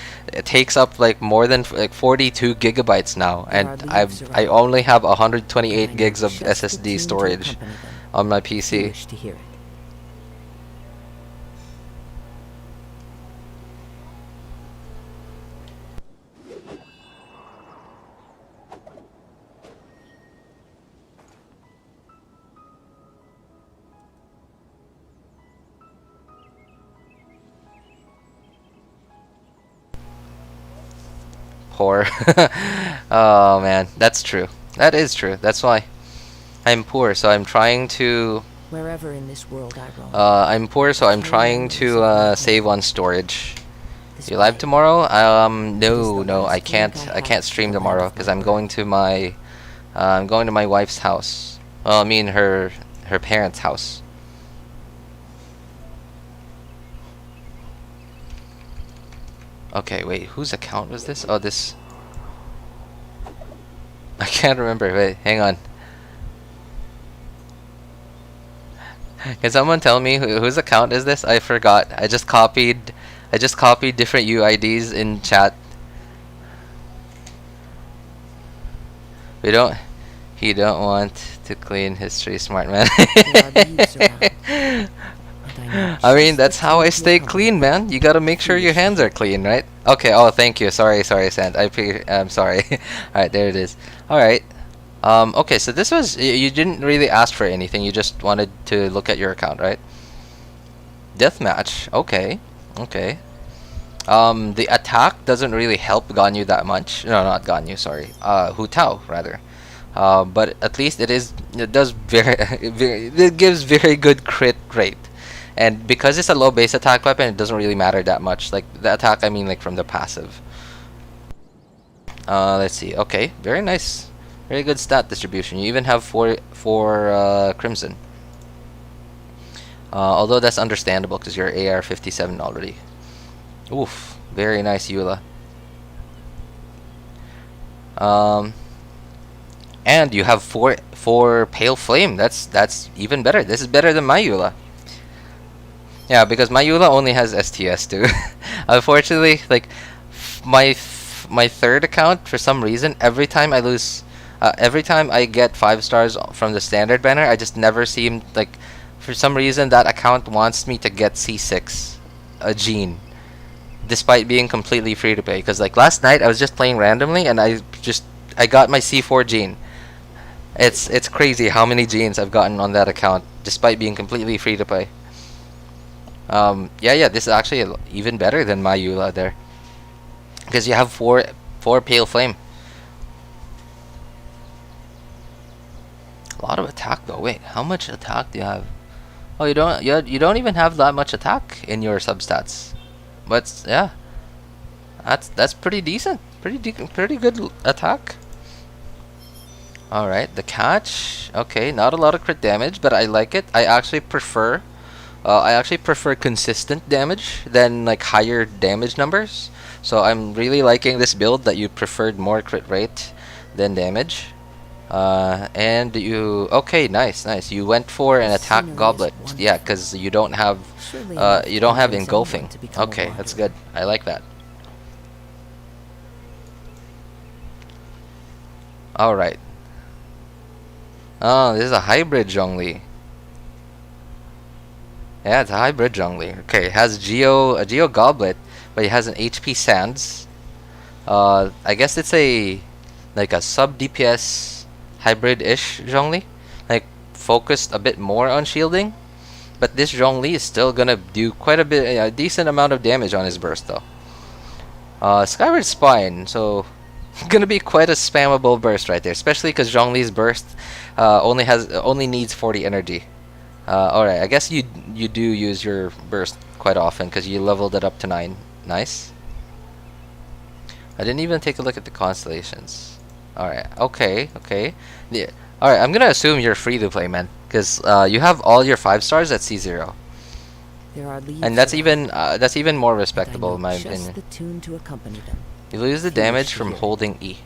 takes up like more than like 42 gigabytes now, and I only have 128 gigs of SSD storage on my PC. Wish to hear it. Poor. Oh man, that's true. That is true. That's why I'm poor. So I'm trying to. Wherever in this world I roam. I'm poor, so I'm trying to save on storage. You live tomorrow? No, I can't. I can't stream tomorrow because I'm going to my wife's house. Well, I mean her parents' house. Okay, wait, whose account was this? Oh, this. I can't remember. Wait, hang on. Can someone tell me whose account is this? I forgot. I just copied different UIDs in chat. He don't want to clean history, smart man. I mean, that's how I stay clean, man. You gotta make sure your hands are clean, right? Okay, oh, thank you. Sorry, Sand. I'm sorry. Alright, there it is. Alright. Okay, so this was... You didn't really ask for anything. You just wanted to look at your account, right? Deathmatch. Okay. Okay. The attack doesn't really help Ganyu that much. No, not Ganyu, sorry. Hu Tao, rather. But at least it does it gives very good crit rate. And because it's a low base attack weapon, it doesn't really matter that much. Like the attack, I mean like from the passive. Let's see. Okay, very nice. Very good stat distribution. You even have four Crimson. Although that's understandable because you're AR-57 already. Oof, very nice Eula. And you have four Pale Flame. That's even better. This is better than my Eula. Yeah, because my Eula only has STS too. Unfortunately, like my third account, for some reason, every time I lose, every time I get 5 stars from the standard banner, I just never seem like, for some reason, that account wants me to get C6, a gene, despite being completely free to play. Because like last night, I was just playing randomly, and I got my C4 gene. It's crazy how many genes I've gotten on that account, despite being completely free to play. Yeah, this is actually even better than my Eula there, because you have four Pale Flame. A lot of attack though. Wait, how much attack do you have? Oh, you don't even have that much attack in your substats. But yeah, that's pretty decent. Pretty good attack. All right, the catch. Okay, not a lot of crit damage, but I like it. I actually prefer consistent damage than like higher damage numbers. So I'm really liking this build that you preferred more crit rate then damage. And you... Okay, nice, nice. You went for an attack goblet. Yeah, because you don't have... you don't have engulfing. Okay, that's good. I like that. Alright. Oh, this is a hybrid Zhongli. Yeah, it's a hybrid Zhongli. Okay, it has a Geo Goblet, but it has an HP Sands. I guess it's like a sub DPS hybrid-ish Zhongli, like focused a bit more on shielding. But this Zhongli is still gonna do quite a decent amount of damage on his burst though. Skyward Spine, so gonna be quite a spammable burst right there, especially because Zhongli's burst only needs 40 energy. Alright, I guess you do use your burst quite often because you leveled it up to 9. Nice. I didn't even take a look at the constellations. Alright, okay. Yeah. Alright, I'm gonna assume you're free to play, man, because you have all your 5 stars at C0. There are leaves And that's even more respectable in my just opinion. the tune to accompany them. You lose the If you damage wish to from hear it. holding E.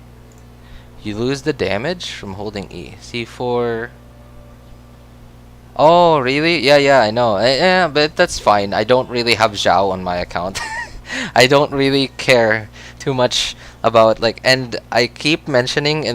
You lose the damage from holding E. C4. Oh, really? Yeah, I know. Yeah, but that's fine. I don't really have Zhao on my account. I don't really care too much about and I keep mentioning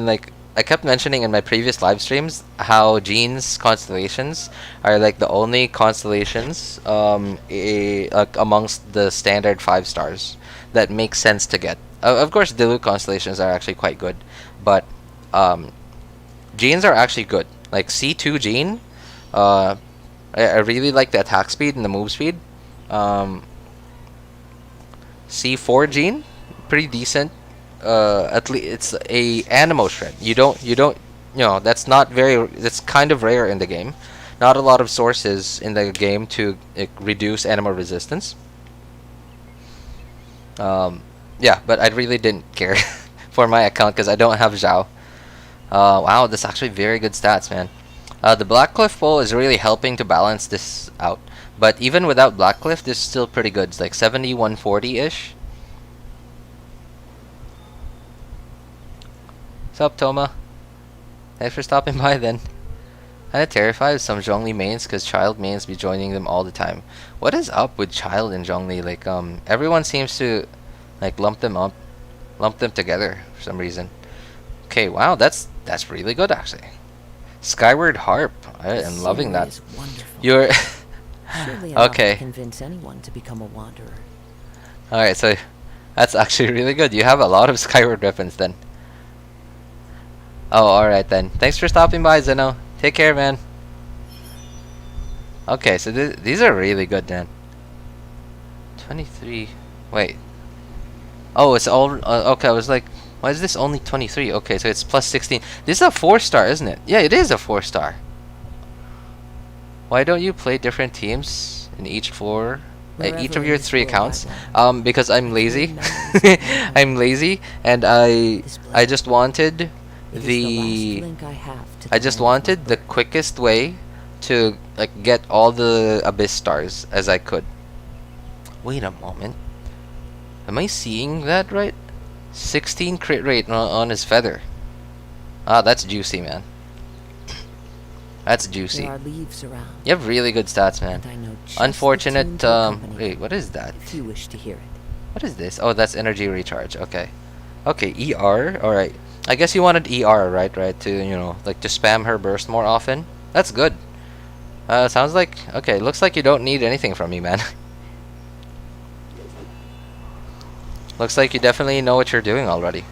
I kept mentioning in my previous live streams how Jean's constellations are the only constellations amongst the standard 5 stars that make sense to get. Of course, Diluc constellations are actually quite good, but Jeans are actually good. Like C2 Jean, I really like the attack speed and the move speed. C4 Jean, pretty decent. At least it's a Animo Shred. That's kind of rare in the game. Not a lot of sources in the game to reduce Animo resistance. Yeah, but I really didn't care for my account because I don't have Zhao. Wow, that's actually very good stats, man. The Blackcliff Bowl is really helping to balance this out. But even without Blackcliff, this is still pretty good. It's like 7140-ish. What's up, Toma? Thanks for stopping by then. Kinda terrified of some Zhongli mains because child mains be joining them all the time. What is up with child and Zhongli? Everyone seems to lump them together for some reason. Okay, wow, that's really good actually. Skyward Harp, I am loving that. Is wonderful. You're Surely enough okay. to convince anyone to become a wanderer. Alright, so that's actually really good. You have a lot of Skyward weapons then. Oh, alright then. Thanks for stopping by, Zeno. Take care, man. Okay, so these are really good, man. 23. Wait. Oh, it's all... okay, I was like, why is this only 23? Okay, so it's plus 16. This is a 4-star, isn't it? Yeah, it is a 4-star. Why don't you play different teams in each floor? Each of your 3 accounts? Because I'm lazy. I'm lazy, and I just wanted I just wanted the quickest way to get all the Abyss stars as I could. Wait a moment. Am I seeing that right? 16 crit rate on his feather. Ah, that's juicy, man. That's juicy. There are leaves around. You have really good stats, man. And I know just Unfortunate. the tune to accompany Wait, them, what is that? if you wish to hear it. What is this? Oh, that's energy recharge. Okay. Okay, ER. All right. I guess you wanted ER, right? Right, to to spam her burst more often. That's good. Sounds like okay. Looks like you don't need anything from me, man. Looks like you definitely know what you're doing already.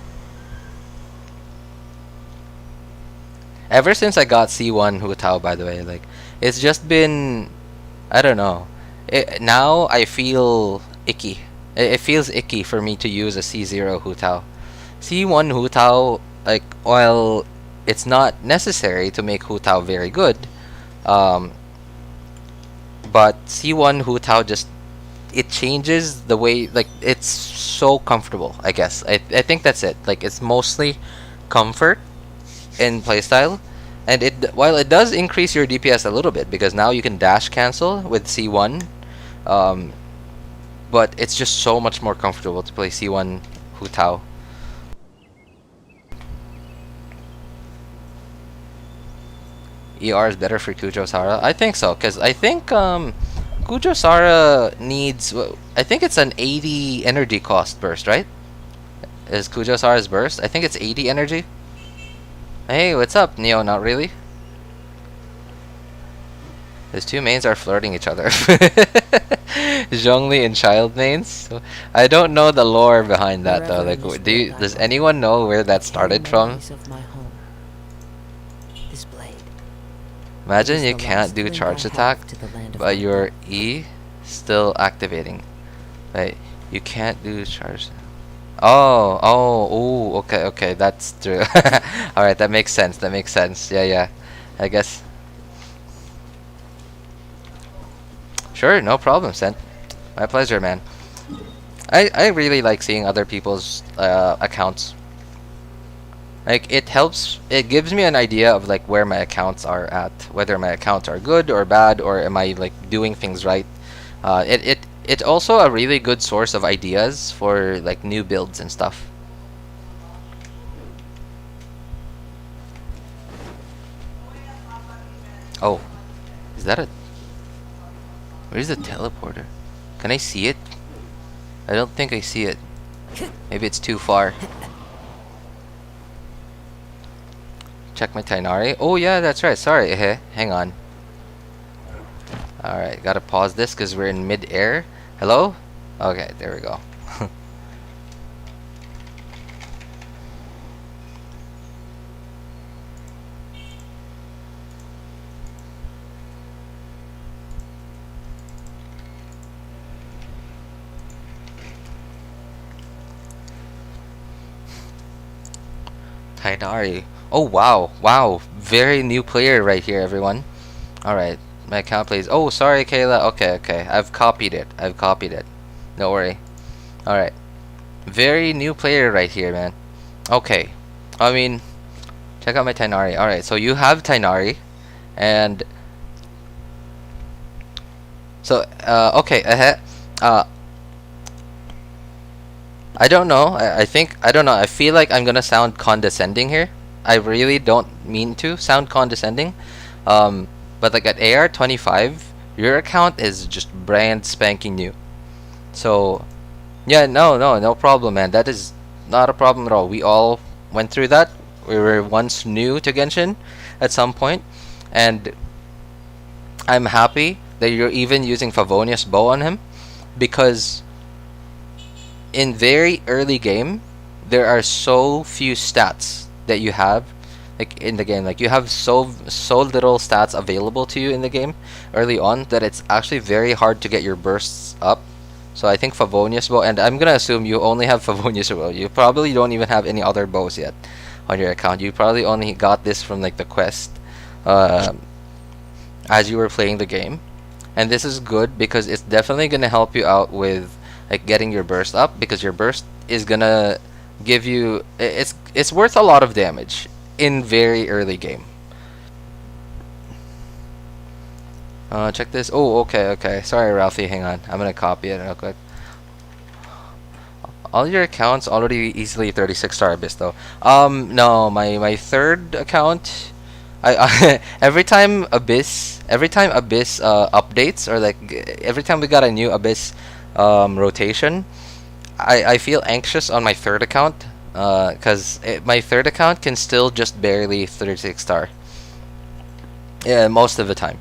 Ever since I got C1 Hu Tao, by the way, it's just been, I don't know. Now I feel icky. It feels icky for me to use a C0 Hu Tao. C1 Hu Tao, while it's not necessary to make Hu Tao very good, but C1 Hu Tao it changes the way, it's so comfortable, I guess. I think that's it. It's mostly comfort in playstyle, and while it does increase your DPS a little bit because now you can dash cancel with C1, but it's just so much more comfortable to play C1 Hu Tao. ER is better for Kujo-Sara? I think so, because I think Kujo-Sara needs... I think it's an 80 energy cost burst, right? Is Kujo-Sara's burst? I think it's 80 energy. Hey, what's up, Neo? Not really? His two mains are flirting each other. Zhongli and child mains. So, I don't know the lore behind that though. Like, does anyone know where that started from? Of my home. This blade. Imagine you can't do charge attack, but your E still activating. Right? You can't do charge. Oh, okay, that's true. All right, that makes sense. That makes sense. Yeah. I guess. Sure, no problem, Sent. My pleasure, man. I really like seeing other people's accounts. Like, it helps, it gives me an idea of like where my accounts are at, whether my accounts are good or bad, or am I like doing things right. It's also a really good source of ideas for like new builds and stuff. Oh, is that a... Where's the teleporter? Can I see it? I don't think I see it. Maybe it's too far. Check my Tighnari. Oh yeah, that's right. Sorry. Hang on. Alright, gotta pause this because we're in mid-air. Hello? Okay, there we go. Tighnari. Oh wow, very new player right here, everyone. Alright, my account plays. Oh, sorry, Kayla. Okay, I've copied it. Don't worry. Alright, very new player right here, man. Okay, I mean, check out my Tighnari. Alright, so you have Tighnari, and so okay, I don't know. I don't know. I feel like I'm gonna sound condescending here. I really don't mean to sound condescending. But like at AR 25, your account is just brand spanking new. So, yeah, no problem, man. That is not a problem at all. We all went through that. We were once new to Genshin at some point, and I'm happy that you're even using Favonius Bow on him, because in very early game, there are so few stats that you have, like in the game. Like you have so little stats available to you in the game early on that it's actually very hard to get your bursts up. So I think Favonius Bow, and I'm gonna assume you only have Favonius Bow. You probably don't even have any other bows yet on your account. You probably only got this from like the quest as you were playing the game. And this is good because it's definitely gonna help you out with like getting your burst up, because your burst is gonna give you, it's worth a lot of damage in very early game. Check this. Oh, okay. Sorry, Ralphie. Hang on. I'm gonna copy it real quick. All your accounts already easily 36-star Abyss though. No, my third account, I every time Abyss updates, or like every time we got a new Abyss rotation, I feel anxious on my third account, because my third account can still just barely 36-star. Yeah, most of the time.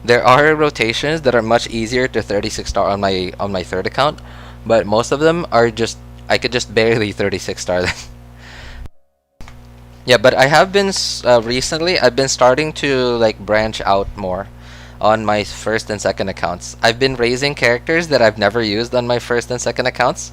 There are rotations that are much easier to 36-star on my third account, but most of them are just, I could just barely 36-star them. Yeah, but I have been recently, I've been starting to like branch out more on my first and second accounts. I've been raising characters that I've never used on my first and second accounts.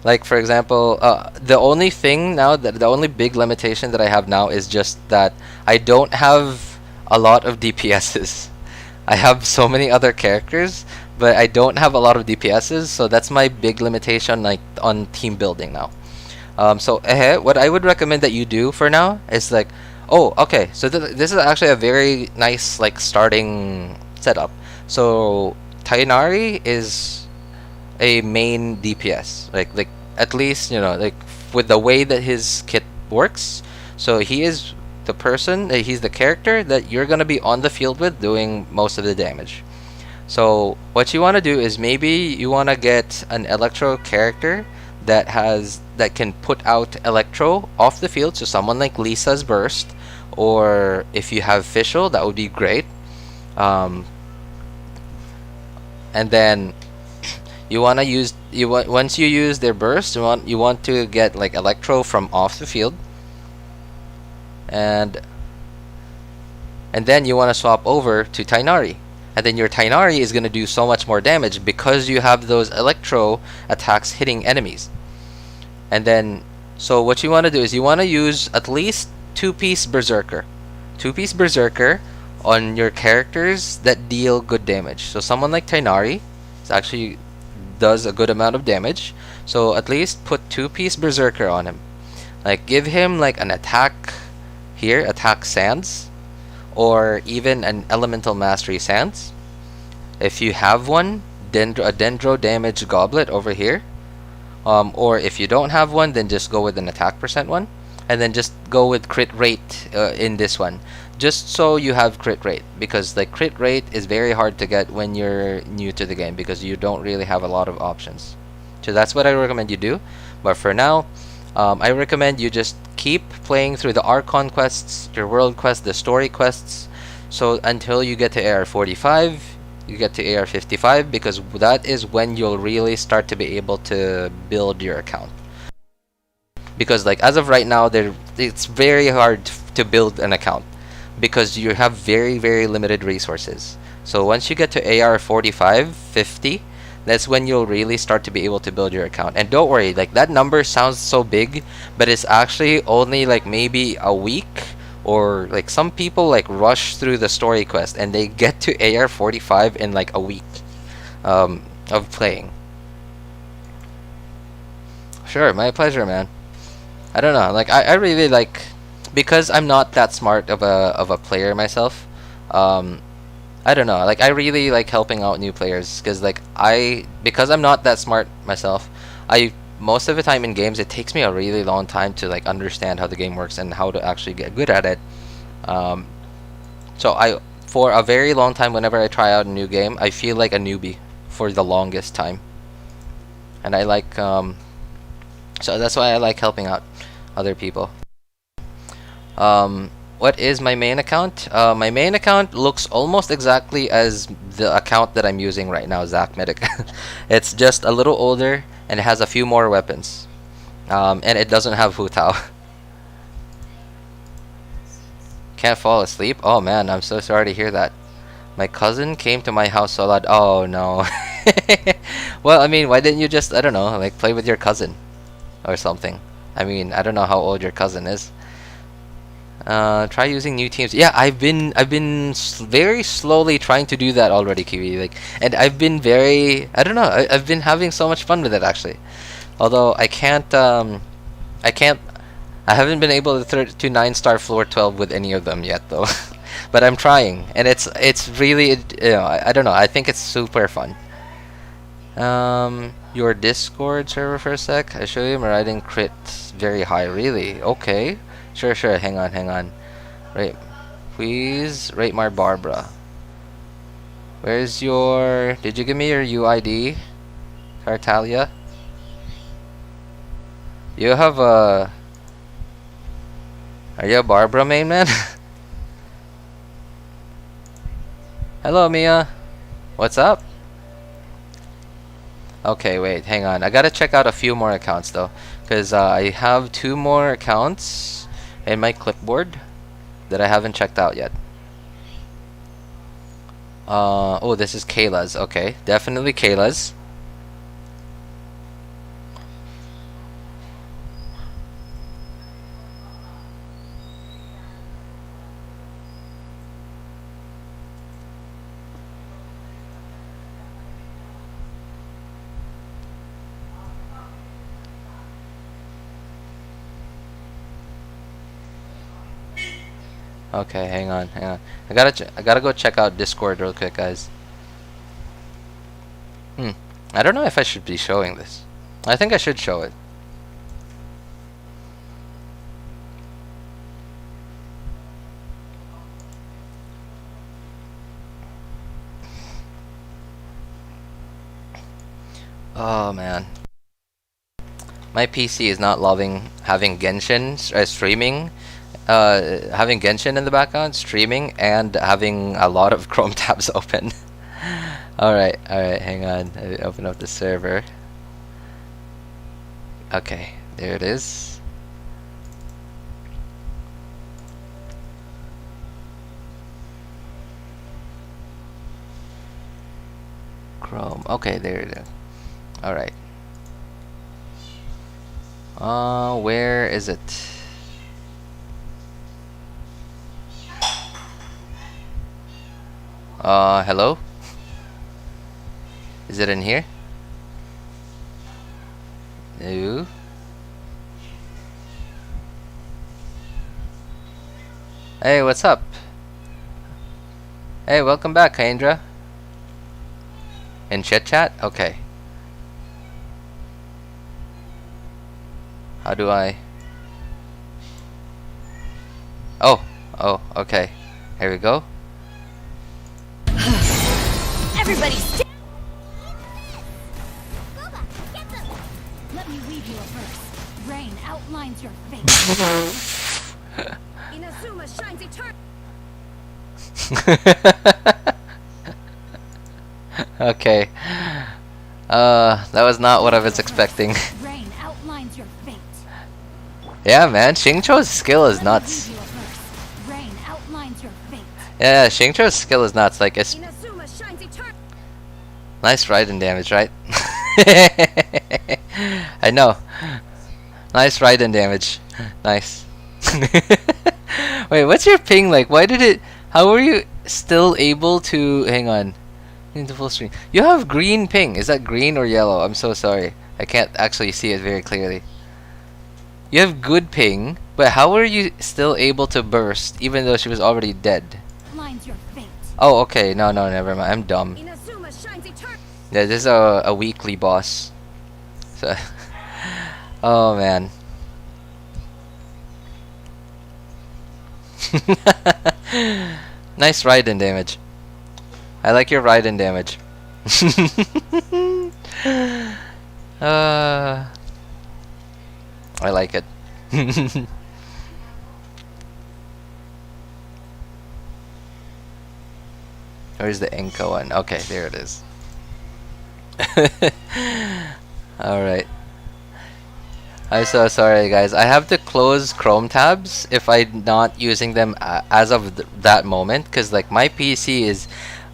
Like for example, the only thing now, the only big limitation that I have now is just that I don't have a lot of DPSs. I have so many other characters, but I don't have a lot of DPSs, so that's my big limitation, like on team building now. So what I would recommend that you do for now is like, oh, okay, so this is actually a very nice like starting setup. So Tighnari is a main DPS, like at least, you know, like with the way that his kit works. So he is the person, he's the character that you're gonna be on the field with doing most of the damage. So what you want to do is maybe you want to get an electro character that can put out electro off the field, so someone like Lisa's burst, or if you have Fischl, that would be great. And then you want to use once you use their burst, you want to get like electro from off the field, and then you want to swap over to Tighnari. And then your Tighnari is going to do so much more damage because you have those electro attacks hitting enemies. And then, so what you want to do is you want to use at least 2-piece Berserker. 2-piece Berserker on your characters that deal good damage. So someone like Tighnari actually does a good amount of damage. So at least put 2-piece Berserker on him. Like give him like an attack here, attack Sands, or even an Elemental Mastery Sands. If you have one, a Dendro damage Goblet over here. Or if you don't have one, then just go with an attack percent one. And then just go with crit rate in this one. Just so you have crit rate. Because like crit rate is very hard to get when you're new to the game, because you don't really have a lot of options. So that's what I recommend you do. But for now, I recommend you just keep playing through the Archon quests, your world quests, the story quests, so until you get to AR 45, you get to AR 55, because that is when you'll really start to be able to build your account. Because like as of right now, it's very hard to build an account because you have very, very limited resources. So once you get to AR 45, 50, that's when you'll really start to be able to build your account. And don't worry, like that number sounds so big, but it's actually only like maybe a week, or like some people like rush through the story quest and they get to AR 45 in like a week of playing. Sure, my pleasure, man. I don't know, like I really like, because I'm not that smart of a player myself, I don't know, like I really like helping out new players, because like because I'm not that smart myself, most of the time in games it takes me a really long time to like understand how the game works and how to actually get good at it. So for a very long time, whenever I try out a new game, I feel like a newbie for the longest time. And I like so that's why I like helping out other people. What is my main account? My main account looks almost exactly as the account that I'm using right now, Zac Medic. It's just a little older and it has a few more weapons. And it doesn't have Hu Tao. Can't fall asleep? Oh man, I'm so sorry to hear that. My cousin came to my house so loud. Oh no. Well, I mean, why didn't you just, I don't know, like play with your cousin or something? I mean, I don't know how old your cousin is. Try using new teams. Yeah, I've been very slowly trying to do that already, Kiwi. Like, and I've been very, I don't know, I've been having so much fun with it actually. Although I haven't been able to 9-star floor 12 with any of them yet though. But I'm trying, and it's really, you know, I don't know, I think it's super fun. Your Discord server for a sec. I show you my riding crit very high. Really? Okay. Sure. Hang on. Right. Please rate my Barbara. Where's your... Did you give me your UID? Cartalia? You have a... Are you a Barbara main, man? Hello, Mia. What's up? Okay, wait, hang on. I gotta check out a few more accounts though, because I have 2 more accounts in my clipboard that I haven't checked out yet. Oh, this is Kayla's. Okay, definitely Kayla's. Okay, hang on. I gotta go check out Discord real quick, guys. I don't know if I should be showing this. I think I should show it. Oh man. My PC is not loving having Genshin streaming. Having Genshin in the background, streaming, and having a lot of Chrome tabs open. Alright, hang on. I open up the server. Okay, there it is. Chrome. Okay, there it is. Alright. Where is it? Hello? Is it in here? No. Hey, what's up? Hey, welcome back, Kaindra. In chit chat? Okay. How do I? Oh, okay. Here we go. Everybody stand! Let me weave you a verse. Rain outlines your fate. Inazuma shines eternal. Okay. That was not what I was expecting. Rain outlines your fate. Yeah, man, Xingqiu's skill is nuts. Rain outlines your fate. Yeah, Xingqiu's skill is nuts. Like, it's Inazuma shines eternal. nice Raiden damage, right? I know. Nice Raiden damage. Nice. Wait, what's your ping like? Why did it... How were you still able to... Hang on. Into full screen. You have green ping. Is that green or yellow? I'm so sorry. I can't actually see it very clearly. You have good ping, but how were you still able to burst even though she was already dead? Outlines your fate. Oh, okay. No, never mind. I'm dumb. Inazuma shines eternal. Yeah, this is a weekly boss. So, oh man. Nice Raiden damage. I like your Raiden damage. I like it. Where's the Inca one? Okay, there it is. Alright. I'm so sorry guys. I have to close Chrome tabs if I'm not using them as of that moment, because like my PC is...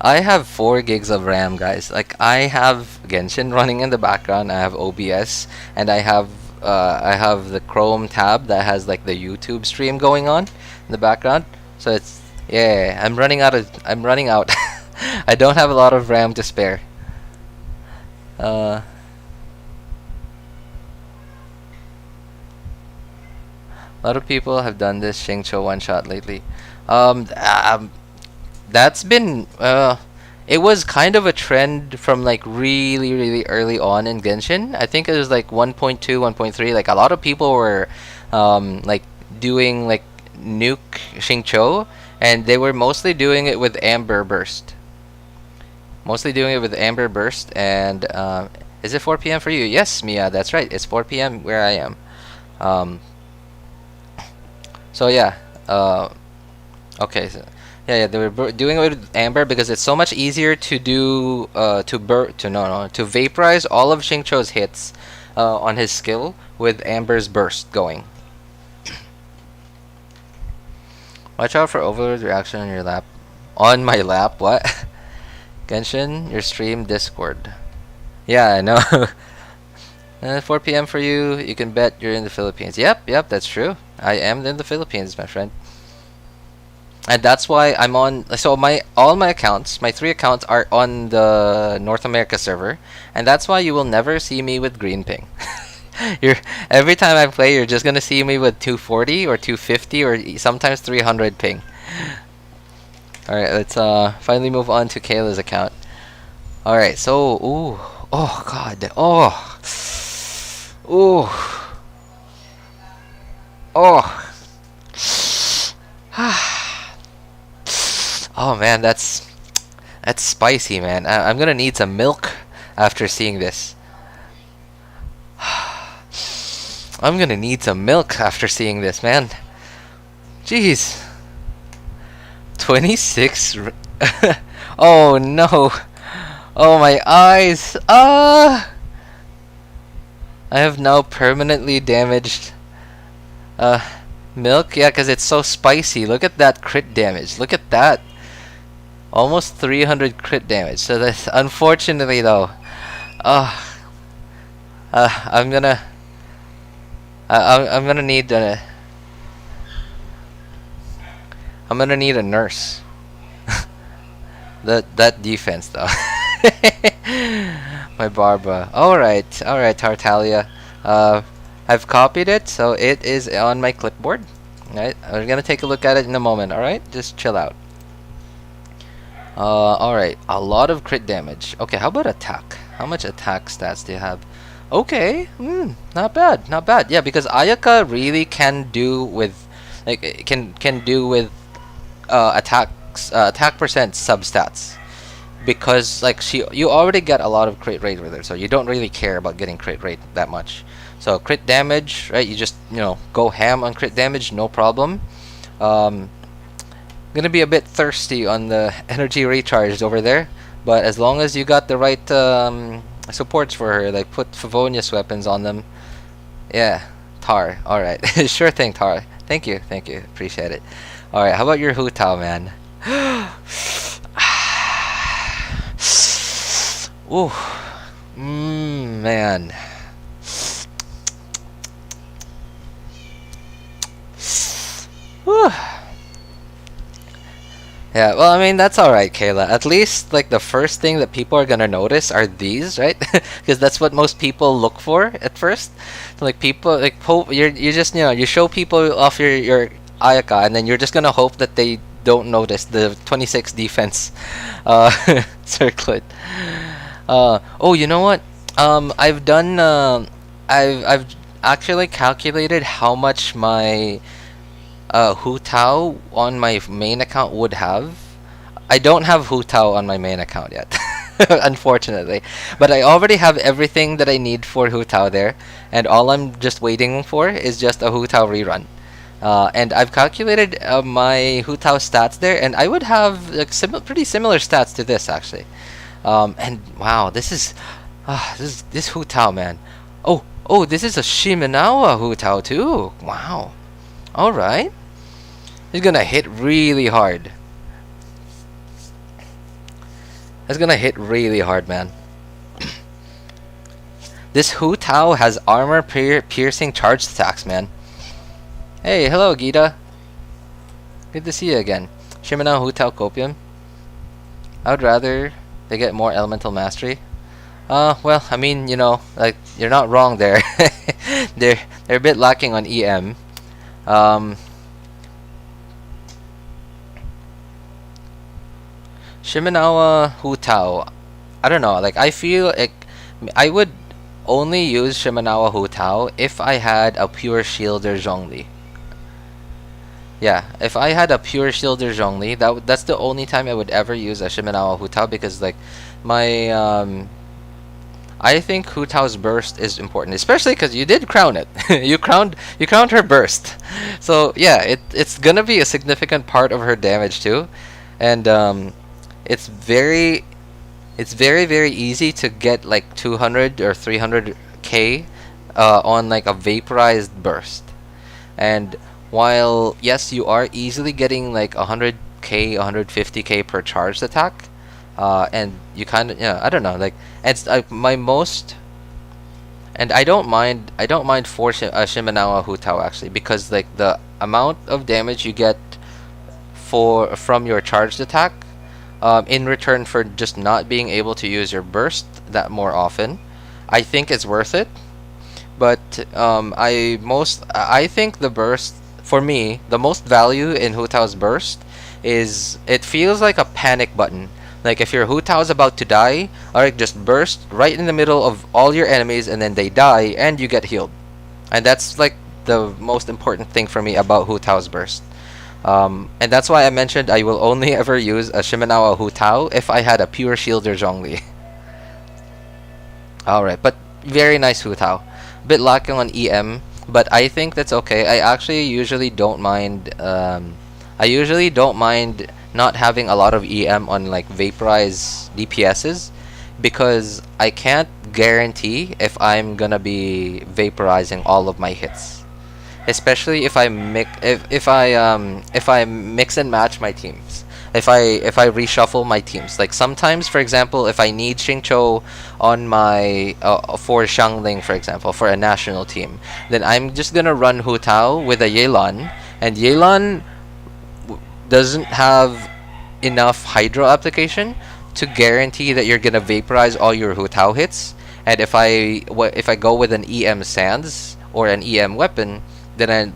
I have 4 gigs of RAM, guys. Like, I have Genshin running in the background, I have OBS, and I have the Chrome tab that has like the YouTube stream going on in the background. So it's... yeah, I'm running out. I don't have a lot of RAM to spare. A lot of people have done this Xingqiu one-shot lately. That's been... it was kind of a trend from like really early on in Genshin. I think it was like 1.2, 1.3. Like a lot of people were like doing like nuke Xingqiu, and they were mostly doing it with Amber Burst. And is it 4 p.m. for you? Yes, Mia, that's right. It's 4 p.m. where I am. So yeah. Okay. So, yeah, they were doing it with Amber because it's so much easier to do to vaporize all of Xingqiu's hits on his skill with Amber's burst going. Watch out for Overlord's reaction on your lap. On my lap? What? Genshin, your stream Discord. Yeah, I know. 4 p.m. for you. You can bet you're in the Philippines. Yep, that's true. I am in the Philippines, my friend. And that's why I'm on... So all my accounts, my 3 accounts are on the North America server. And that's why you will never see me with green ping. Every time I play, you're just gonna see me with 240 or 250 or sometimes 300 ping. Alright, let's finally move on to Kayla's account. Alright, so... Ooh. Oh, God. Oh. Ooh. Oh. Oh man, that's spicy, man. I'm gonna need some milk after seeing this. I'm gonna need some milk after seeing this, man. Jeez. 26. Oh no. Oh my eyes. I have now permanently damaged milk. Yeah, because it's so spicy. Look at that crit damage. Look at that. Almost 300 crit damage. So that's unfortunately though. I'm gonna need I'm gonna need a nurse. that defense though. My Barbara. Alright, Tartaglia. I've copied it, so it is on my clipboard. Alright, we're gonna take a look at it in a moment, alright? Just chill out. Alright, a lot of crit damage. Okay, how about attack? How much attack stats do you have? Okay, not bad, not bad. Yeah, because Ayaka really can do with, like, can do with attack percent substats, because like you already get a lot of crit rate with her, so you don't really care about getting crit rate that much. So crit damage, right? You just go ham on crit damage, no problem. Gonna be a bit thirsty on the energy recharged over there, but as long as you got the right supports for her, like put Favonius weapons on them. Yeah, Tar. All right, sure thing, Tar. Thank you, appreciate it. All right, how about your Hu Tao, man? Ooh, man. Whew. Yeah, well, I mean, that's alright, Kayla. At least, like, the first thing that people are gonna notice are these, right? Because that's what most people look for at first. So, like, people, like, you just, you show people off your Ayaka, and then you're just gonna hope that they don't notice the 26 defense circlet. Oh, you know what? I've done, I've actually calculated how much my Hu Tao on my main account would have. I don't have Hu Tao on my main account yet, unfortunately. But I already have everything that I need for Hu Tao there, and all I'm just waiting for is just a Hu Tao rerun. And I've calculated my Hu Tao stats there, and I would have like pretty similar stats to this actually. And wow, this Hu Tao, man. Oh, this is a Shimenawa Hu Tao too. Wow. All right. He's gonna hit really hard. That's gonna hit really hard, man. This Hu Tao has armor piercing charged attacks, man. Hey, hello, Gita. Good to see you again. Shimano Hu Tao Copium. I would rather they get more elemental mastery. Well, I mean, like, you're not wrong there. they're a bit lacking on EM. Shimenawa Hu Tao. I don't know, like, I feel like I would only use Shimenawa Hu Tao if I had a pure shielder Zhongli. Yeah, if I had a pure shielder Zhongli, that's the only time I would ever use a Shimenawa Hu Tao, because like my I think Hu Tao's burst is important, especially because you did crown it. you crowned her burst, so yeah, it's gonna be a significant part of her damage too, and it's very easy to get like 200 or 300k on like a vaporized burst. And while yes, you are easily getting like 100k 150k per charged attack, and you kind of, I don't know, like, it's my most, and I don't mind for Shimenawa Hu Tao actually, because like the amount of damage you get from your charged attack, in return for just not being able to use your burst that more often, I think it's worth it. But I think the burst, for me, the most value in Hu Tao's burst is it feels like a panic button. Like if your Hu Tao's about to die, alright, just burst right in the middle of all your enemies, and then they die and you get healed. And that's like the most important thing for me about Hu Tao's burst. And that's why I mentioned I will only ever use a Shimenawa Hu Tao if I had a pure shielder Zhongli. Alright, but very nice Hu Tao. Bit lacking on EM, but I think that's okay. I actually usually don't mind. I usually don't mind not having a lot of EM on like vaporize DPSs, because I can't guarantee if I'm gonna be vaporizing all of my hits, especially if I mix and match my teams. If I reshuffle my teams, like sometimes, for example, if I need Xingqiu on my for Xiangling, for example, for a national team, then I'm just gonna run Hu Tao with a Yelan, and Yelan doesn't have enough hydro application to guarantee that you're gonna vaporize all your Hu Tao hits. And if I go with an EM Sands or an EM weapon, then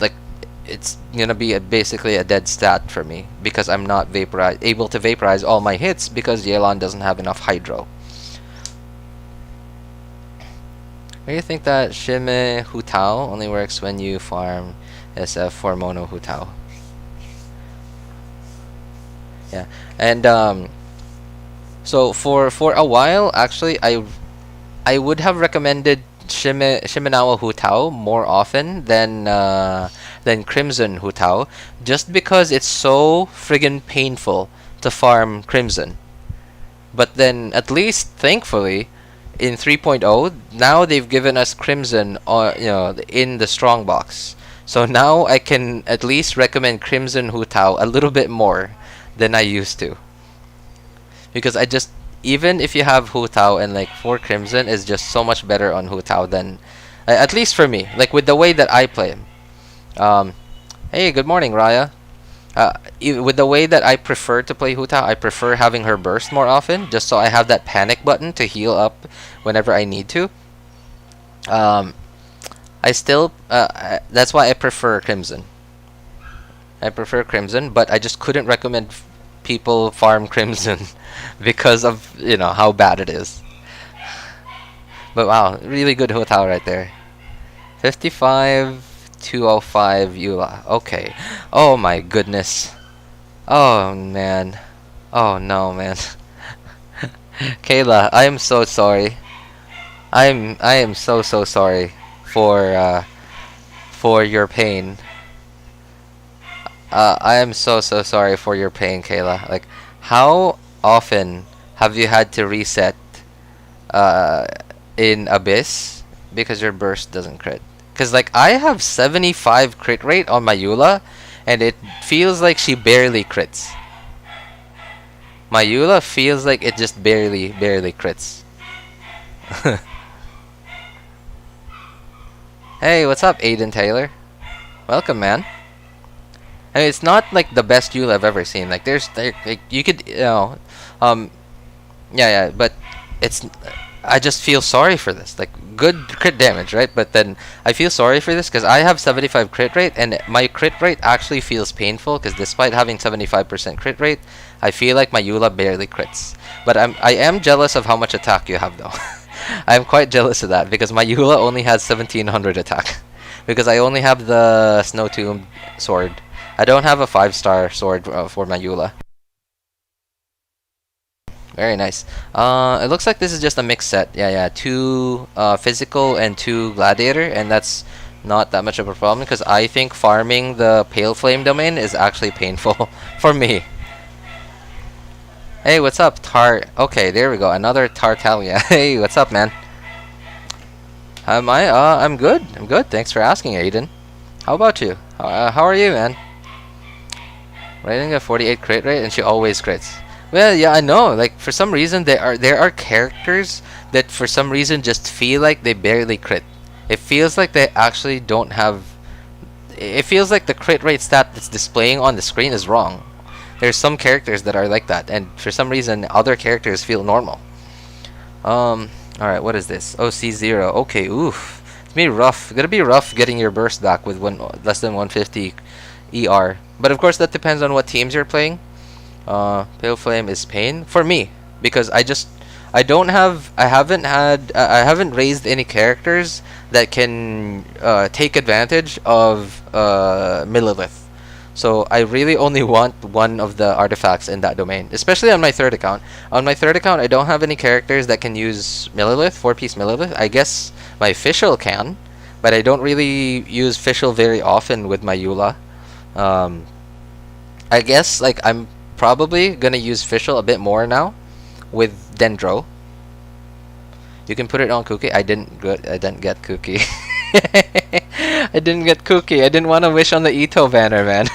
it's gonna be basically a dead stat for me, because I'm not able to vaporize all my hits because Yelan doesn't have enough hydro. Why do you think that Shime Hu Tao only works when you farm SF for mono Hu Tao? Yeah, and so for a while, actually, I would have recommended Shimenawa Hu Tao more often than Crimson Hu Tao, just because it's so friggin' painful to farm Crimson. But then, at least thankfully, in 3.0, now they've given us Crimson, in the strong box. So now I can at least recommend Crimson Hu Tao a little bit more than I used to, because even if you have Hu Tao, and like 4 Crimson is just so much better on Hu Tao than, at least for me, like with the way that I play. Hey, good morning, Raya. With the way that I prefer to play Hu Tao, I prefer having her burst more often, just so I have that panic button to heal up whenever I need to. I still, that's why I prefer Crimson. I prefer Crimson, but I just couldn't recommend people farm Crimson because of, how bad it is. But wow, really good Hu Tao right there. 55-205 Eula. Okay. Oh my goodness. Oh man. Oh no, man. Kayla, I am so sorry. I am so sorry for your pain. I am so sorry for your pain, Kayla. Like, how often have you had to reset in Abyss because your burst doesn't crit? Because, like, I have 75 crit rate on my Eula, and it feels like she barely crits. My Eula feels like it just barely crits. Hey, what's up, Aiden Taylor? Welcome, man. I mean, it's not like the best Eula I've ever seen. Like, like, you could, yeah, but I just feel sorry for this. Like, good crit damage, right? But then I feel sorry for this because I have 75 crit rate, and my crit rate actually feels painful because despite having 75% crit rate, I feel like my Eula barely crits. But I am jealous of how much attack you have, though. I'm quite jealous of that because my Eula only has 1700 attack because I only have the Snow Tomb sword. I don't have a 5-star sword for my Eula. Very nice. It looks like this is just a mixed set. Yeah. 2 physical and 2 gladiator, and that's not that much of a problem because I think farming the Pale Flame domain is actually painful for me. Hey, what's up, Okay, there we go. Another Tartaglia. Hey, what's up, man? I'm good. I'm good. Thanks for asking, Aiden. How about you? How are you, man? Rating a 48 crit rate, and she always crits. Well, yeah, I know. Like, for some reason, there are characters that for some reason just feel like they barely crit. It feels like they actually don't have. It feels like the crit rate stat that's displaying on the screen is wrong. There's some characters that are like that, and for some reason, other characters feel normal. All right, what is this? OC0. Okay, oof. It's gonna be rough getting your burst back with less than 150 ER. But of course, that depends on what teams you're playing. Pale Flame is pain for me because I haven't raised any characters that can take advantage of Millilith. So I really only want one of the artifacts in that domain, especially on my 3rd account. On my 3rd account, I don't have any characters that can use Millilith, 4-piece Millilith. I guess my official can, but I don't really use Fischl very often with my Eula. I guess like I'm probably gonna use Fischl a bit more now with Dendro. You can put it on Cookie. I didn't get Cookie. I didn't get Cookie. I didn't want to wish on the Ito banner, man.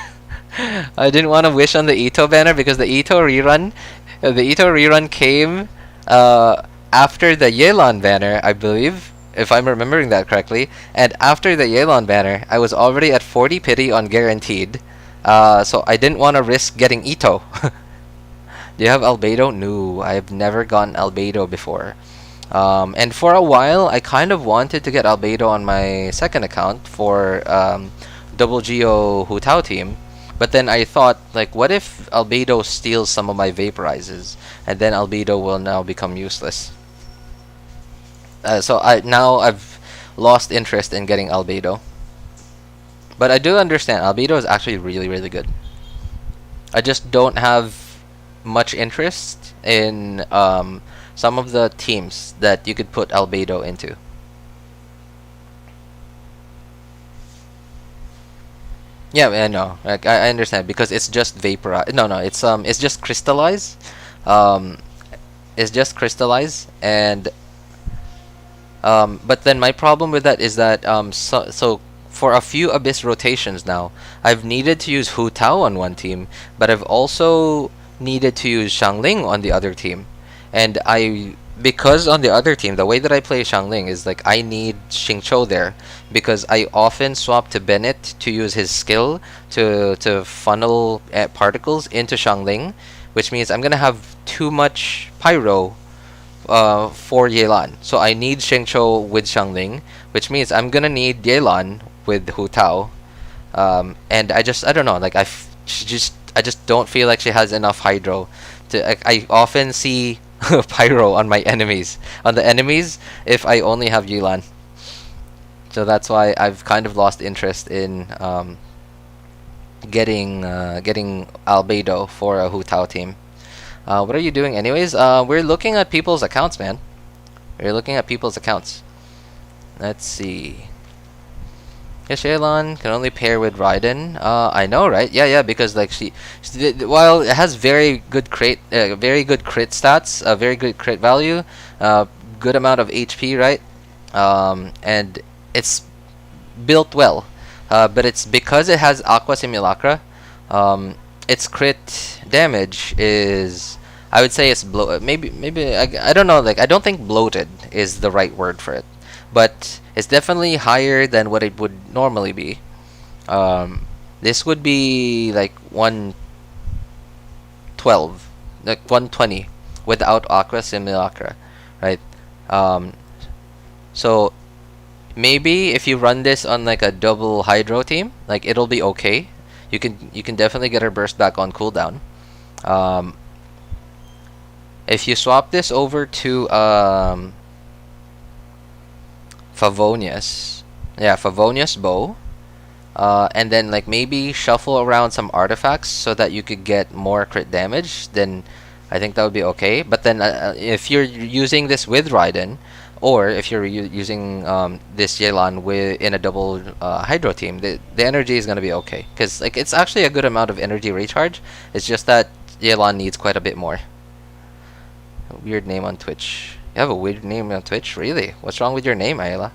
I didn't want to wish on the Ito banner because the Ito rerun came after the Yelan banner, I believe, if I'm remembering that correctly. And after the Yelan banner, I was already at 40 pity on guaranteed. So I didn't want to risk getting Ito. Do you have Albedo? No, I've never gotten Albedo before. And for a while, I kind of wanted to get Albedo on my second account for Double Geo Hu Tao team. But then I thought, like, what if Albedo steals some of my Vaporizes? And then Albedo will now become useless. So I've lost interest in getting Albedo. But I do understand, Albedo is actually really, really good. I just don't have much interest in some of the teams that you could put Albedo into. Yeah, I know. Like I understand because it's just vaporize. No, it's just crystallize. It's just crystallize, and but then my problem with that is that so for a few Abyss rotations now, I've needed to use Hu Tao on one team, but I've also needed to use Xiangling on the other team, and because on the other team, the way that I play Xiangling is like I need Xingqiu there because I often swap to Bennett to use his skill to funnel particles into Xiangling, which means I'm gonna have too much pyro for Yelan. So I need Xingqiu with Xiangling, which means I'm gonna need Yelan with Hu Tao, and I don't know, like I just don't feel like she has enough hydro to. I often see pyro on my enemies, if I only have Yelan. So that's why I've kind of lost interest in getting Albedo for a Hu Tao team. What are you doing anyways? We're looking at people's accounts, man. We're looking at people's accounts. Let's see. Yelan can only pair with Raiden. I know, right? Yeah, because like while it has very good crit stats, a very good crit value, good amount of HP, right? And it's built well, but it's because it has Aqua Simulacra. Its crit damage is, I would say, it's maybe I don't know. Like I don't think bloated is the right word for it, but it's definitely higher than what it would normally be. This would be like 112, like 120 without Aqua Simulacra, right? So maybe if you run this on like a double Hydro team, like it'll be okay. You can definitely get her burst back on cooldown. If you swap this over to Favonius bow, and then like maybe shuffle around some artifacts so that you could get more crit damage, then I think that would be okay. But then if you're using this with Raiden, or if you're using this Yelan in a double Hydro team, the energy is gonna be okay, because like it's actually a good amount of energy recharge. It's just that Yelan needs quite a bit more. Weird name on Twitch. You have a weird name on Twitch? Really? What's wrong with your name, Ayla?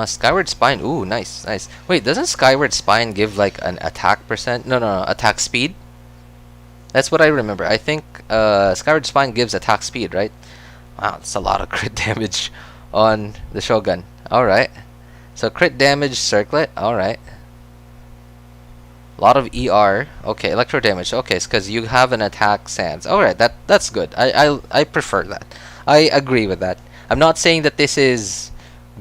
Skyward Spine. Ooh, nice. Wait, doesn't Skyward Spine give like an attack percent? No, attack speed? That's what I remember. I think Skyward Spine gives attack speed, right? Wow, that's a lot of crit damage on the Shogun. Alright. So crit damage circlet. Alright. A lot of ER. Okay, electro damage. Okay, it's because you have an attack sans. Alright, that's good. I prefer that. I agree with that. I'm not saying that this is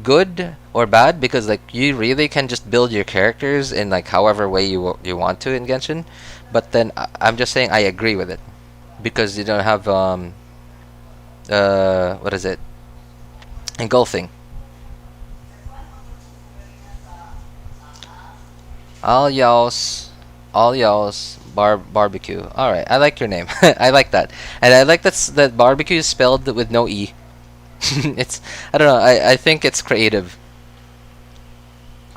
good or bad, because like you really can just build your characters in like however way you want to in Genshin. But then I'm just saying I agree with it, because you don't have what is it? Engulfing. All y'all's barbecue. Alright, I like your name. I like that. And I like that barbecue is spelled with no E. It's, I don't know. I think it's creative.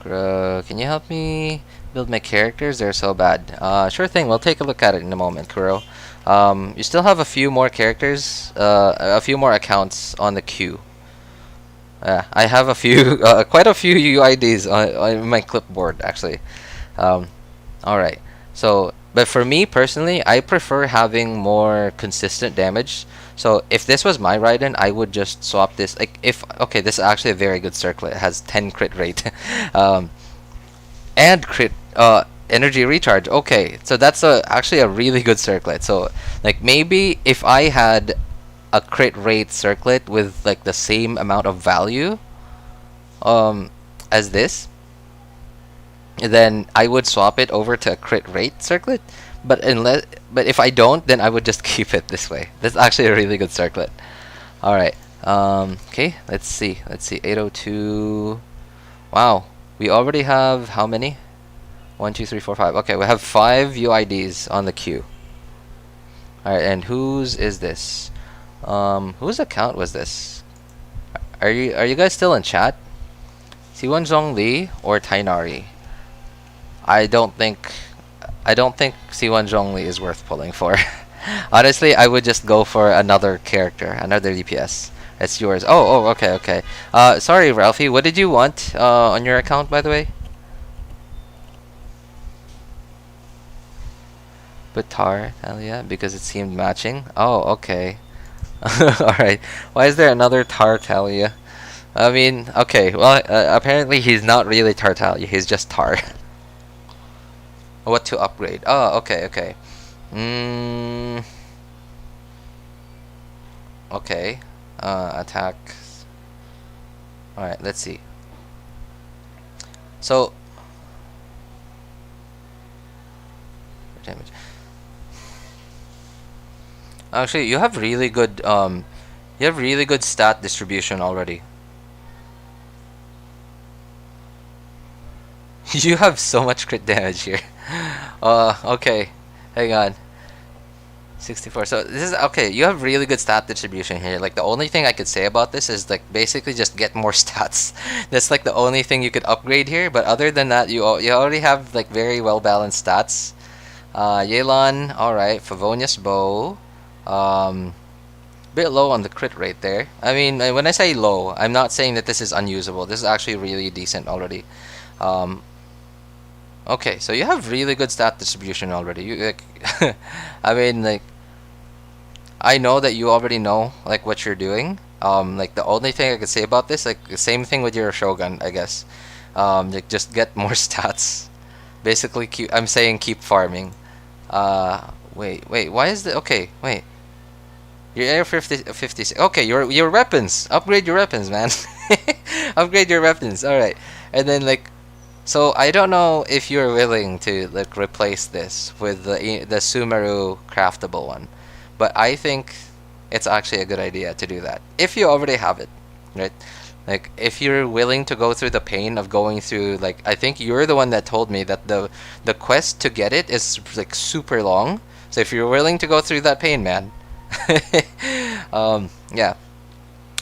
Can you help me build my characters? They're so bad. Sure thing. We'll take a look at it in a moment, Kuro. You still have a few more characters, a few more accounts on the queue. I have a few, quite a few UIDs on my clipboard actually. Alright, so, but for me personally, I prefer having more consistent damage. So if this was my Raiden, I would just swap this. Like if, okay, this is actually a very good circlet. It has 10 crit rate. And crit, energy recharge. Okay, so that's actually a really good circlet. So like maybe if I had a crit rate circlet with like the same amount of value as this, then I would swap it over to a crit rate circlet. But if I don't, then I would just keep it this way. That's actually a really good circlet. All right. Okay. Let's see. 802. Wow. We already have how many? 1, 2, 3, 4, 5. Okay, we have 5 UIDs on the queue. All right. And whose is this? Whose account was this? Are you guys still in chat? C1 Zhongli or Tighnari? I don't think C1 Zhongli is worth pulling for. Honestly, I would just go for another character, another DPS. It's yours. Oh, okay. Sorry, Ralphie. What did you want on your account, by the way? But Tar, Talia, because it seemed matching. Oh, okay. Alright. Why is there another Tartalia? I mean, okay. Well, apparently he's not really Tartalia. He's just Tar. What to upgrade? Oh, okay. Okay. Attack. Alright, let's see. So, damage. Actually, you have really good stat distribution already. You have so much crit damage here. Okay. Hang on. 64. So this is okay. You have really good stat distribution here. Like the only thing I could say about this is like basically just get more stats. That's like the only thing you could upgrade here. But other than that, you already have like very well balanced stats. Yelan, all right. Favonius bow. Bit low on the crit rate there. I mean, when I say low, I'm not saying that this is unusable. This is actually really decent already. Okay, so you have really good stat distribution already. You like, I mean, like, I know that you already know like what you're doing. Like the only thing I could say about this, like the same thing with your Shogun, I guess. Like just get more stats. Basically, I'm saying keep farming. Wait. Why is the okay? Wait. Your Air 50. Okay, your weapons. Upgrade your weapons, man. Upgrade your weapons. All right, and then like. So I don't know if you're willing to like replace this with the Sumeru craftable one, but I think it's actually a good idea to do that if you already have it, right? Like if you're willing to go through the pain of going through, like I think you're the one that told me that the quest to get it is like super long. So if you're willing to go through that pain, man, yeah.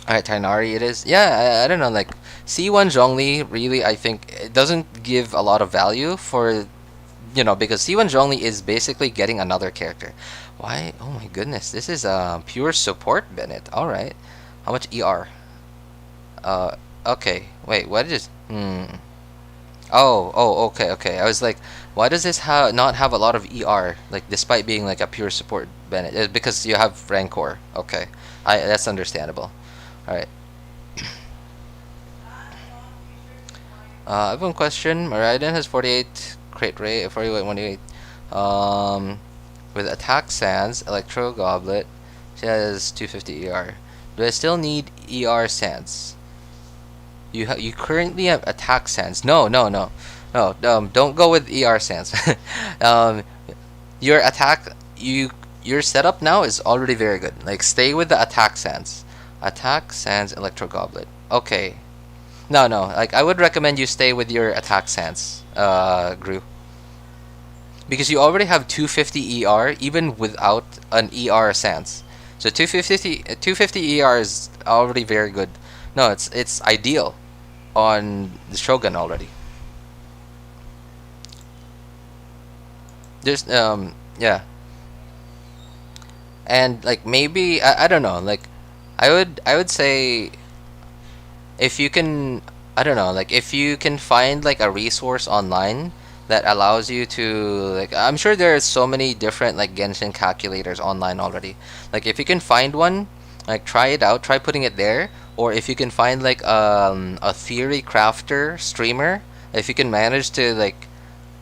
All right, Tighnari it is. Yeah, I don't know, like C1 Zhongli really I think it doesn't give a lot of value for, you know, because C1 Zhongli is basically getting another character. Why? Oh my goodness, this is pure support Bennett. All right, how much ER? Okay, wait, what is? Oh, okay. I was like, why does this not have a lot of ER? Like despite being like a pure support Bennett, it's because you have Rancor. Okay, that's understandable. All right. I have one question. Raiden has 48 crit rate, 48, 188. With attack sands, electro goblet, she has 250 ER. Do I still need ER sands? You currently have attack sands. No. Don't go with ER sands. Your attack, your setup now is already very good. Like stay with the attack sands. Attack sands, electro goblet. Okay. No. Like I would recommend you stay with your attack sands, Gru. Because you already have 250 ER even without an ER sands. So 250 ER is already very good. No, it's ideal on the Shogun already. There's yeah. And like maybe I don't know, like I would say if you can, I don't know, like if you can find like a resource online that allows you to, like, I'm sure there are so many different like Genshin calculators online already. Like if you can find one, like try it out, try putting it there. Or if you can find like a theory crafter streamer, if you can manage to like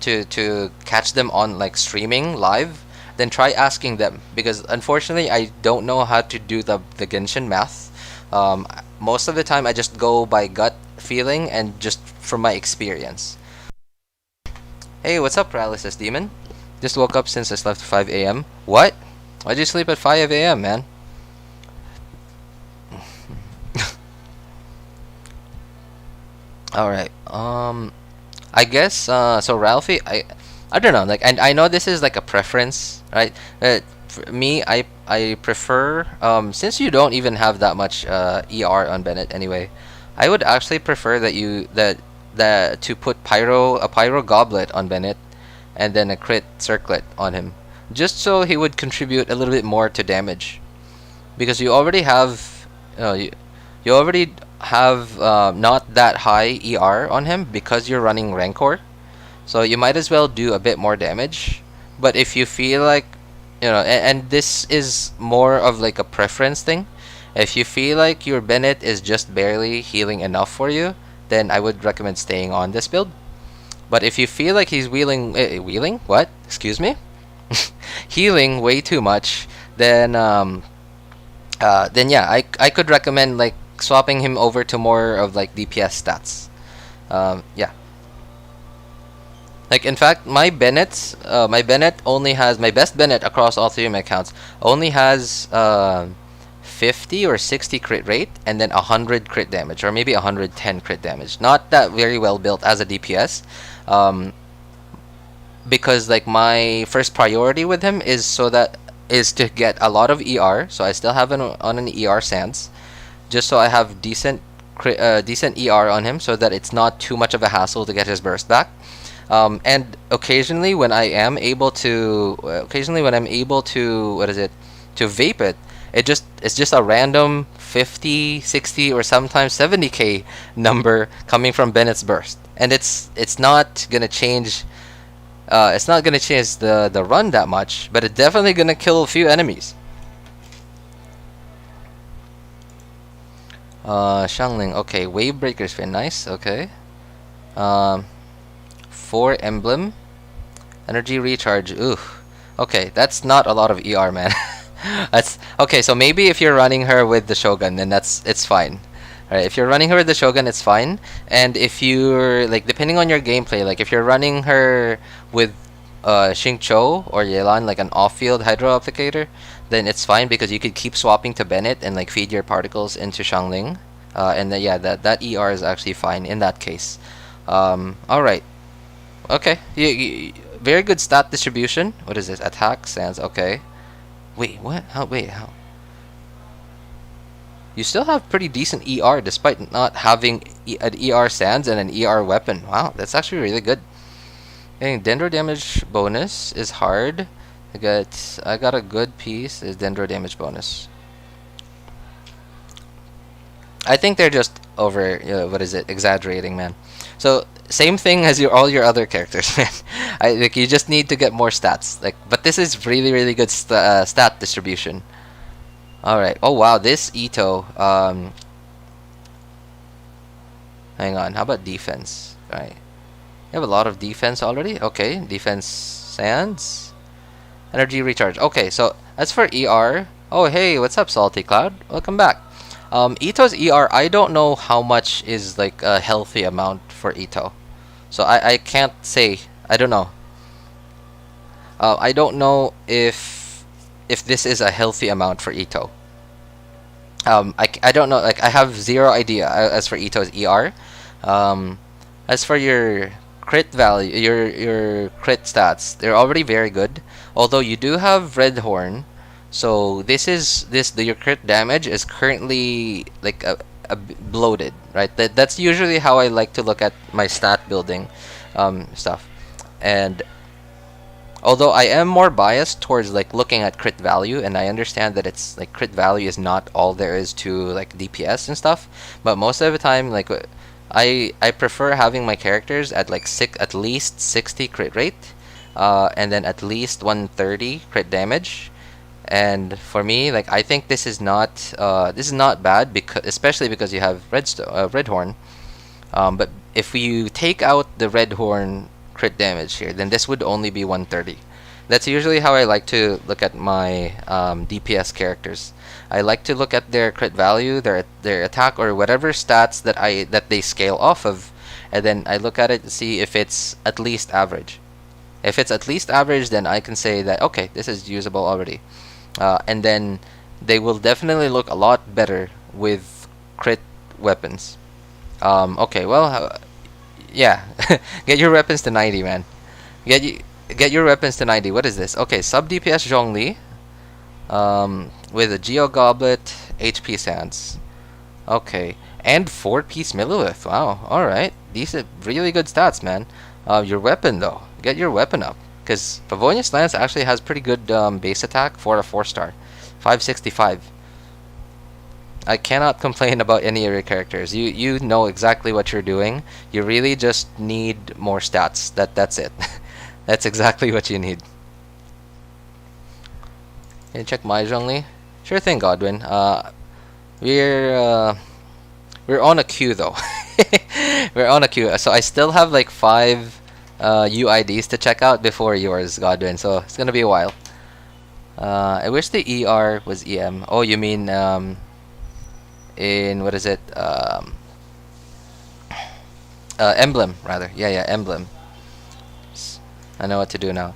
to catch them on like streaming live, then try asking them, because unfortunately I don't know how to do the Genshin math. Most of the time I just go by gut feeling and just from my experience. Hey, what's up, Paralysis Demon? Just woke up since I slept at 5 a.m. What? Why'd you sleep at 5 a.m., man? Alright, I guess, so Ralphie, I don't know, like, and I know this is like a preference, right? For me, I prefer, since you don't even have that much ER on Bennett anyway, I would actually prefer that to put a pyro goblet on Bennett and then a crit circlet on him, just so he would contribute a little bit more to damage, because you already have you already have not that high ER on him because you're running Rancor, so you might as well do a bit more damage. But if you feel like, and this is more of like a preference thing, if you feel like your Bennett is just barely healing enough for you, then I would recommend staying on this build. But if you feel like he's wheeling? What? Excuse me? Healing way too much, then yeah, I could recommend like swapping him over to more of like DPS stats. Yeah. Like in fact, my Bennett only has, my best Bennett across all three of my accounts only has 50 or 60 crit rate and then 100 crit damage, or maybe 110 crit damage. Not that very well built as a DPS, because like my first priority with him is to get a lot of ER. So I still have on an ER stance, just so I have decent ER on him, so that it's not too much of a hassle to get his burst back. And occasionally when I'm able to what is it, to vape it, it's just a random 50, 60, or sometimes 70k number coming from Bennett's burst, and it's not gonna change. It's not gonna change the run that much, but it's definitely gonna kill a few enemies. Xiangling, okay, Wave Breaker's very nice, okay. 4 emblem, energy recharge, ooh, okay, that's not a lot of ER, man. That's okay, so maybe if you're running her with the Shogun, then it's fine. Alright, if you're running her with the Shogun, it's fine. And if you're like, depending on your gameplay, like if you're running her with Xingqiu or Yelan, like an off-field hydro applicator, then it's fine, because you could keep swapping to Bennett and like feed your particles into Xiangling. And then yeah, that ER is actually fine in that case. Alright. Okay. Very good stat distribution. What is this? Attack, sands, okay. Wait, what? How? You still have pretty decent ER despite not having an ER sands and an ER weapon. Wow, that's actually really good. Getting Dendro damage bonus is hard. I got a good piece. Is Dendro damage bonus. I think they're just over, exaggerating, man. So same thing as all your other characters, man. Like you just need to get more stats. Like, but this is really, really good stat distribution. All right. Oh wow, this Ito. Hang on. How about defense? All right. You have a lot of defense already. Okay, defense sands, energy recharge. Okay, so as for ER, oh hey, what's up, Salty Cloud? Welcome back. Ito's ER, I don't know how much is like a healthy amount for Ito, so I can't say. I don't know. I don't know if this is a healthy amount for Ito. I don't know. Like I have zero idea as for Ito's ER. As for your crit value, your crit stats, they're already very good. Although you do have Red Horn, So your crit damage is currently like bloated, right? That's usually how I like to look at my stat building stuff. And although I am more biased towards like looking at crit value, and I understand that it's like crit value is not all there is to like DPS and stuff, but most of the time like I prefer having my characters at like at least 60 crit rate, and then at least 130 crit damage. And for me, like I think this is not bad, because especially because you have red horn. But if you take out the red horn crit damage here, then this would only be 130. That's usually how I like to look at my DPS characters. I like to look at their crit value, their attack, or whatever stats that they scale off of, and then I look at it to see if it's at least average. If it's at least average, then I can say that okay, this is usable already. And then they will definitely look a lot better with crit weapons. Okay, well, yeah, get your weapons to 90, man. Get your weapons to 90. What is this? Okay, sub DPS Zhongli, with a Geo Goblet, HP Sands. Okay, and 4-piece Millilith. Wow, all right, these are really good stats, man. Your weapon though, get your weapon up, because Favonius Lance actually has pretty good base attack for a 4-star, 565. I cannot complain about any of your characters. You know exactly what you're doing. You really just need more stats. That's it. That's exactly what you need. Can you check my Zhongli? Sure thing, Godwin. We're on a queue though. We're on a queue. So I still have like 5 UIDs to check out before yours, Godwin. So it's gonna be a while. I wish the ER was EM. Oh, you mean in what is it? Emblem rather. Yeah, emblem. I know what to do now.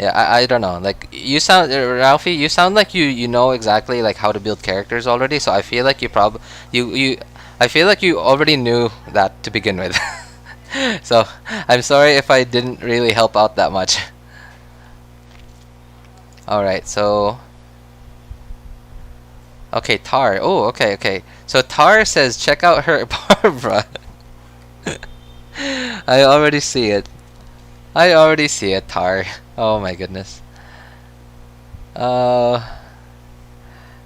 Yeah, I don't know. Like you sound, Ralphie, you sound like you know exactly like how to build characters already. So I feel like I feel like you already knew that to begin with. So I'm sorry if I didn't really help out that much. All right, so okay, Tar. Oh, okay. So Tar says check out her Barbara. I already see it. Tar. Oh my goodness. I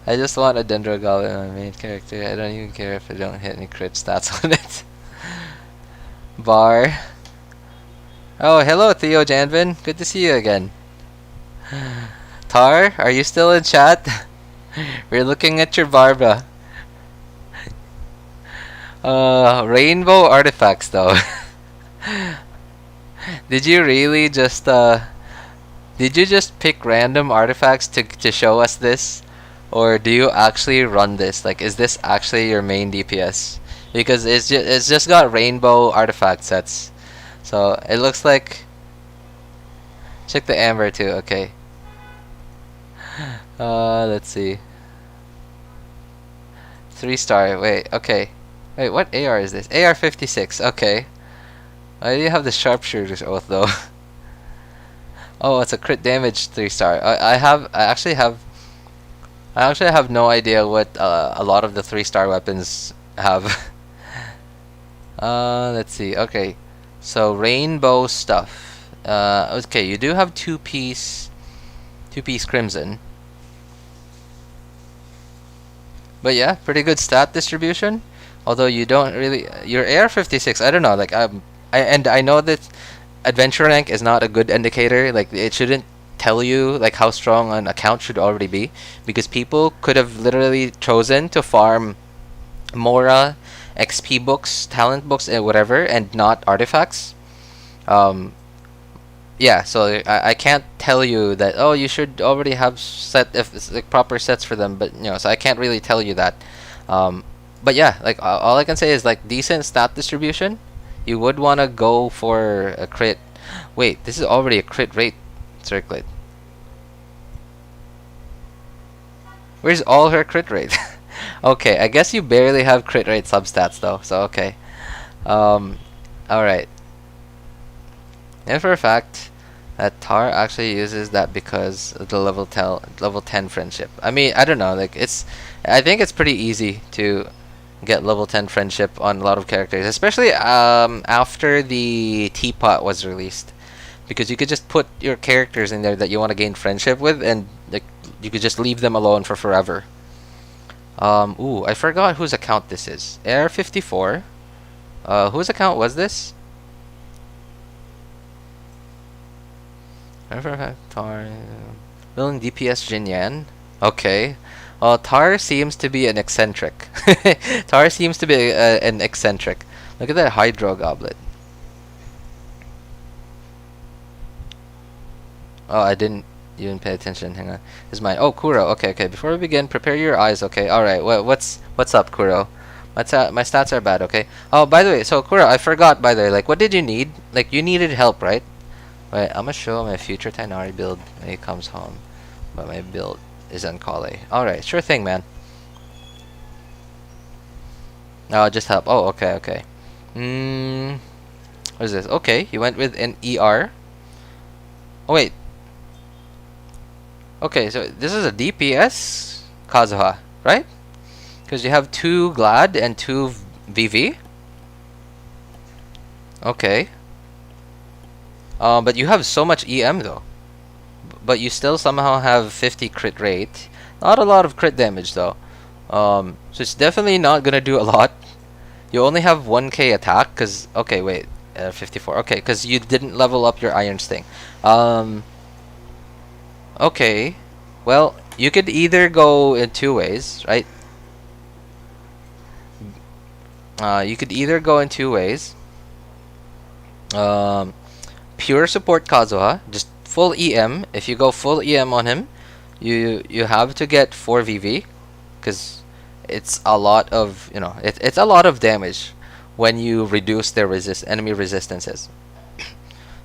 just want a Dendro Goblin my main character. I don't even care if I don't hit any crit stats on it. Bar. Oh, hello Theo Janvin. Good to see you again. Tar, are you still in chat? We're looking at your Barbara. Rainbow artifacts though. Did you really just did you just pick random artifacts to show us this, or do you actually run this? Like, is this actually your main DPS? Because it's just got rainbow artifact sets, so it looks like. Check the amber too. Okay. Let's see. 3-star. Wait. Okay. Wait. What AR is this? AR 56. Okay. Why do you have the sharpshooter's oath though? Oh, it's a crit damage 3-star. I actually have no idea what a lot of the 3-star weapons have. Let's see. Okay, so rainbow stuff. Okay, you do have 2-piece crimson. But yeah, pretty good stat distribution. Although you don't really, your AR 56. I don't know. Like I know that adventure rank is not a good indicator. Like it shouldn't tell you like how strong an account should already be, because people could have literally chosen to farm Mora, XP books, talent books, and whatever, and not artifacts. Yeah, so I can't tell you that oh you should already have like proper sets for them, but so I can't really tell you that. But yeah, like all I can say is like decent stat distribution. You would want to go for a crit. Wait, this is already a crit rate circlet. Where's all her crit rate? Okay, I guess you barely have crit rate substats though, so okay. Alright. And for a fact, That Tar actually uses that because of the level 10 friendship. I mean, I don't know, like I think it's pretty easy to get level 10 friendship on a lot of characters, especially after the teapot was released, because you could just put your characters in there that you want to gain friendship with, and like you could just leave them alone for forever. Ooh, I forgot whose account this is. Air 54. Whose account was this? Tar. Villain DPS Jinyan. Okay. Tar seems to be an eccentric. Tar seems to be an eccentric. Look at that Hydro Goblet. Oh, I didn't even pay attention. Hang on. This is mine. Oh, Kuro. Okay, okay. Before we begin, prepare your eyes. Okay. All right. What's up, Kuro? My stats are bad. Okay. Oh, by the way, so Kuro, I forgot. By the way, like, what did you need? Like, you needed help, right? Wait, I'm gonna show my future Tighnari build when he comes home, but my build is on Kale. Alright, sure thing, man. No, just help. Oh, okay, okay. What is this? Okay, you went with an ER. Oh, wait. Okay, so this is a DPS Kazuha, right? Because you have 2 Glad and 2 VV. Okay. But you have so much EM though. But you still somehow have 50 crit rate. Not a lot of crit damage though. So it's definitely not gonna do a lot. You only have 1k attack, cause okay, wait, 54. Okay, cause you didn't level up your Iron Sting. Okay, well, you could either go in 2 ways, right? You could either go in 2 ways. Pure support Kazuha, just full EM. If you go full EM on him, you have to get 4 VV, because it's a lot of, you know, it's a lot of damage when you reduce their enemy resistances.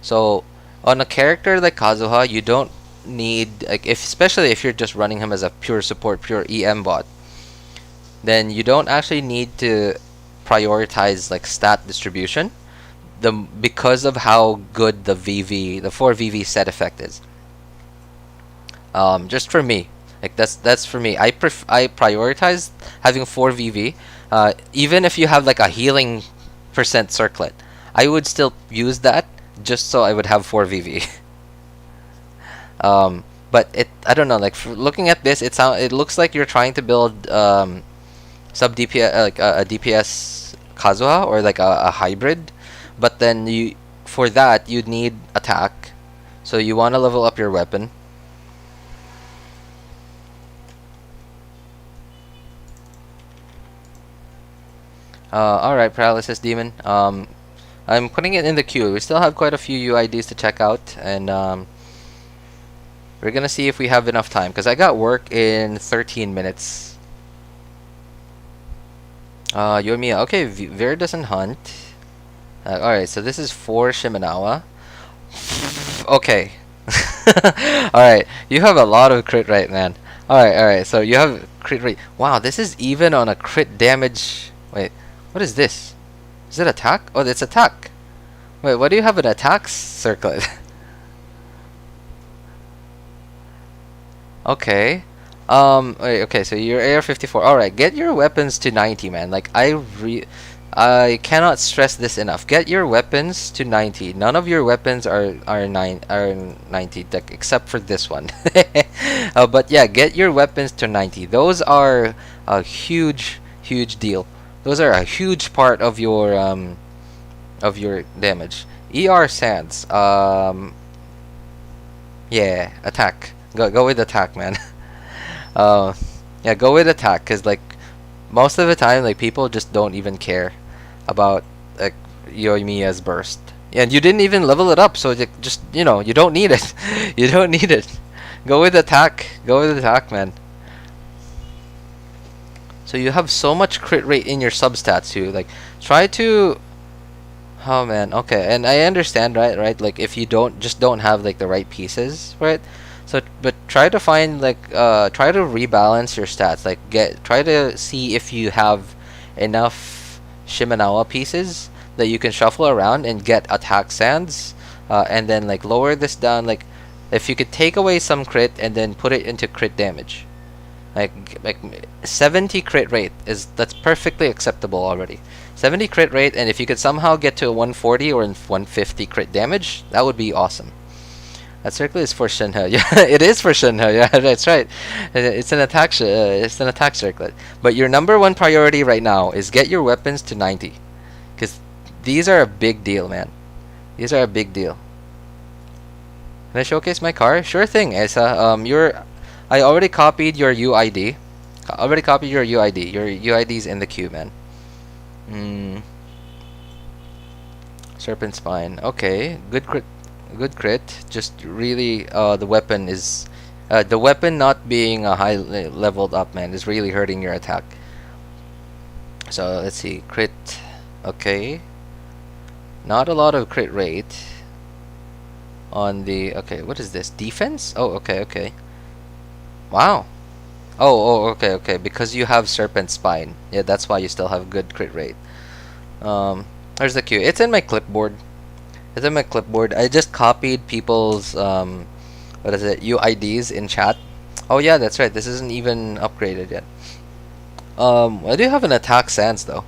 So on a character like Kazuha, you don't need, like, especially if you're just running him as a pure support, pure EM bot, then you don't actually need to prioritize like stat distribution. Because of how good the 4 VV set effect is. Just for me, like that's for me. I prioritize having 4 VV. Even if you have like a healing % circlet, I would still use that just so I would have 4 VV. But I don't know. Like, looking at this, it looks like you're trying to build sub DPS, like a DPS Kazuha, or like a hybrid. But then for that you'd need attack, so you want to level up your weapon. Alright, Paralysis Demon. I'm putting it in the queue. We still have quite a few UIDs to check out, and we're gonna see if we have enough time, because I got work in 13 minutes. Yoimiya. Okay, Veer doesn't hunt. Alright, so this is for Shimenawa. Okay. Alright, you have a lot of crit rate, man. Alright, so you have crit rate. Wow, this is even on a crit damage. Wait, what is this? Is it attack? Oh, it's attack. Wait, what do you have an attack circlet? Okay. Wait, okay, so you're AR-54. Alright, get your weapons to 90, man. Like, I cannot stress this enough. Get your weapons to 90. None of your weapons are 90, except for this one. But yeah, get your weapons to 90. Those are a huge deal. Those are a huge part of your damage. ER Sands. Yeah, attack. Go with attack, man. Yeah, go with attack, cause like most of the time, like, people just don't even care about like Yoimiya's burst, and you didn't even level it up, so just, you know, you don't need it. You don't need it. Go with attack. Go with attack, man. So you have so much crit rate in your substats too. Like, try to. Oh man, okay, and I understand, right? Like, if you don't have like the right pieces, right? So, but try to find like try to rebalance your stats. Like, try to see if you have enough Shimenawa pieces that you can shuffle around and get attack sands, and then like lower this down. Like if you could take away some crit and then put it into crit damage, like 70 crit rate that's perfectly acceptable already. 70 crit rate, and if you could somehow get to a 140 or 150 crit damage, that would be awesome. That circle is for Shenhe. Yeah, it is for Shenhe. Yeah, that's right. It's an attack. It's an attack circlet. But your number one priority right now is get your weapons to 90, because these are a big deal, man. These are a big deal. Can I showcase my car? Sure thing, Asa. I already copied your UID. Your UID's in the queue, man. Serpent spine. Okay, good crit. Good crit. Just really, the weapon is, the weapon not being a high leveled up, man, is really hurting your attack. So let's see, crit. Okay, not a lot of crit rate on the. Okay, what is this? Defense? Oh, okay. Wow. Oh, okay. Because you have serpent spine. Yeah, that's why you still have good crit rate. There's the queue. It's in my clipboard. I just copied people's what is it, UIDs in chat. Oh yeah, that's right. This isn't even upgraded yet. I do have an attack sans though.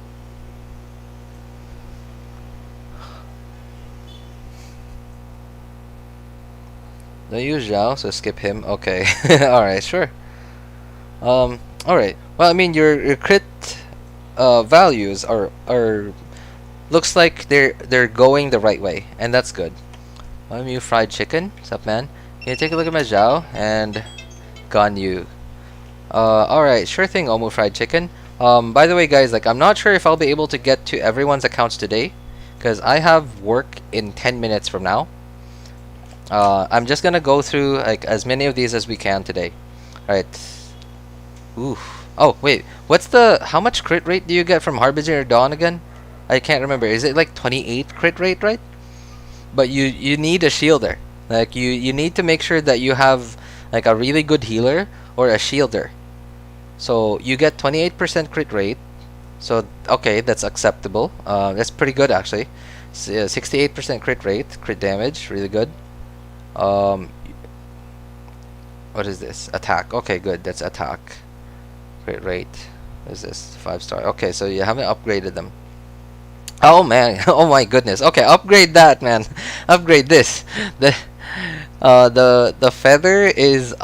Don't use Zhao, so skip him. Okay. Alright, sure. Alright. Well, I mean your crit values are looks like they're going the right way, and that's good. You fried chicken. What's up, man? Can you take a look at my Zhao and Ganyu? Alright, sure thing, Omu fried chicken. By the way, guys, like I'm not sure if I'll be able to get to everyone's accounts today, because I have work in 10 minutes from now. I'm just gonna go through like as many of these as we can today. Alright. Oof. Oh wait, how much crit rate do you get from Harbinger Dawn again? I can't remember. Is it like 28 crit rate, right? But you need a shielder. Like you need to make sure that you have like a really good healer or a shielder. So you get 28% crit rate. So okay, that's acceptable. That's pretty good actually. 68% crit rate, crit damage, really good. What is this? Attack. Okay, good. That's attack. Crit rate. What is this? 5-star. Okay, so you haven't upgraded them. Oh man, oh my goodness. Okay, upgrade that, man. Upgrade this. The feather is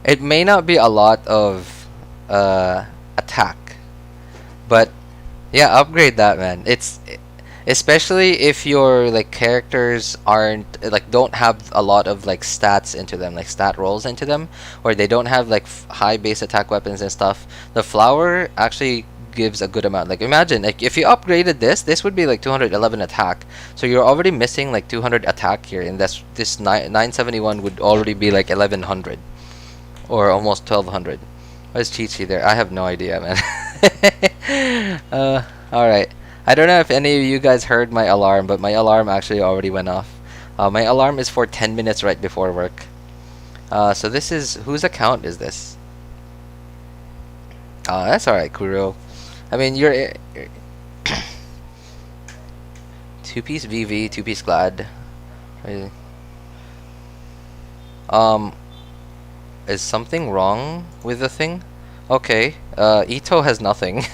it may not be a lot of attack, but yeah, upgrade that, man. It's especially if your like characters aren't like don't have a lot of like stats into them, like stat rolls into them, or they don't have like high base attack weapons and stuff. The flower actually gives a good amount. Like imagine like if you upgraded this would be like 211 attack, so you're already missing like 200 attack here, and this 971 would already be like 1100 or almost 1200. What is Chi-Chi there? I have no idea, man. Alright, I don't know if any of you guys heard my alarm, but my alarm actually already went off. My alarm is for 10 minutes right before work. So this is, whose account is this? That's alright, Kuro. I mean, you're 2-piece VV, 2-piece Glad. Is something wrong with the thing? Okay, Ito has nothing.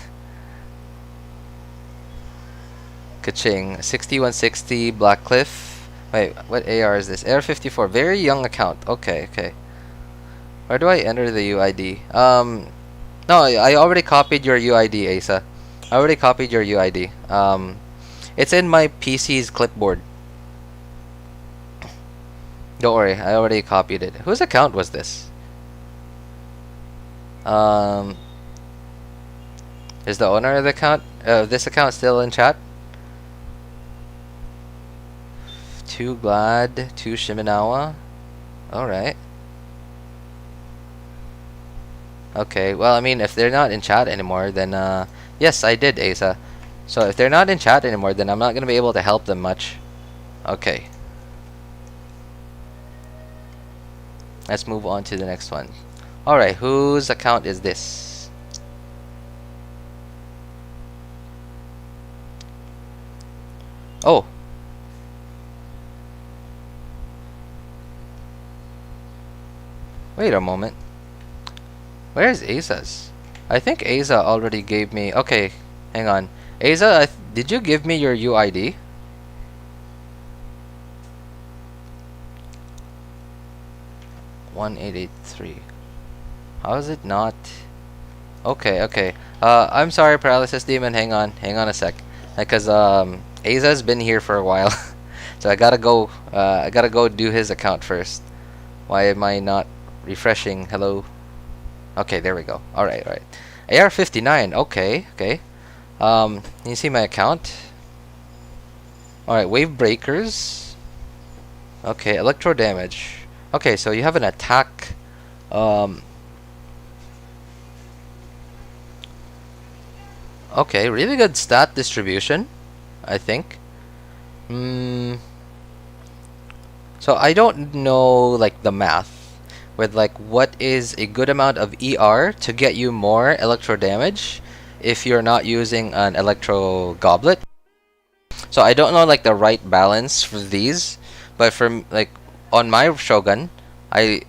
Kaching, 6160, Blackcliff. Wait, what AR is this? AR54, very young account. Okay. Where do I enter the UID? No, I already copied your UID, Asa. I already copied your UID. It's in my PC's clipboard. Don't worry, I already copied it. Whose account was this? Is the owner of the account, this account still in chat? 2 Glad, 2 Shiminawa. Alright. Okay, well, I mean, if they're not in chat anymore, then, yes, I did, Asa. So, if they're not in chat anymore, then I'm not going to be able to help them much. Okay. Let's move on to the next one. Alright, whose account is this? Oh. Wait a moment. Where's Aza's? I think Aza already gave me... Okay, hang on. Aza, did you give me your UID? $1,883. How is it not? Okay, okay. I'm sorry, Paralysis Demon. Hang on a sec. Because Aza's been here for a while, so I gotta go. I gotta go do his account first. Why am I not refreshing? Hello. Okay, there we go. All right, all right. AR-59. Okay, okay. Can you see my account? All right, wave breakers. Okay, electro damage. Okay, so you have an attack. Okay, really good stat distribution, I think. So I don't know like the math with like what is a good amount of ER to get you more electro damage if you're not using an electro goblet. So I don't know like the right balance for these, but for like on my Shogun,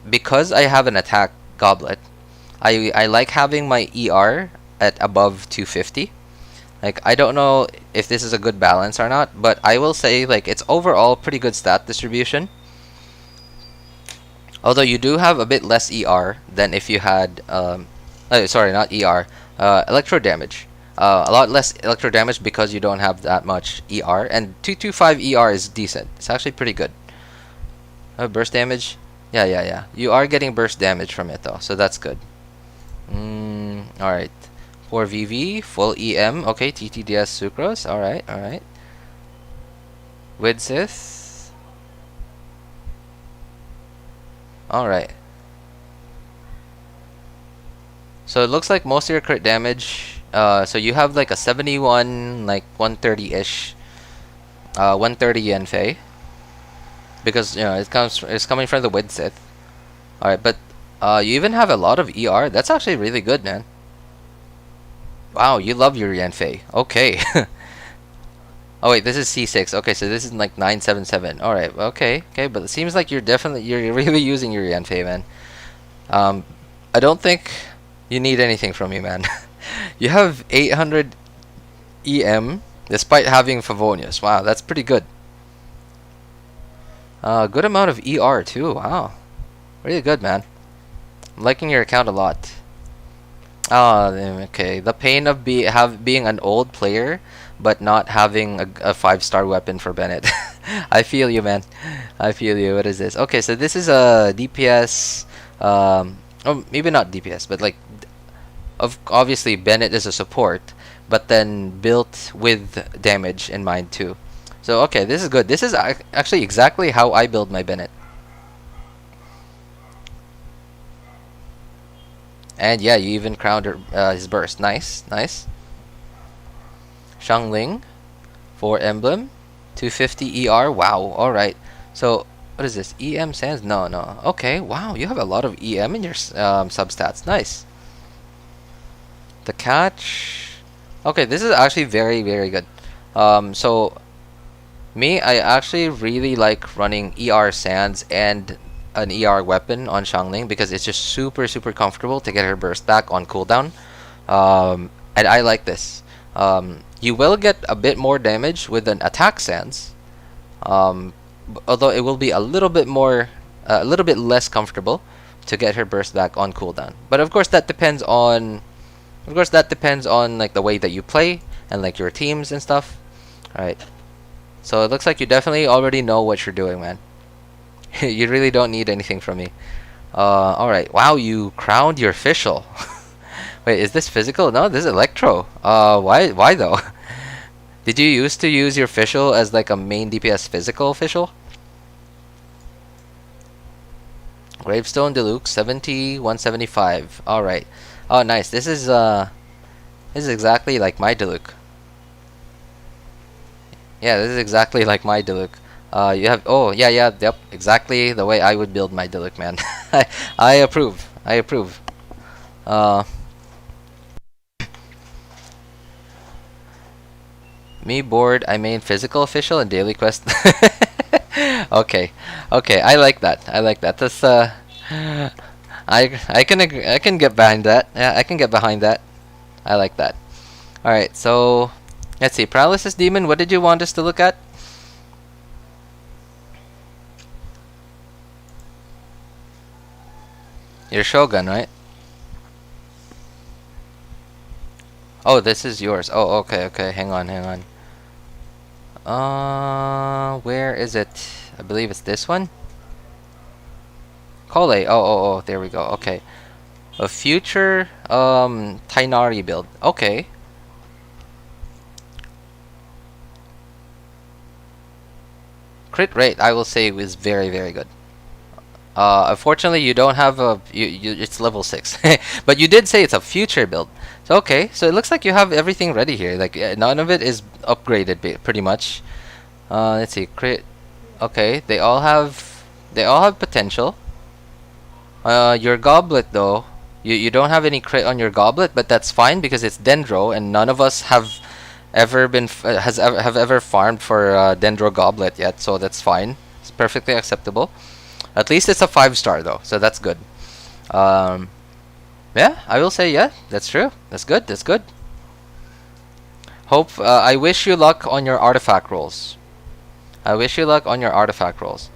because I have an attack goblet, I like having my ER at above 250. Like I don't know if this is a good balance or not, but I will say like it's overall pretty good stat distribution. Although you do have a bit less ER than if you had sorry, not ER, electro damage. A lot less electro damage because you don't have that much ER, and 225 ER is decent. It's actually pretty good. Burst damage? Yeah, yeah, yeah. You are getting burst damage from it though, so that's good. Alright. 4 VV, full EM. Okay, TTDS Sucrose. Alright, alright. Widsith. Alright. So it looks like most of your crit damage, so you have like a 71, like 130-ish, 130 Yanfei. Because, you know, it's coming from the Widsith. Alright, but you even have a lot of ER. That's actually really good, man. Wow, you love your Yanfei. Okay. Oh wait, this is C6. Okay, so this is like 977. Alright, okay, okay, but it seems like you're really using your Yanfei, man. I don't think you need anything from me, man. You have 800 EM despite having Favonius. Wow, that's pretty good. Good amount of ER too. Wow, really good, man. I'm liking your account a lot. Okay. The pain of being an old player but not having a 5-star weapon for Bennett. I feel you, man. I feel you. What is this? Okay, so this is a DPS. Oh, maybe not DPS, but like, obviously Bennett is a support, but then built with damage in mind too. So okay, this is good. This is actually exactly how I build my Bennett. And yeah, you even crowned his burst. Nice, nice. Xiangling, 4 emblem, 250 ER. Wow. All right. So what is this? EM sands? No, no. Okay. Wow, you have a lot of EM in your substats. Nice. The catch. Okay, this is actually very, very good. So me, I actually really like running ER sands and an ER weapon on Xiangling because it's just super, super comfortable to get her burst back on cooldown. And I like this. You will get a bit more damage with an attack sands, although it will be a little bit more, a little bit less comfortable to get her burst back on cooldown. But of course, that depends on, like the way that you play and like your teams and stuff. All right. So it looks like you definitely already know what you're doing, man. You really don't need anything from me. Alright. Wow, you crowned your official. Wait, is this physical? No, this is electro. Why though? Did you used to use your official as like a main DPS physical official? Gravestone Deluxe 70 175. Alright. Oh nice. This is exactly like my Deluxe. Yeah, this is exactly like my Deluxe. You have, oh yeah, yeah, yep, exactly the way I would build my Deluxe, man. I approve. I approve. Me bored. I main physical official and daily quest. Okay, okay, I like that. I like that. That's I can agree, I can get behind that. Yeah, I can get behind that. I like that. All right, so let's see. Paralysis Demon. What did you want us to look at? Your Shogun, right? Oh, this is yours. Oh, okay, okay. Hang on, hang on. Where is it? I believe it's this one. Kole. Oh, there we go. Okay. A future Tighnari build. Okay. Crit rate, I will say, is very, very good. Unfortunately, you don't have a it's level 6, but you did say it's a future build. So okay, so it looks like you have everything ready here. Like none of it is upgraded, pretty much. Let's see, crit. Okay, they all have potential. Your goblet though, you don't have any crit on your goblet, but that's fine because it's Dendro, and none of us have ever been have ever farmed for Dendro goblet yet, so that's fine. It's perfectly acceptable. At least it's a 5-star though, so that's good. Yeah, I will say yeah, that's true. That's good. That's good. Hope I wish you luck on your artifact rolls. I wish you luck on your artifact rolls.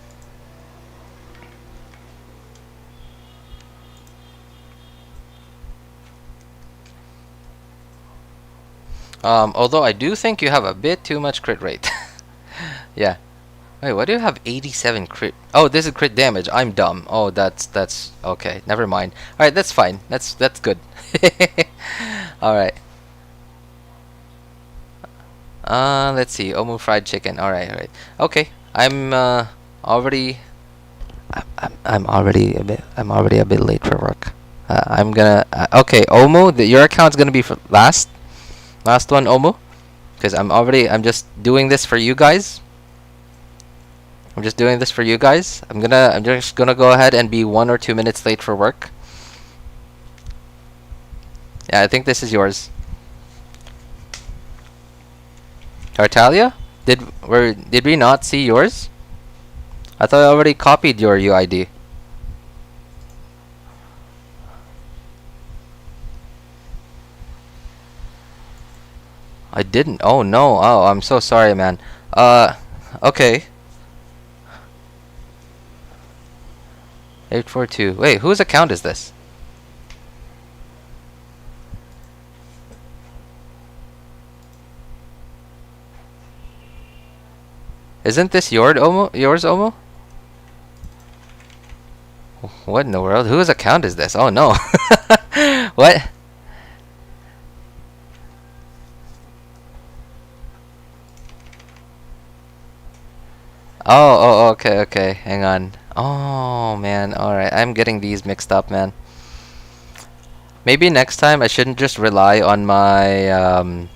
Although I do think you have a bit too much crit rate. Yeah. Wait, why do you have 87 crit? Oh, this is crit damage. I'm dumb. Oh, that's okay. Never mind. All right, that's fine. That's good. All right. Let's see. Omu fried chicken. All right, all right. Okay. I'm already a bit late for work. I'm gonna okay, Omu, your account's gonna be for last one, Omu, because I'm just doing this for you guys. I'm just doing this for you guys. I'm just gonna go ahead and be 1 or 2 minutes late for work. Yeah, I think this is yours. Tartalia? Did we not see yours? I thought I already copied your UID. I didn't. Oh no. Oh, I'm so sorry, man. Okay. 842. Wait, whose account is this? Isn't this yours, Omo? What in the world? Whose account is this? Oh no. What? Oh, okay, okay. Hang on. Oh man, alright. I'm getting these mixed up, man. Maybe next time I shouldn't just rely on my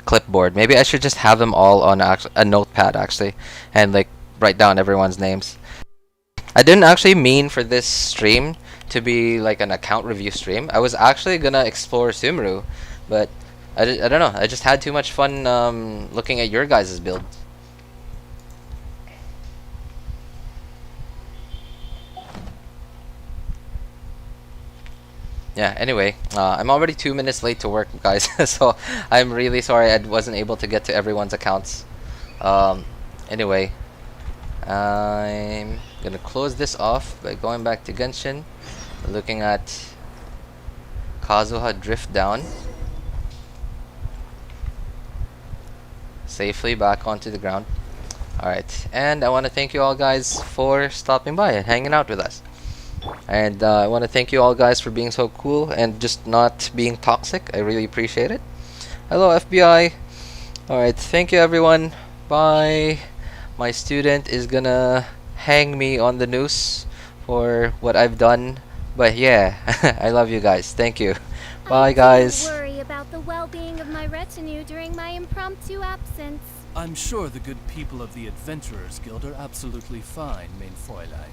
clipboard. Maybe I should just have them all on a notepad actually, and like write down everyone's names. I didn't actually mean for this stream to be like an account review stream. I was actually gonna explore Sumeru, but I don't know. I just had too much fun looking at your guys' build. Yeah, anyway, I'm already 2 minutes late to work, guys, so I'm really sorry I wasn't able to get to everyone's accounts. Anyway, I'm gonna close this off by going back to Genshin, looking at Kazuha drift down safely back onto the ground. Alright, and I want to thank you all guys for stopping by and hanging out with us. And I want to thank you all guys for being so cool and just not being toxic. I really appreciate it. Hello FBI. Alright, thank you everyone. Bye. My student is gonna hang me on the noose for what I've done. But yeah, I love you guys. Thank you. Bye guys. Don't worry about the well-being of my retinue during my impromptu absence. I'm sure the good people of the Adventurers Guild are absolutely fine, mein Fräulein.